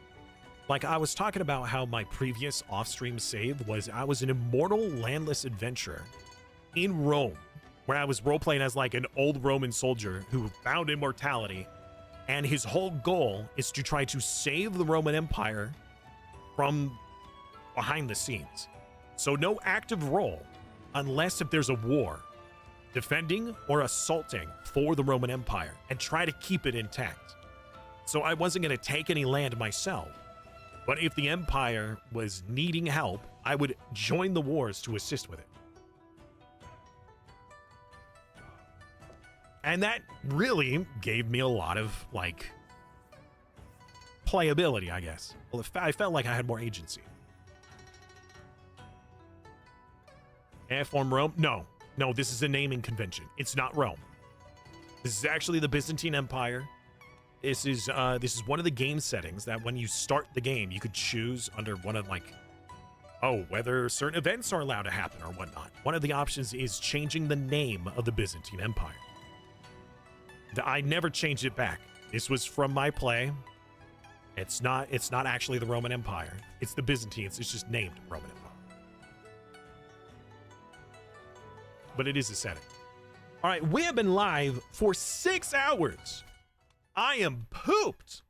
Like I was talking about how my previous off-stream save was I was an immortal landless adventurer in Rome, where I was role-playing as like an old Roman soldier who found immortality, and his whole goal is to try to save the Roman Empire from behind the scenes. So no active role unless if there's a war, defending or assaulting for the Roman Empire, and try to keep it intact. So I wasn't going to take any land myself, but if the Empire was needing help, I would join the wars to assist with it. And that really gave me a lot of, like, playability, I guess. Well, I felt like I had more agency. Form Rome? No, this is a naming convention. It's not Rome. This is actually the Byzantine Empire. This is one of the game settings that when you start the game, you could choose under one of, like, whether certain events are allowed to happen or whatnot. One of the options is changing the name of the Byzantine Empire. I never changed it back. This was from my play. It's not actually the Roman Empire. It's the Byzantines. It's just named Roman Empire. But it is a setting. All right, we have been live for 6 hours. I am pooped.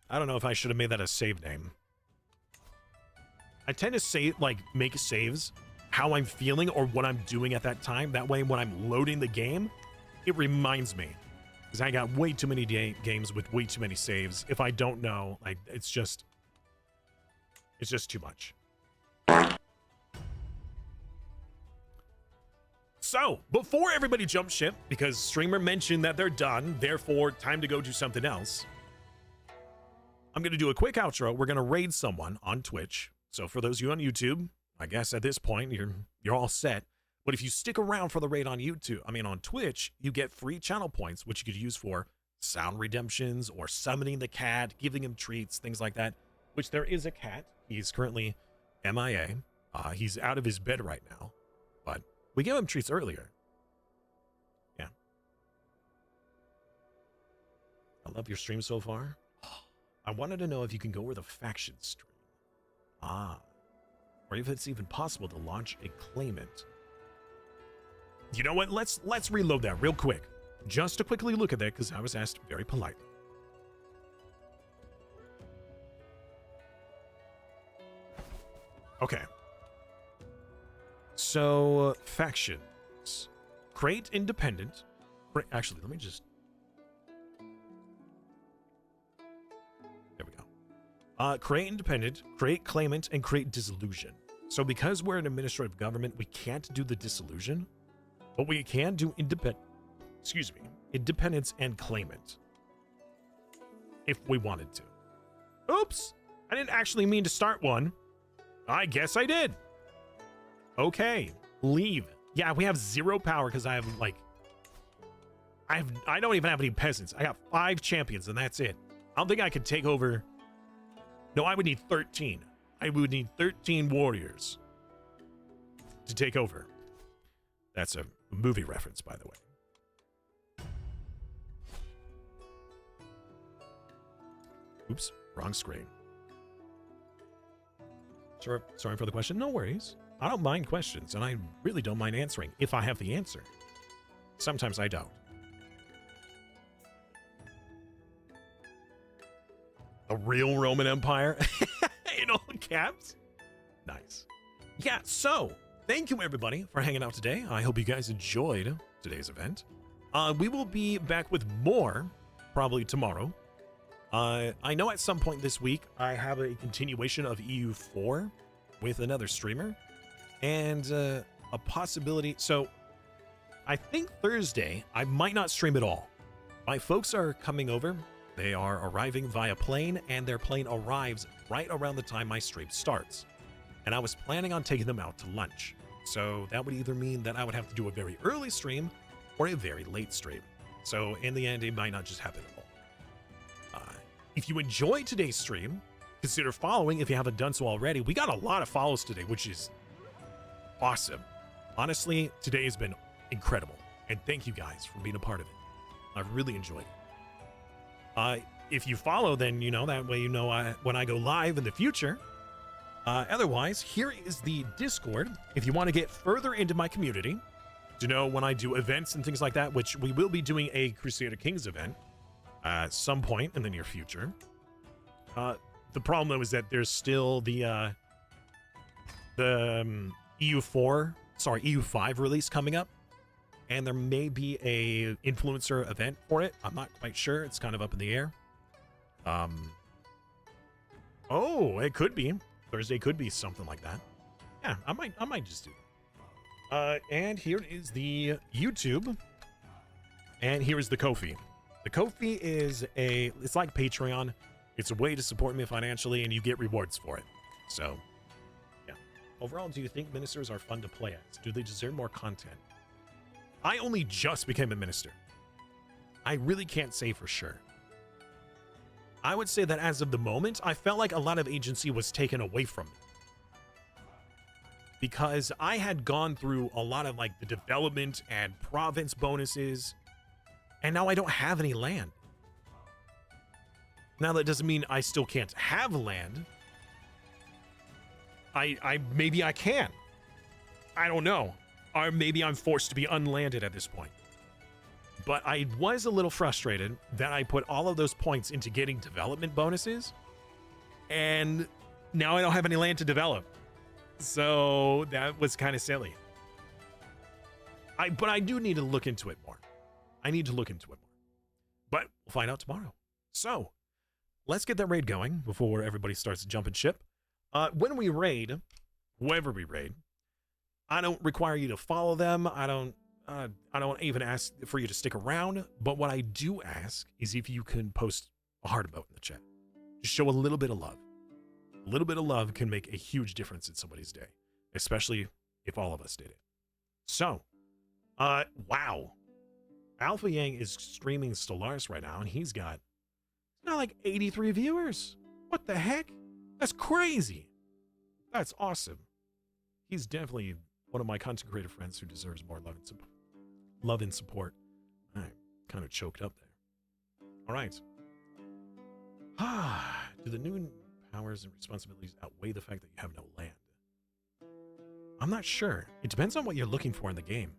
I don't know if I should have made that a save name. I tend to say, like, make saves how I'm feeling or what I'm doing at that time. That way, when I'm loading the game, it reminds me. because I got way too many games with way too many saves. If I don't know, like, it's just too much. So, before everybody jumps ship, because streamer mentioned that they're done, therefore time to go do something else, I'm going to do a quick outro. We're going to raid someone on Twitch. So for those of you on YouTube, I guess at this point, you're all set. But if you stick around for the raid on on Twitch, you get free channel points, which you could use for sound redemptions or summoning the cat, giving him treats, things like that, which there is a cat. He's currently MIA. He's out of his bed right now, but we gave him treats earlier. Yeah. I love your stream so far. I wanted to know if you can go over the faction stream. Or if it's even possible to launch a claimant. You know what? Let's reload that real quick. Just to quickly look at that, because I was asked very politely. Okay. So, factions. Create independent. Actually, let me just... There we go. Create independent, create claimant, and create dissolution. So because we're an administrative government, we can't do the dissolution, but we can do independence and claimant. If we wanted to. Oops! I didn't actually mean to start one. I guess I did. Okay, leave. Yeah, we have 0 power because I have I don't even have any peasants. I got 5 champions and that's it. I don't think I could take over. No, I would need 13. I would need 13 warriors to take over. That's a movie reference, by the way. Oops, wrong screen. Sorry for the question. No worries. I don't mind questions, and I really don't mind answering if I have the answer. Sometimes I don't. A real Roman Empire in all caps. Nice. Yeah, so thank you everybody for hanging out today. I hope you guys enjoyed today's event. We will be back with more probably tomorrow. I know at some point this week I have a continuation of EU4 with another streamer and a possibility. So I think Thursday I might not stream at all. My folks are coming over. They are arriving via plane, and their plane arrives right around the time my stream starts. And I was planning on taking them out to lunch. So that would either mean that I would have to do a very early stream or a very late stream. So in the end, it might not just happen at all. If you enjoyed today's stream, consider following if you haven't done so already. We got a lot of follows today, which is awesome. Honestly, today has been incredible. And thank you guys for being a part of it. I've really enjoyed it. If you follow, then you know, that way you know when I go live in the future. Otherwise, here is the Discord. If you want to get further into my community, to know when I do events and things like that, which we will be doing a Crusader Kings event at some point in the near future. The problem though is that there's still the EU5 release coming up, and there may be a influencer event for it. I'm not quite sure. It's kind of up in the air. Oh, it could be. Thursday could be something like that. Yeah, I might just do that. And here is the YouTube. And here is the Ko-fi. The Ko-fi is it's like Patreon. It's a way to support me financially, and you get rewards for it. So, yeah. Overall, do you think ministers are fun to play as? Do they deserve more content? I only just became a minister. I really can't say for sure. I would say that as of the moment, I felt like a lot of agency was taken away from me. Because I had gone through a lot of like the development and province bonuses, and now I don't have any land. Now that doesn't mean I still can't have land. Maybe I can. I don't know. Or maybe I'm forced to be unlanded at this point. But I was a little frustrated that I put all of those points into getting development bonuses, and now I don't have any land to develop. So that was kind of silly. But I do need to look into it more. I need to look into it more. We'll find out tomorrow. So, let's get that raid going before everybody starts jumping ship. When we raid, whoever we raid, I don't require you to follow them. I don't even ask for you to stick around. But what I do ask is if you can post a heart emote in the chat. Just show a little bit of love. A little bit of love can make a huge difference in somebody's day, especially if all of us did it. So, wow. Alpha Yang is streaming Stellaris right now, and he's got like 83 viewers. What the heck? That's crazy. That's awesome. He's definitely one of my content creator friends who deserves more love and support. I'm kind of choked up there. All right. Do the new powers and responsibilities outweigh the fact that you have no land? I'm not sure. It depends on what you're looking for in the game.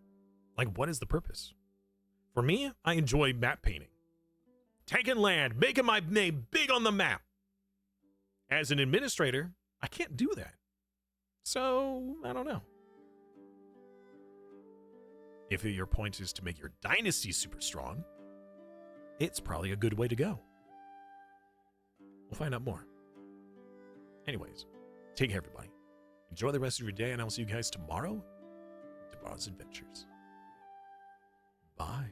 Like, what is the purpose? For me, I enjoy map painting. Taking land, making my name big on the map. As an administrator, I can't do that. So, I don't know. If your point is to make your dynasty super strong, it's probably a good way to go. We'll find out more. Anyways, take care, everybody. Enjoy the rest of your day, and I'll see you guys tomorrow. Tomorrow's adventures. Bye.